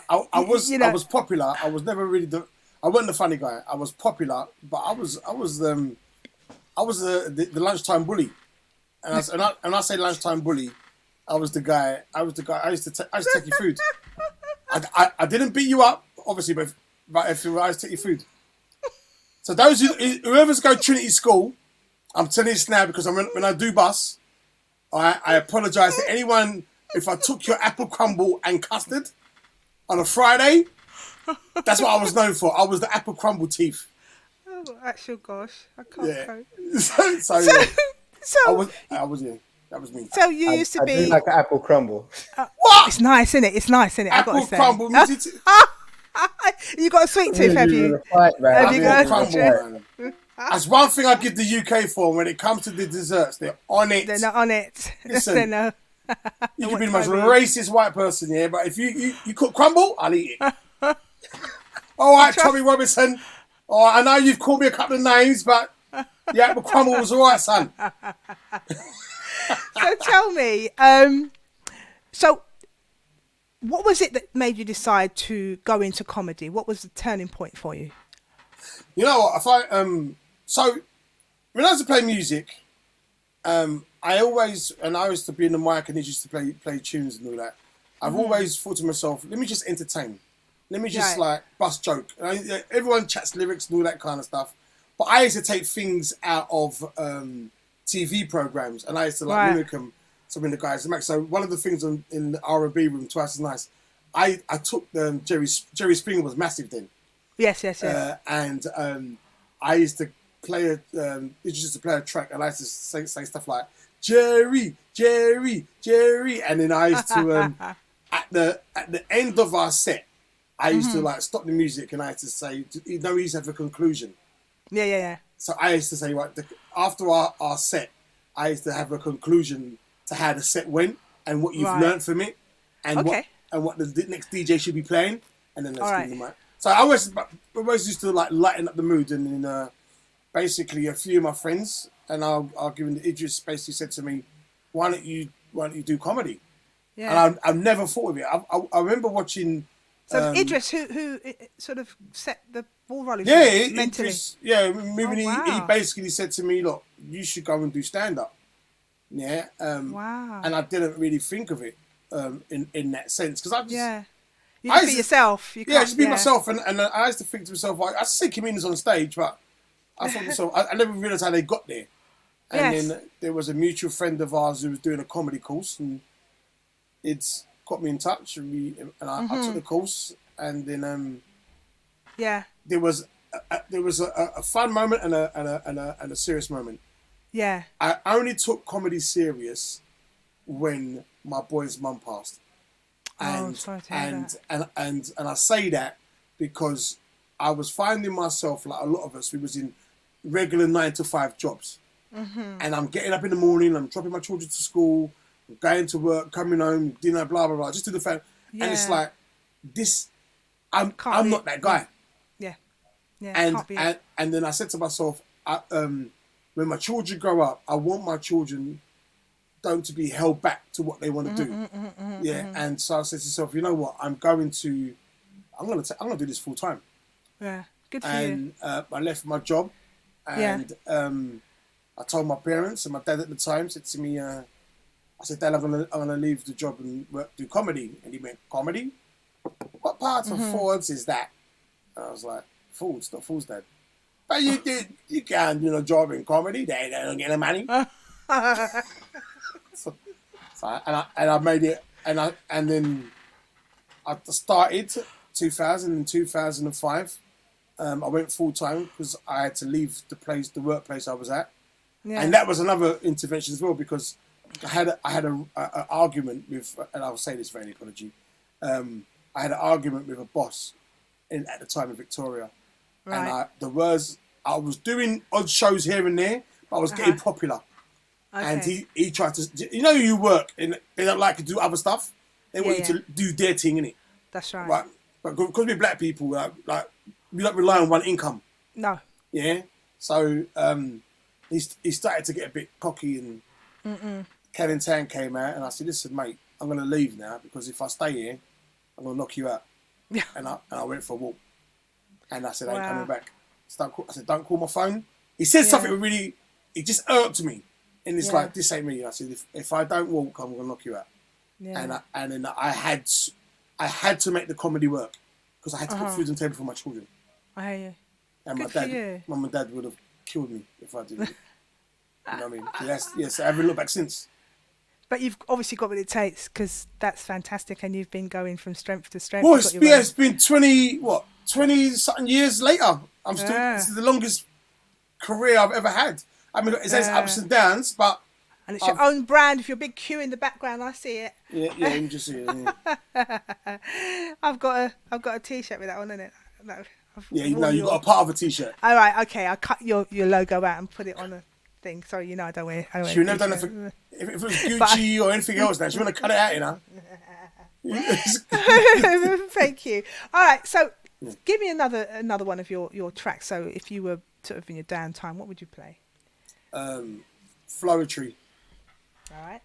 I was popular. I was never really I wasn't the funny guy. I was popular, but I was the lunchtime bully. And I say lunchtime bully, I was the guy. I used to take your food. I didn't beat you up, obviously, but if I used to take your food. So whoever's go Trinity School, I'm telling you this now because when I do bus, I apologise to anyone if I took your apple crumble and custard on a Friday. That's what I was known for. I was the apple crumble thief. Oh, actual gosh, I can't cope. So I was yeah. That was me. So you used to be. I do like an apple crumble. What? It's nice, isn't it? It's nice, isn't it? Apple crumble. You got a sweet tooth, have you? Have you got a crumble? That's one thing I give the UK for when it comes to the desserts. They're on it. They're not on it. Listen, They're no. You can be the most racist white person here, but if you cook crumble, I'll eat it. All right, Tommy Robinson. All right, I know you've called me a couple of names, but the apple crumble was all right, son. So tell me, so what was it that made you decide to go into comedy? What was the turning point for you? You know what? So when I used to play music, I used to be in the mic and used to play tunes and all that. I've always thought to myself, let me just entertain. Let me just bust joke. Everyone chats lyrics and all that kind of stuff. But I used to take things out of TV programs and I used to mimic them. Some of the guys. So one of the things in the R&B room, Twice as Nice, I took Jerry Springer was massive then. Yes. And I used to play a track and I used to say stuff like Jerry, and then I used to at the end of our set, I used to stop the music and I used to say, we used to have a conclusion. Yeah. So I used to say, after our set, I used to have a conclusion to how the set went and what you've learned from it and what the next DJ should be playing, and then let's give them mic. So I always used to lighten up the mood, and then basically a few of my friends and I'll give Idris basically said to me, why don't you do comedy? Yeah. And I've never thought of it. I remember watching. So Idris, who sort of set the ball rolling? Yeah, mentally. Idris, he basically said to me, look, you should go and do stand up. Yeah. Wow. And I didn't really think of it in that sense because I just you just be yourself. Just be myself, and I used to think to myself, I see comedians on stage, but I thought to myself, I never realised how they got there. And then there was a mutual friend of ours who was doing a comedy course, and it's got me in touch, and I took the course, and then there was a fun moment and a serious moment. Yeah, I only took comedy serious when my boy's mum passed, and I say that because I was finding myself, like a lot of us, we was in regular 9-to-5 jobs. And I'm getting up in the morning, I'm dropping my children to school, I'm going to work, coming home, dinner, blah, blah, blah, just to the fact. Yeah. And it's like, I'm not that guy. Yeah. And then I said to myself, when my children grow up, I want my children don't to be held back to what they want to do. And so I said to myself, you know what? I'm gonna do this full time. Yeah, good for you. And I left my job, and I told my parents, and my dad at the time said to me, I said, Dad, I'm gonna leave the job and do comedy. And he went, comedy? What part of Fords is that? And I was like, Fords, not Fords, Dad. But you can do a job in comedy. They don't get the money. so I made it, and then I started 2000 and 2005. I went full time because I had to leave the workplace I was at, and that was another intervention as well, because I had an argument with, and I'll say this for any apology. I had an argument with a boss at the time in Victoria, and I was doing odd shows here and there, but I was getting popular. Okay. And he tried to, you work and they don't like to do other stuff. They want you to do their thing, innit? That's right. Right. But because we're black people, like we don't rely on one income. No. Yeah. So he started to get a bit cocky, and Kevin Tan came out, and I said, listen, mate, I'm going to leave now, because if I stay here, I'm going to knock you out. Yeah. And I went for a walk. And I said, I ain't coming back. I said, don't call my phone. He said something really, it just irked me. And it's like, this ain't me. I said, if I don't walk, I'm going to knock you out. Yeah. And then I had to make the comedy work, because I had to put food on the table for my children. I hear you. And Mum and Dad would have killed me if I didn't. You know what I mean? Yes, I haven't looked back since. But you've obviously got what it takes, because that's fantastic, and you've been going from strength to strength. Well, it's been 20 something years later. I'm still, this is the longest career I've ever had. I mean, it says ups and downs, but... And it's your own brand with your big Q in the background. I see it. Yeah, you can just see it. Yeah. I've got a T-shirt with that on, innit? You've got a part of a T-shirt. All right, okay. I'll cut your logo out and put it on a thing. Sorry, I don't wear. She would never done it for, if it was Gucci or anything else. Now she want to cut it out, Thank you. All right, so give me another one of your tracks. So if you were sort of in your downtime, what would you play? Flowetry. All right.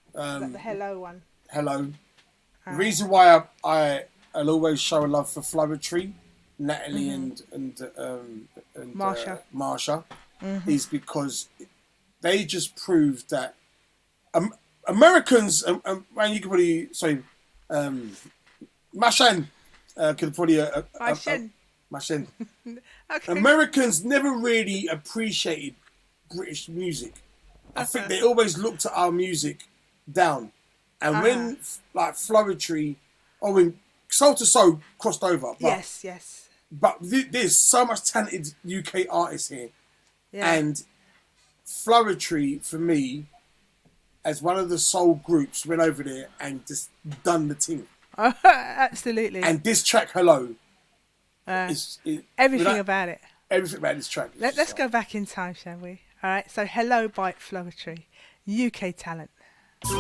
Is that the Hello one? Hello. The reason why I'll always show a love for Flowetry, Natalie and Marsha, is because they just proved that Americans, and you could probably Marshayne could probably Marshayne. Okay. Americans never really appreciated British music. I think they always looked at our music down, and when like Flowetry, when Soul to Soul crossed over. But, yes. But there's so much talented UK artists here, and Flowetry for me, as one of the soul groups, went over there and just done the thing. Absolutely. And this track, Hello, everything about it. Everything about this track. Let's go back in time, shall we? All right. So Hello by Flowetry, UK talent. This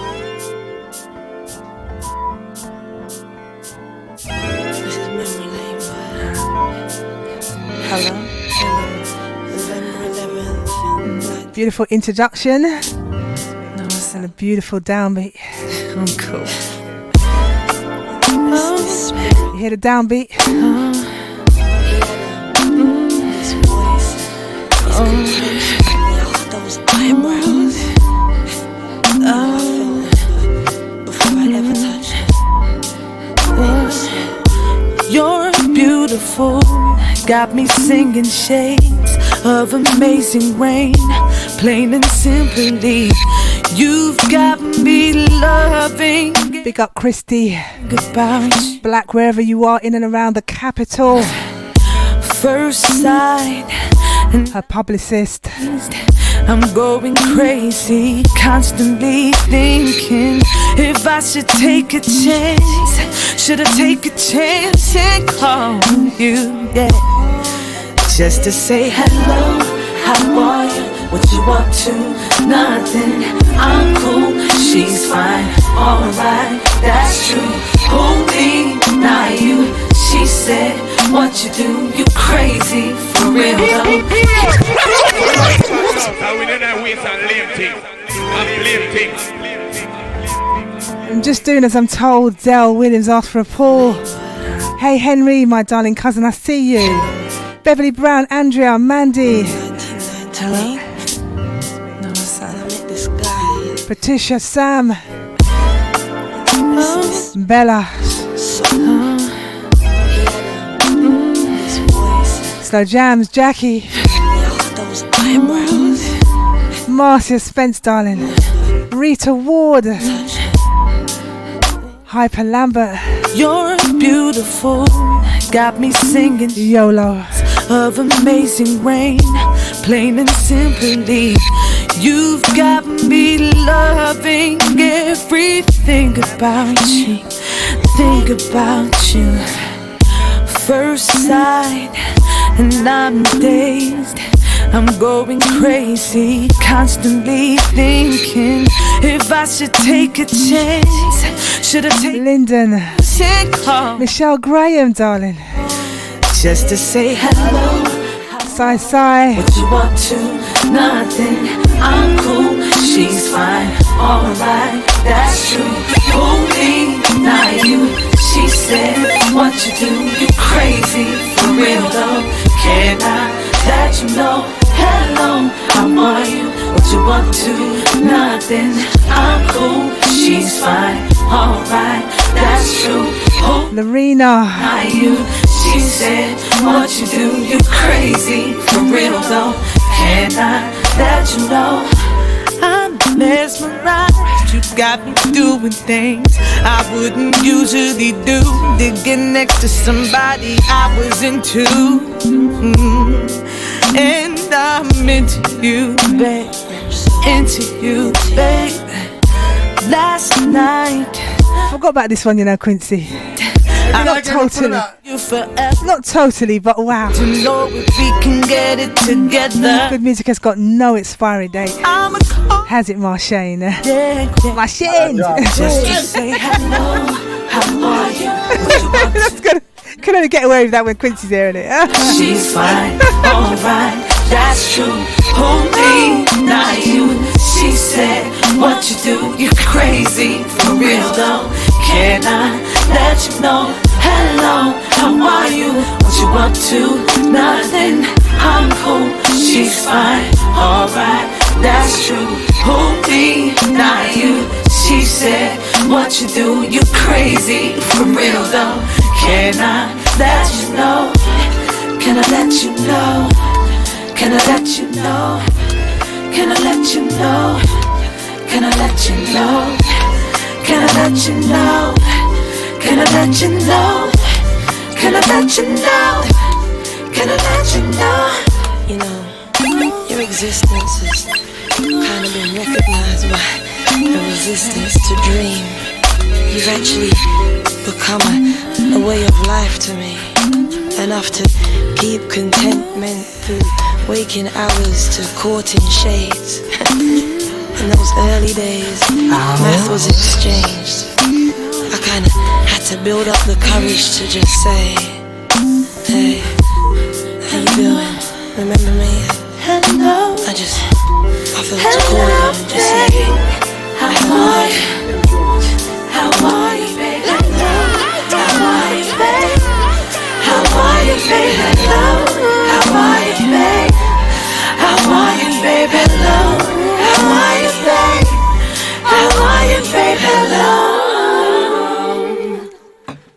is memory lane. Hello. November 11th. Beautiful introduction. And a beautiful downbeat. Cool. You hear the downbeat? This voice, those eyebrows. I feel it before I ever touch it. You're beautiful, got me singing shades of amazing rain. Plain and simply, you've got me loving. Big up Christy. Goodbye. Black wherever you are in and around the capital. First sight. Her publicist. I'm going crazy, constantly thinking if I should take a chance. Should I take a chance and call you? Yeah. Just to say hello, how are you? What you up to? Nothing. I'm cool, she's fine. Alright, that's true. Who me? Not you. She said, what you do? You crazy for real though. We don't waste and lame things. and blame things. I'm just doing as I'm told. Dell Williams asked for a Paul. Hey Henry, my darling cousin, I see you. Beverly Brown, Andrea, Mandy. Hello? No, son, I met this guy. Patricia, Sam. Bella. Slow Jams, Jackie. Those eyebrows. Marcia Spence, darling. Rita Ward. Hyper Lambert. You're beautiful, got me singing YOLO of Amazing Rain, plain and simply. You've got me loving everything about you. Think about you. First sight, and I'm dazed. I'm going crazy, constantly thinking if I should take a chance. Should I take Lyndon, Michelle Graham, darling. Just to say hello. Sai. What you want to? Nothing. I'm cool. She's fine. Alright, that's true. Who me? Not you. She said, what you do? You crazy. For real though. Can I let you know? Hello, how are you? What you want to? Nothing. I'm cool. She's fine. Alright, that's true. Who? Lorena. Not you. She said, what you do? You crazy. For real though. Can I let you know? I'm mesmerized. You got me doing things I wouldn't usually do. Digging next to somebody I was into. And I'm into you, babe. Into you, babe. Last night I forgot about this one, you know, Quincy. Not totally, but wow. To know if we can get it together. Good music has got no expiry date. Has it, Marshayne? Marshayne! Just to say hello, how are you? That's gonna, can only get away with that when Quincy's hearing it. She's fine, alright, that's true. Who me, not you. She said, what you do, you crazy. For real though, can I let you know? Hello, how are you? What you up to? Nothing, I'm cool. She's fine, alright, that's true. Who me, not you. She said, what you do, you crazy. For real though, can I let you know? Can I let you know? Can I let you know? Can I let you know? Can I let you know? Can I let you know? Can I let you know? Can I let you know? Can I let you know? You know, your existence has kind of been recognized by a resistance to dream. You've actually become a way of life to me. Enough to keep contentment through waking hours to courting shades. In those early days, math was exchanged. I kinda had to build up the courage to just say, hey, how you doing? Remember me? Hello. I felt to call you and just say, how are you? How are you, baby? How are you, babe? How are you, babe? Hello. How are you, babe? How are you, babe? Hello. How are you, babe? How are you, babe? Hello.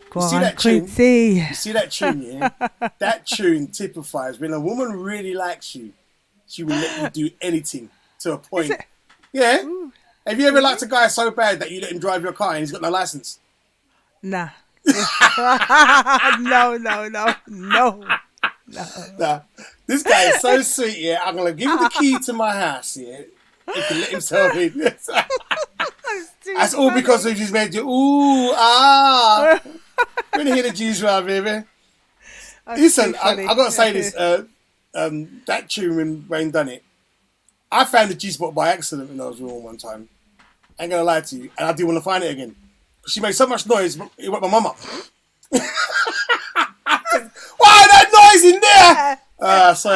Go on, Quincy. You see that tune, yeah? That tune typifies when a woman really likes you, she will let you do anything to a point. Yeah. Ooh. Have you ever liked a guy so bad that you let him drive your car and he's got no license? Nah. No. Nah. This guy is so sweet, yeah. I'm going to give him the key to my house, yeah. He can let himself in. That's all because of he's made you, ooh, ah. When you hear the G's right, baby. Listen, I got to say this. That tune when Wayne done it, I found the G-spot by accident when I was wrong one time. I ain't going to lie to you. And I didn't want to find it again. She made so much noise, it woke my mum up. Why that noise in there? So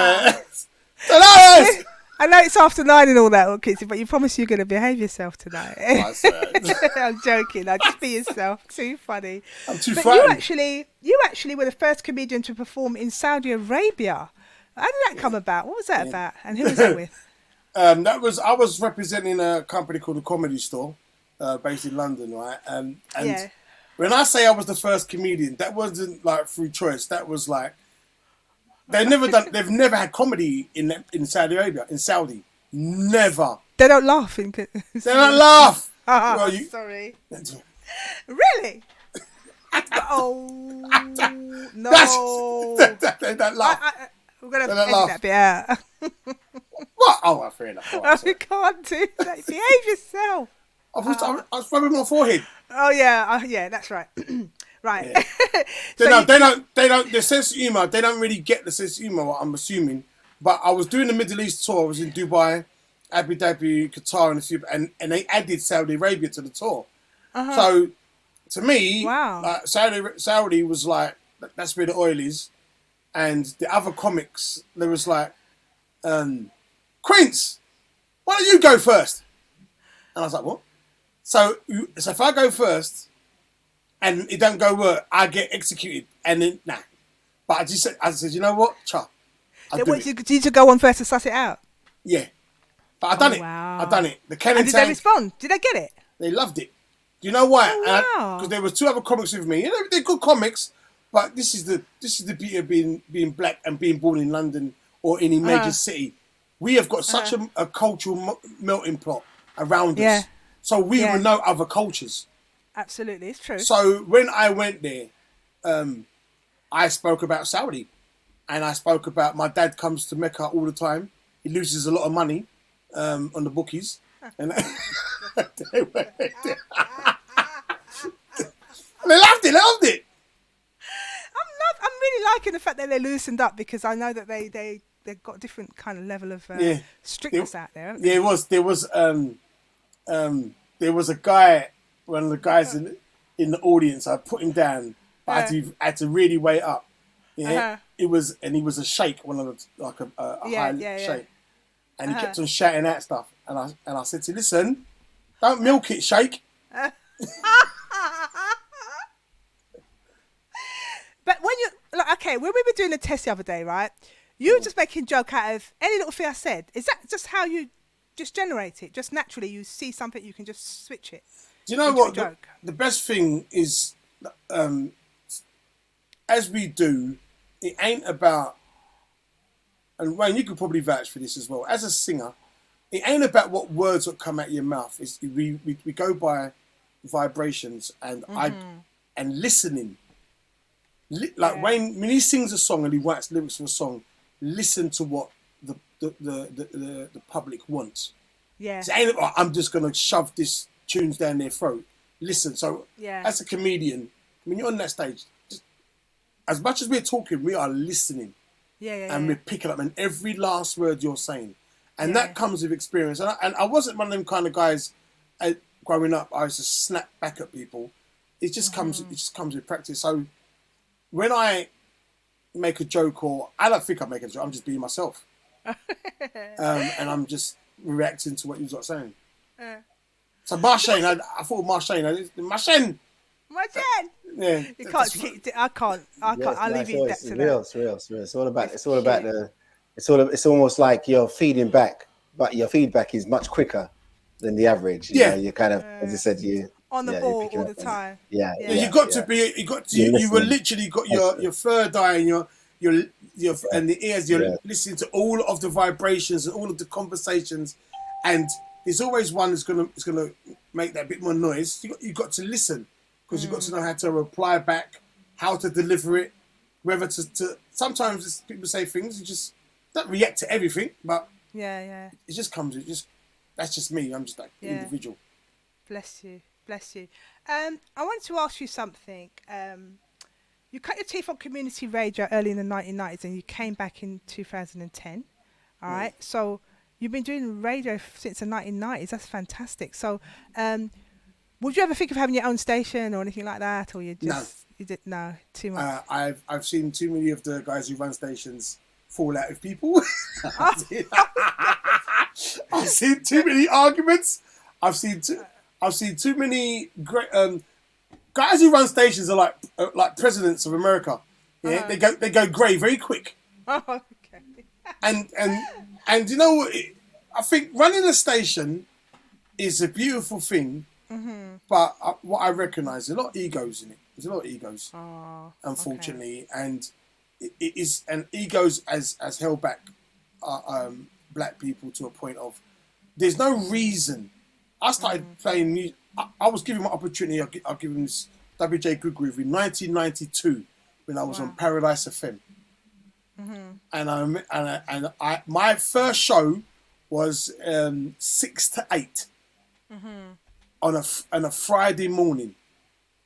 I know it's after 9 and all that, Quincy, but you promise you're going to behave yourself tonight. I'm joking. Just be yourself. Too funny. I'm too but frightened. you actually were the first comedian to perform in Saudi Arabia. How did that come about? What was that about? And who was that with? I was representing a company called the Comedy Store, based in London, right? And when I say I was the first comedian, that wasn't like through choice. That was like they've never had comedy in Saudi Arabia, in Saudi. Never. They don't laugh. They don't laugh. Well, sorry. Really? Oh no! They don't laugh. We're gonna edit that bit out. What? Oh, fair enough. Oh, you can't do that. Behave yourself. I was rubbing my forehead. Oh yeah, that's right. Right. Yeah. They don't. The sense of humor. They don't really get the sense of humor. I'm assuming. But I was doing the Middle East tour. I was in Dubai, Abu Dhabi, Qatar, and they added Saudi Arabia to the tour. So to me, like, Saudi was like, that's where the oil is, and the other comics, there was like, Quince, why don't you go first? And I was like, what? So if I go first and it don't go well, I get executed. And then, nah. But I said, you know what? You need to go on first to suss it out? Yeah. But I done it. Wow. I done it. Did they respond? Did they get it? They loved it. Do you know why? Wow. Because there was 2 other comics with me. You know, they're good comics, but this is the beauty of being black and being born in London or any major city. We have got such a cultural melting pot around us. So we will know other cultures. Absolutely, it's true. So when I went there, I spoke about Saudi. And I spoke about my dad comes to Mecca all the time. He loses a lot of money on the bookies. And they loved it. I'm really liking the fact that they loosened up, because I know that they've got a different kind of level of strictness out there. Haven't they? There was a guy, one of the guys in the audience. I put him down, but I had to really wait up. Yeah, he was a sheikh, one of the like a high sheikh, and he kept on shouting out stuff. And I said to him, listen, don't milk it, sheikh. But when we were doing a test the other day, right? You were just making a joke out of any little thing I said. Is that just how you just generate it? Just naturally, you see something, you can just switch it. Do you know what? The best thing is, as we do, it ain't about, and Wayne, you could probably vouch for this as well. As a singer, it ain't about what words will come out your mouth. It's, we go by vibrations and and listening. Wayne, when he sings a song and he writes lyrics for a song, listen to what the public wants. Yeah. So it ain't about, I'm just gonna shove this tunes down their throat. Listen. So as a comedian, when you're on that stage, as much as we're talking, we are listening. And we're picking up, and every last word you're saying. And that comes with experience. And I wasn't one of them kind of guys growing up. I used to snap back at people. It just comes with practice. So when I make a joke, or I don't think I make a joke, I'm just being myself. And I'm just reacting to what you're saying. So Marshayne, I thought Marshayne. Yeah, you can't. I can't. I'll leave you that to them. It's real. It's all about it's almost like you're feeding back, but your feedback is much quicker than the average. You know, you're kind of, as I said, you on the ball all the time. You were literally got your third eye and your and the ears. You're listening to all of the vibrations and all of the conversations, and there's always one that's gonna make that bit more noise. You got to listen. Because you've got to know how to reply back, how to deliver it, whether to sometimes people say things, you just don't react to everything, but it just comes, that's just me, I'm just like individual. Bless you. I wanted to ask you something. You cut your teeth on community radio early in the 1990s and you came back in 2010, all right? So you've been doing radio since the 1990s, that's fantastic. So, would you ever think of having your own station or anything like that, or you did too much? I've seen too many of the guys who run stations fall out with people. I've seen too many arguments. I've seen too many great guys who run stations are like presidents of America. Yeah, they go grey very quick. Oh, okay. And you know what? I think running a station is a beautiful thing, but what I recognise, there's a lot of egos in it. There's a lot of egos, unfortunately, and it is, and egos has held back black people to a point of there's no reason. I started playing music. I was given my opportunity. I'll give him this WJ Goodgroove in 1992 when I was on Paradise FM, and my first show was 6 to 8 on a Friday morning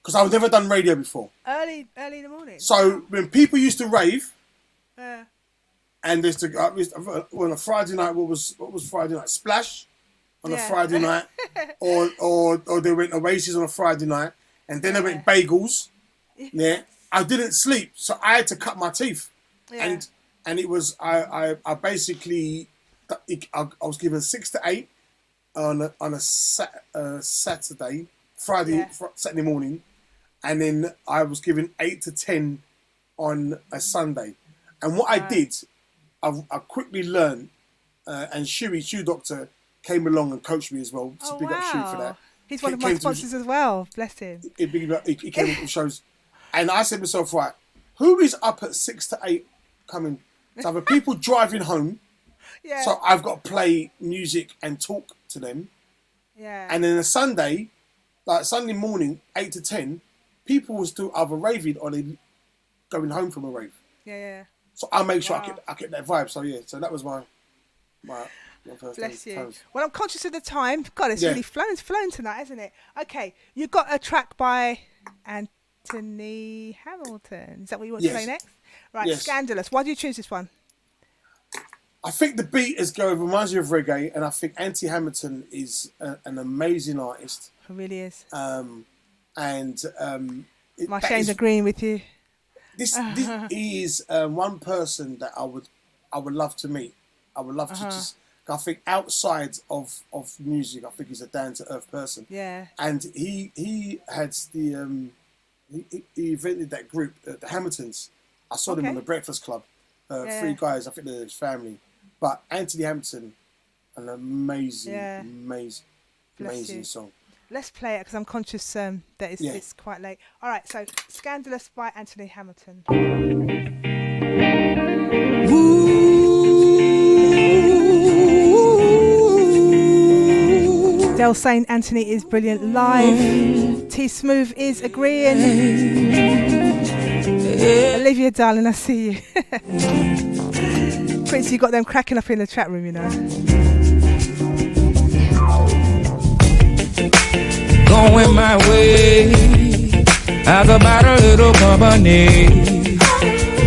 because I was never done radio before. Early in the morning. So when people used to rave, and there's on a Friday night, what was Friday night? Splash on a Friday night, or they went Oasis on a Friday night, and then they went Bagels. Yeah, I didn't sleep, so I had to cut my teeth, and it was I basically. I was given 6 to 8 on a Saturday, Saturday morning, and then I was given 8 to 10 on a Sunday. And what I did, I quickly learned, and Shoe Doctor came along and coached me as well. So big up Shoe for that. He's one of my sponsors as well. Bless him. He came up with shows, and I said to myself, right, who is up at 6 to 8 coming? So the people driving home. Yeah. So I've got to play music and talk to them. Yeah. And then a Sunday, like Sunday morning, 8 to 10, people will still either raving or they going home from a rave. Yeah. So I make sure I get that vibe. So so that was my first. Bless you. Well, I'm conscious of the time. God, it's really flown tonight, isn't it? Okay, you got a track by Anthony Hamilton. Is that what you want to play next? Right, yes. Scandalous. Why do you choose this one? I think the beat is going, reminds me of reggae, and I think Auntie Hamilton is an amazing artist. He really is. Marshayne's agreeing with you. This is one person that I would love to meet. I would love to just. I think outside of music, I think he's a down to earth person. Yeah. And he had the he invented that group, the Hamiltons. I saw them on the Breakfast Club. 3 guys. I think they're his family. But Anthony Hamilton, an amazing song. Let's play it because I'm conscious that it's quite late. All right, so Scandalous by Anthony Hamilton. Dell saying Anthony is brilliant live. T Smooth is agreeing. Olivia, darling, I see you. Quincy, you got them cracking up in the chat room, you know. Going my way, how's about a little company?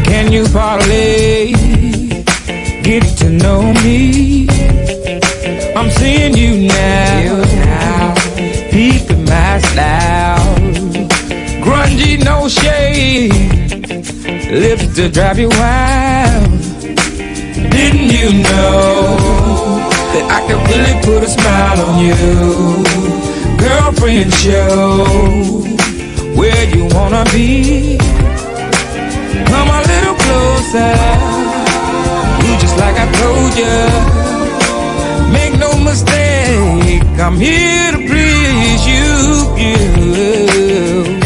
Can you parlay? Get to know me. I'm seeing you now, peeping my style. Grungy, no shade, lips to drive you wild. Didn't you know that I could really put a smile on you? Girlfriend, show where you wanna be. Come a little closer, do just like I told you. Make no mistake, I'm here to please you.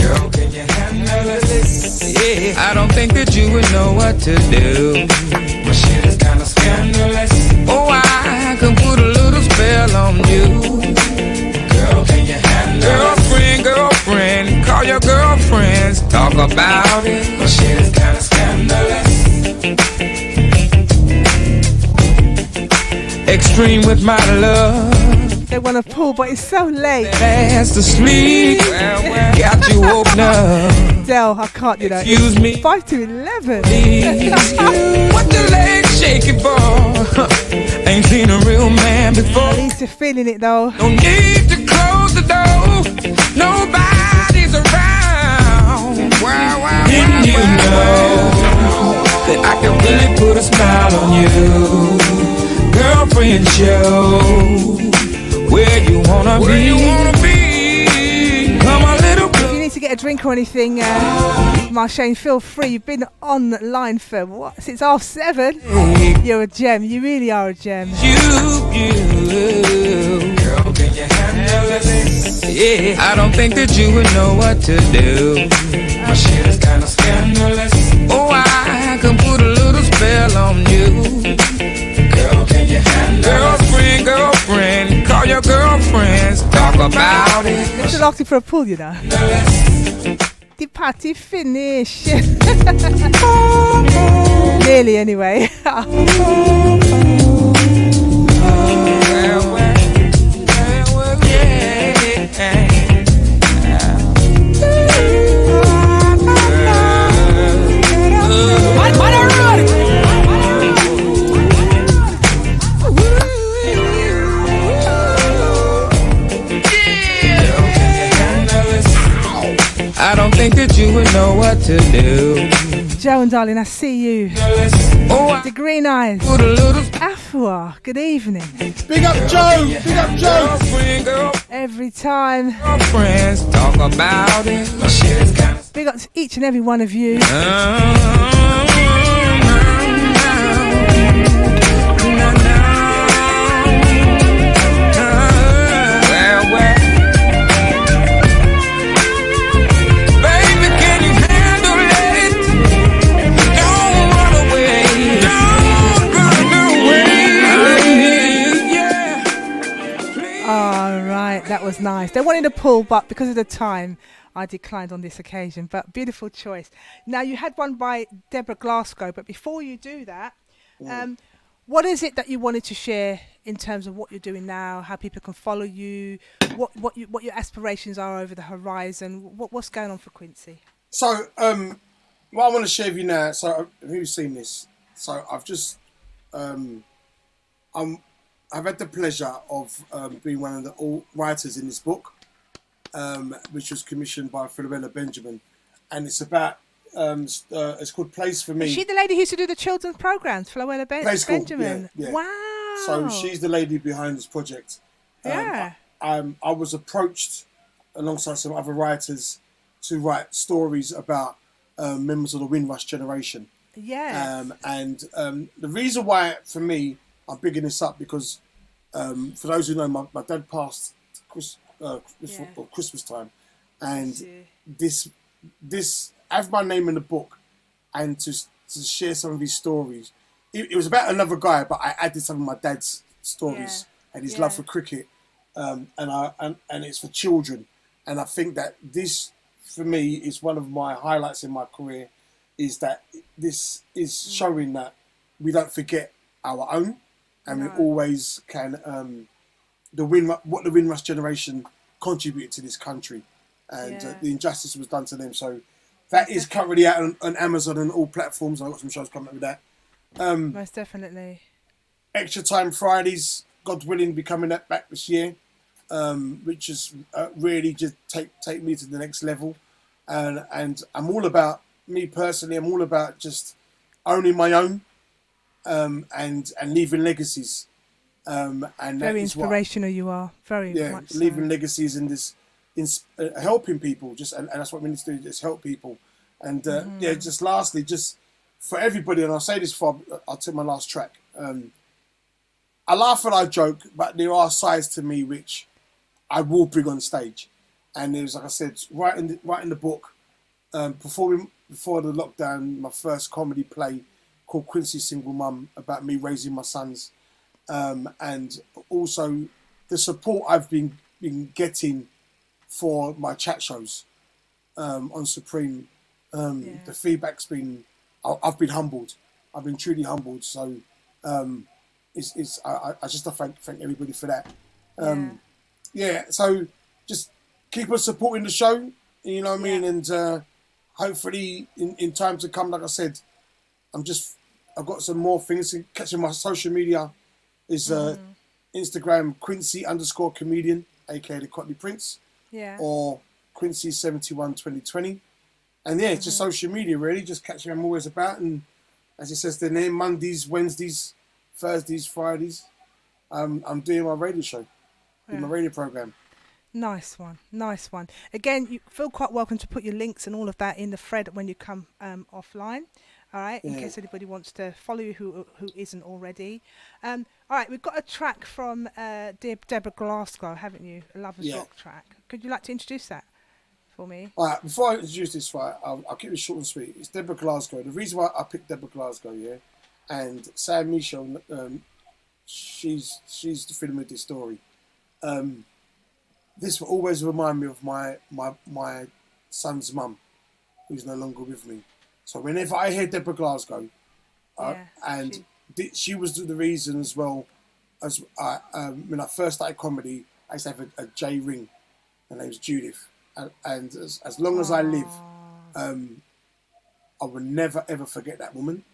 Girl, can you handle this? Yeah, I don't think that you would know what to do. My shit is kinda scandalous. Oh, I can put a little spell on you. Girl, can you handle this? Girlfriend, call your girlfriends, talk about it. My shit is kinda scandalous. Extreme with my love. They want to pull, but it's so late. Fast asleep, got you open up. Dell, I can't, you know. Excuse me. 5 to 11. What the legs shaking for? Ain't seen a real man before. At least you're feeling it though. No need to close the door. Nobody's around. Didn't you know that I can really put a smile on you. Girlfriend show, where you wanna be? Come a little closer. If you need to get a drink or anything, Marshayne, feel free. You've been online for what? Since 7:30. You're a gem. You really are a gem. Girl, can you handle this? Yeah, I don't think that you would know what to do. My shit is kinda scandalous. Oh, I can put a little spell on you. Girl, can you handle it? Girlfriend, call your girlfriends, talk about it. They're still asking for a pull, you know. The party finish. Nearly, anyway. I don't think that you would know what to do. Joan, darling, I see you. The green eyes. Afua, good evening. Big up Joe! Big up Joe! Every time. Friends talk about it. Big up to each and every one of you. That was nice. They wanted a pull, but because of the time, I declined on this occasion. But beautiful choice. Now, you had one by Deborah Glasgow, but before you do that, what is it that you wanted to share in terms of what you're doing now, how people can follow you, what your aspirations are over the horizon, what's going on for Quincy? So, what I want to share with you now, so who's seen this? So, I've just, I've had the pleasure of being one of the writers in this book, which was commissioned by Philomena Benjamin, and it's about it's called Place for Me. Is she the lady who used to do the children's programs, Philomena Benjamin? Yeah. Wow! So she's the lady behind this project. Yeah. I was approached alongside some other writers to write stories about members of the Windrush generation. Yeah. And the reason why, for me, I'm bigging this up because, for those who know, my dad passed Christmas time, and this have my name in the book, and to share some of his stories. It was about another guy, but I added some of my dad's stories and his love for cricket, and it's for children, and I think that this, for me, is one of my highlights in my career, is that this is showing that we don't forget our own. And we always can, what the Windrush generation contributed to this country, and the injustice was done to them. So that is currently out on Amazon and all platforms. I've got some shows coming up with that. Most definitely. Extra Time Fridays, God willing, be coming back this year, which is really just take me to the next level. And I'm all about, me personally, I'm all about just owning my own. And leaving legacies, and very inspirational. You are very much leaving so. legacies in this, helping people. And that's what we need to do. Just help people, and just lastly, just for everybody. And I'll say this before I'll take my last track. I laugh and I joke, but there are sides to me which I will bring on stage. And there's, like I said, writing the book, performing before the lockdown, my first comedy play called Quincy Single Mum, about me raising my sons, and also the support I've been getting for my chat shows on Supreme. The feedback's been, I've been humbled. I've been truly humbled. So I just thank everybody for that. So just keep on supporting the show. You know what I mean, and hopefully in time to come, like I said, I've got some more things. Catching my social media is Instagram Quincy_comedian, aka the Cotley Prince, or Quincy712020, and just social media really. Just catching. I'm always about, and as it says the name, Mondays, Wednesdays, Thursdays, Fridays. I'm doing my radio show, doing my radio program. Nice one, nice one. Again, you feel quite welcome to put your links and all of that in the thread when you come offline. All right, in case anybody wants to follow you who isn't already. All right, we've got a track from Deborah Glasgow, haven't you? A Lover's Rock track. Could you like to introduce that for me? All right, before I introduce this fight, I'll keep it short and sweet. It's Deborah Glasgow. The reason why I picked Deborah Glasgow, and Sam Michel, she's the film with this story. This will always remind me of my son's mum, who's no longer with me. So whenever I hear Deborah Glasgow, she was the reason as well as when I first started comedy, I used to have a J ring. Her name's Judith, and as long as I live, I will never ever forget that woman.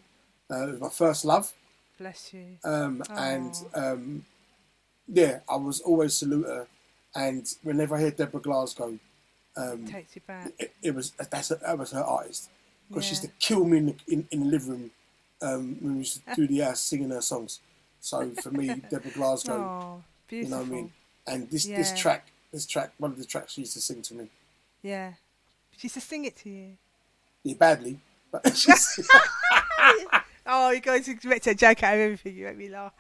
It was my first love. Bless you. I was always salute her, and whenever I hear Deborah Glasgow, takes you back. That was her artist, because she used to kill me in the living room when we used to do the house singing her songs. So for me, Deborah Glasgow, you know what I mean. And this track, one of the tracks she used to sing to me. Yeah, she used to sing it to you. Yeah, badly, but oh, you're going to make a joke out of everything. You make me laugh.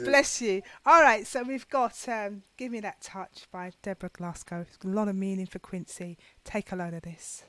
Bless you. All right, so we've got "Give Me That Touch" by Deborah Glasgow. It's got a lot of meaning for Quincy. Take a load of this.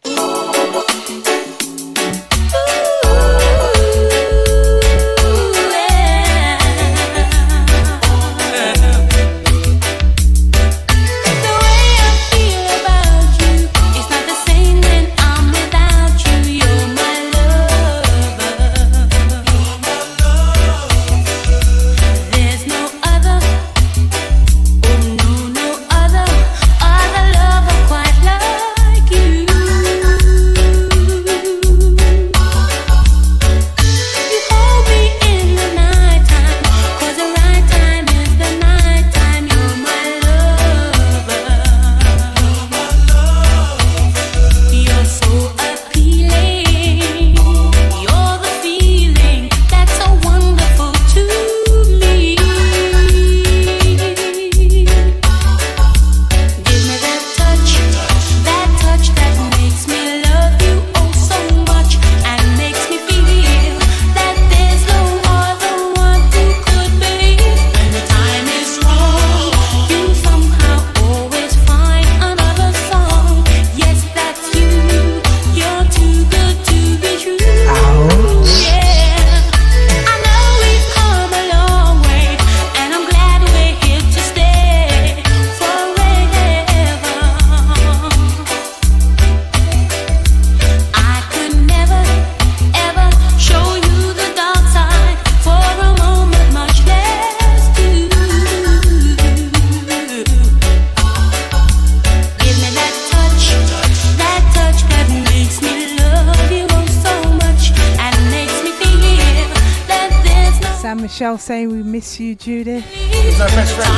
Michelle saying we miss you, Judith. He's her best friend.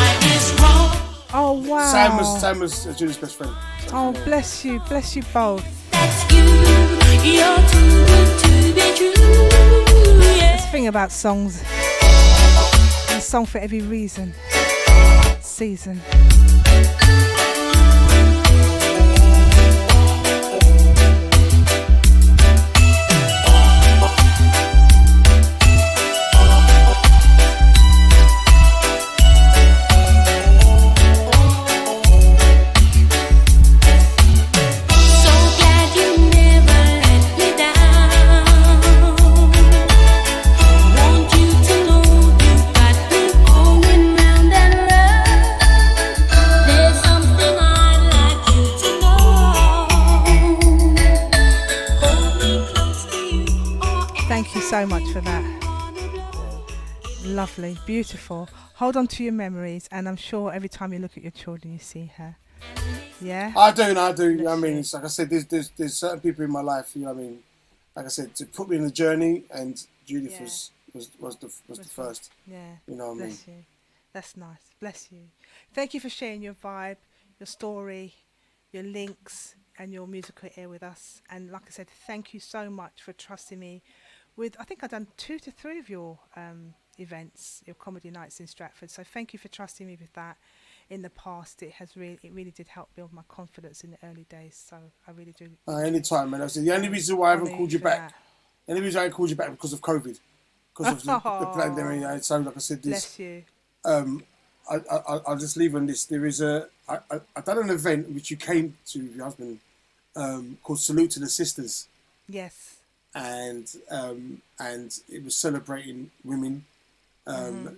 Oh wow. Sam was Judith's best friend. Oh bless you both. That's the thing about songs. There's a song for every reason, season. So much for that. Lovely, beautiful. Hold on to your memories, and I'm sure every time you look at your children, you see her. Yeah. I do. You know what I mean, it's like I said, there's certain people in my life. You know what I mean, like I said, to put me in the journey, and Judith was the first. Yeah. You know what I mean. Bless you. That's nice. Bless you. Thank you for sharing your vibe, your story, your links, and your musical ear with us. And like I said, thank you so much for trusting me with, I think I've done 2 to 3 of your events, your comedy nights in Stratford. So thank you for trusting me with that. In the past, it really did help build my confidence in the early days. So I really do. Anytime, man. The only reason why I haven't called you back, the only reason I called you back because of COVID, because of the pandemic. So, like I said, this. Bless you. I'll just leave on this. There is I done an event which you came to with your husband, called Salute to the Sisters. Yes. And it was celebrating women.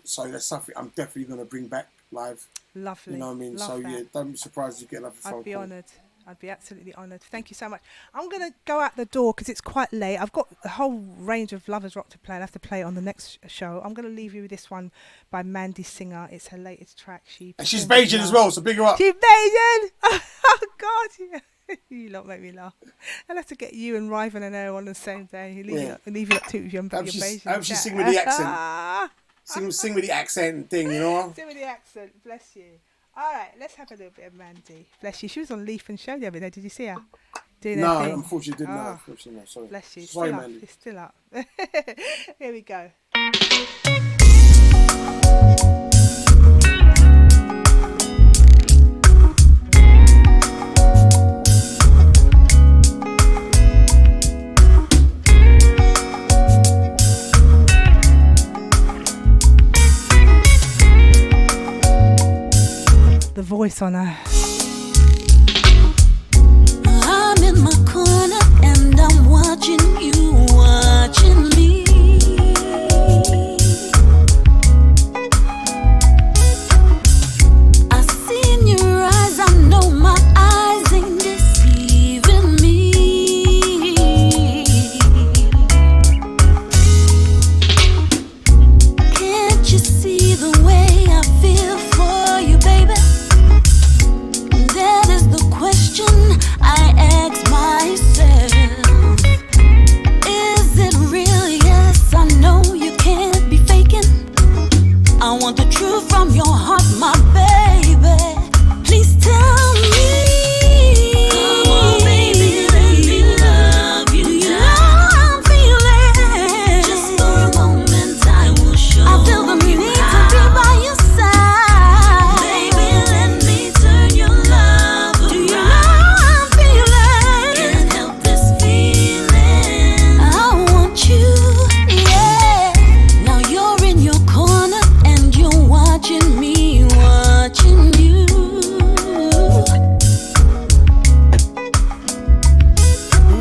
So that's something I'm definitely going to bring back live. Lovely. You know what I mean? Love so that. yeah, don't be surprised you get another phone call. I'd be honoured. I'd be absolutely honoured. Thank you so much. I'm going to go out the door because it's quite late. I've got a whole range of Lovers Rock to play. I'll have to play it on the next show. I'm going to leave you with this one by Mandy Singer. It's her latest track. And she's Bajan as well, so big her up. She's Bajan! Oh, God. Yeah. You lot make me laugh. I'll have to get you and Riven and Elle on the same day. You leave it up to your Bajan. I hope she sing with the accent. Sing with the accent thing, you know? Sing with the accent. Bless you. All right, let's have a little bit of Mandy. Bless you. She was on Leaf and Show the other day. Did you see her? No, unfortunately didn't. No, unfortunately, no. Sorry. Bless you. Sorry, Mandy. It's still up. Here we go. The voice on her. I'm in my corner and I'm watching you, watching me. I see in your eyes, I know my eyes ain't deceiving me. Can't you see the way I feel for you, baby? That is the question I ask myself. Is it real? Yes, I know you can't be faking. I want the truth from your heart, my baby. Please tell me. Come on, baby, let me love you. You know I'm feeling. Just for a moment, I will show you. I feel the need to be by your side. Baby, let me turn your love around. Do you know I'm feeling? Can't help this feeling. I want you, yeah. Now you're in your corner and you're watching me, watching you.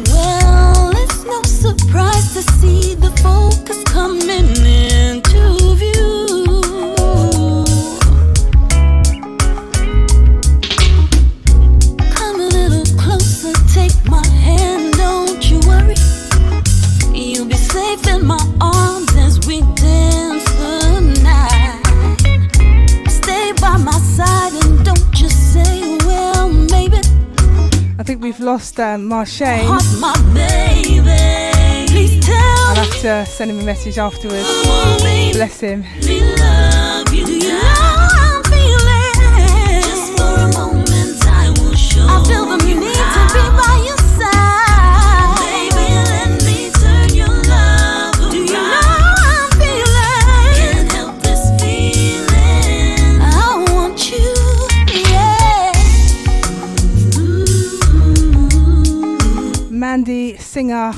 Well, it's no surprise to see the focus coming into view. Come a little closer, take my hand, don't you worry. You'll be safe in my arms as we dance the night. Stay by my side and don't just say, well, maybe. I think we've lost Marshayne. Heart, my baby. Please tell I'll have to send him a message afterwards. Bless him. me love you. Do you know I'm feeling? Just for a moment, I will show you. I feel the need to be by your side. Baby, let me turn your love around. Do you know I'm feeling? Can't help this feeling. I want you, yeah. Mandy Singer.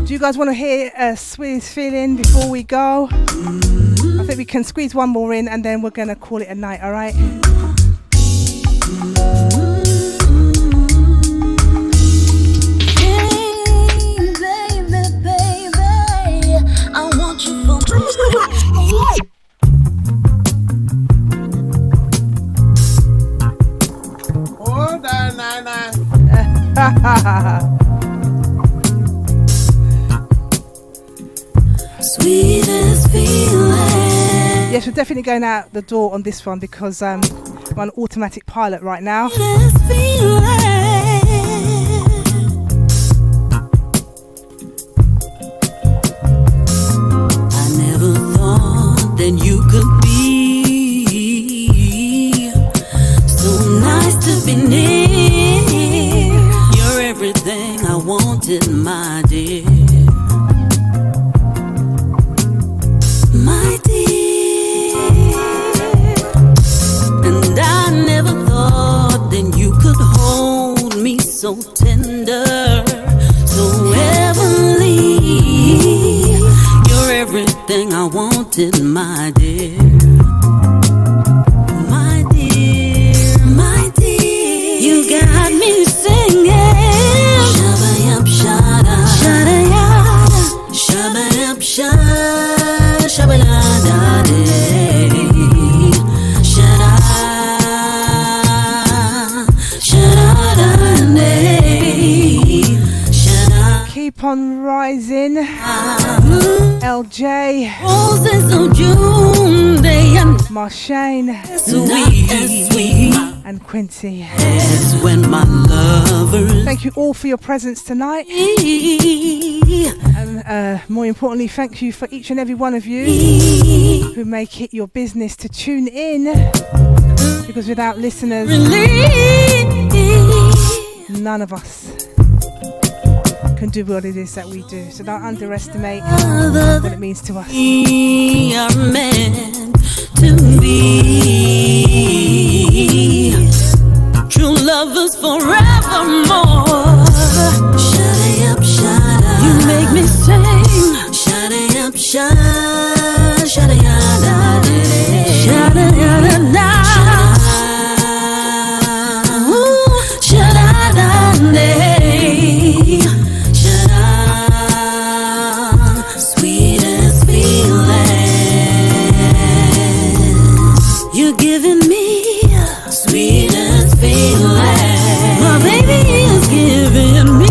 Do you guys want to hear Squeeze Feeling before we go? I think we can squeeze one more in and then we're going to call it a night, alright? I want you for Oh, nah. sweetest feeling. Yes, we're definitely going out the door on this one because we're on automatic pilot right now. Sweetest feeling. I never thought that you could be so nice to be near. You're everything I wanted in my so tender, so heavenly. You're everything I wanted, my dear. My dear, my dear. You got me singing. Shabba-yap, shada. Shada-yada. Shabba-yap, shada. Shabba-da-da-day. Shada. Shada-da-day. Shada. Keep on rising. LJ. Roses of June, they are Marshayne. sweet. And Quincy. That's when my lovers. Thank you all for your presence tonight. And more importantly, thank you for each and every one of you who make it your business to tune in. Because without listeners, none of us can do what it is that we do. So don't underestimate what it means to us. We are meant to be true lovers forevermore. Shut up, shut up. You make me sing. Shut up, shut up, shut up, shut up, shut up, sweetest feeling. You're giving me sweetest feeling. My baby is giving me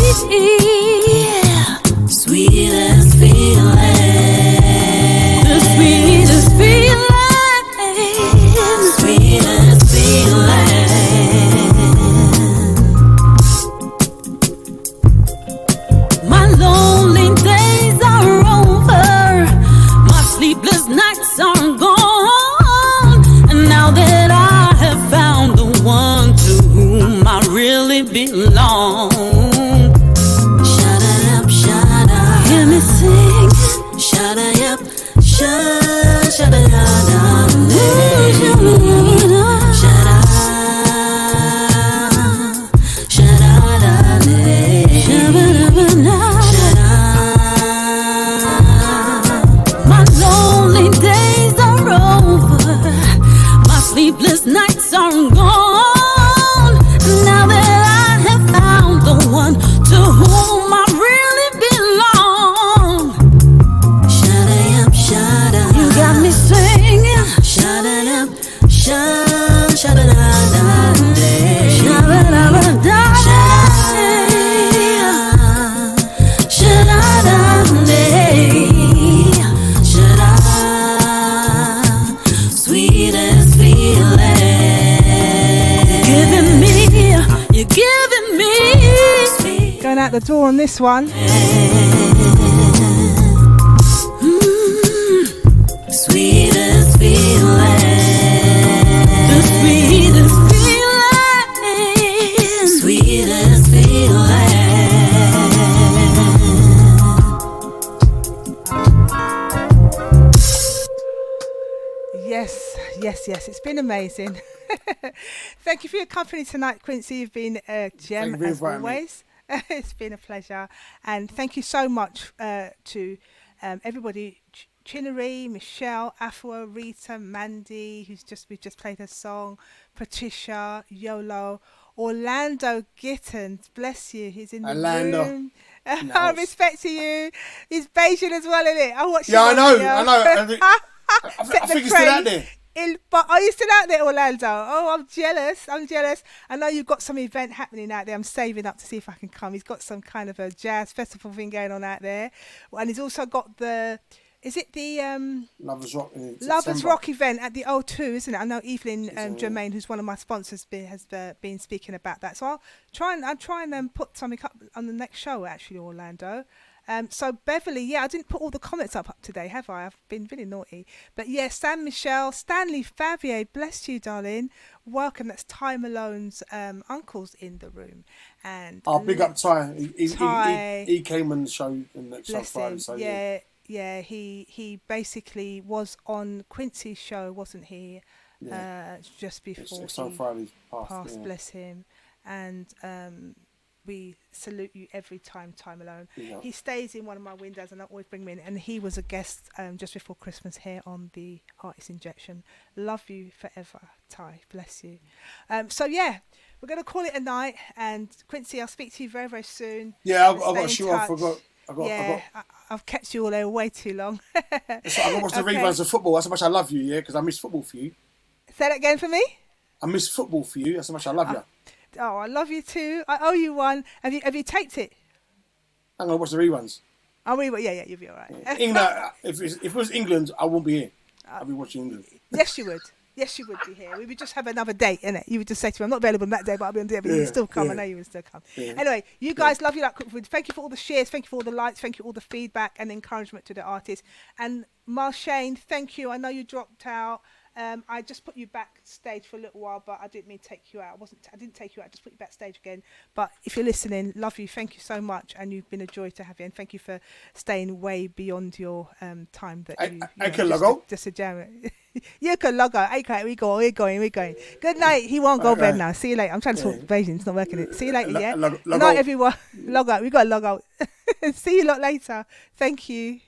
sweetest feeling. The sweetest feeling. Sweetest feeling. My lonely days are over. My sleepless nights are gone. And now that I have found the one to whom I really belong. Shut up, shut up. Hear me sing. Shut up, shut up, my lonely days are over. My sleepless nights are gone. Now that I have found the one to whom I really belong. Shut up, shut up. You got me singing. Shut up, shut up, shut up, shut up, sweetest feeling. Giving me, you're giving me. Going out the door on this one. Sweetest feeling. The sweetest feeling. Sweetest feeling. Yes, it's been amazing. Thank you for your company tonight, Quincy. You've been a gem as always. It's been a pleasure. And thank you so much to everybody, Chinnery, Michelle, Afua, Rita, Mandy, we've just played her song, Patricia, Yolo, Orlando Gittens, bless you, he's in the room. I respect to you. He's Bayesian as well, isn't it? I watched. Yeah, I know. I think he's still out there. But are you still out there, Orlando? Oh, I'm jealous. I know you've got some event happening out there. I'm saving up to see if I can come. He's got some kind of a jazz festival thing going on out there. And he's also got the Lovers Rock in Lovers Rock event at the O2, isn't it? I know Evelyn Germain, who's one of my sponsors, has been speaking about that. So I'll try and put something up on the next show, actually, Orlando. So Beverly, I didn't put all the comments up today, have I? I've been really naughty. But Stan Michelle, Stanley Favier, bless you, darling. Welcome. That's Ty Malone's uncle's in the room. And big up Ty. He came on the show next Friday. So he basically was on Quincy's show, wasn't he? Just before Friday passed. Bless him. And we salute you every time alone. Yeah. He stays in one of my windows and I always bring him in, and he was a guest just before Christmas here on the Artist Injection. Love you forever, Ty. Bless you. So yeah, we're going to call it a night, and Quincy, I'll speak to you very, very soon. Yeah, I've got to shoot. I forgot. I've kept you all there way too long. So I'm going to watch the reruns of football. That's how much I love you, yeah, because I miss football for you. Say that again for me? I miss football for you. That's how much I love you. Oh, I love you too. I owe you one. Have you taped it? I'm going to watch the reruns. Oh, yeah, you'll be all right. England, if it was England, I won't be here. I'll be watching England. Yes, you would. Yes, you would be here. We would just have another date, innit? You would just say to me, I'm not available on that day, but I'll be on there. But you would still come. I know you would still come. Yeah. Anyway, you guys, love you like cook food. Thank you for all the shares. Thank you for all the likes. Thank you for all the feedback and encouragement to the artists. And Marshayne, thank you. I know you dropped out. I just put you backstage for a little while, but I didn't mean to take you out. I didn't take you out. I just put you backstage again. But if you're listening, love you. Thank you so much, and you've been a joy to have you. And thank you for staying way beyond your time that I can log out. Just a jam. You can log out. Okay, we're going. Good night. He won't go bed now. See you later. I'm trying to talk Beijing. It's not working. See you later. Yeah. Good night, everyone. Log out. We got to log out. See you lot later. Thank you.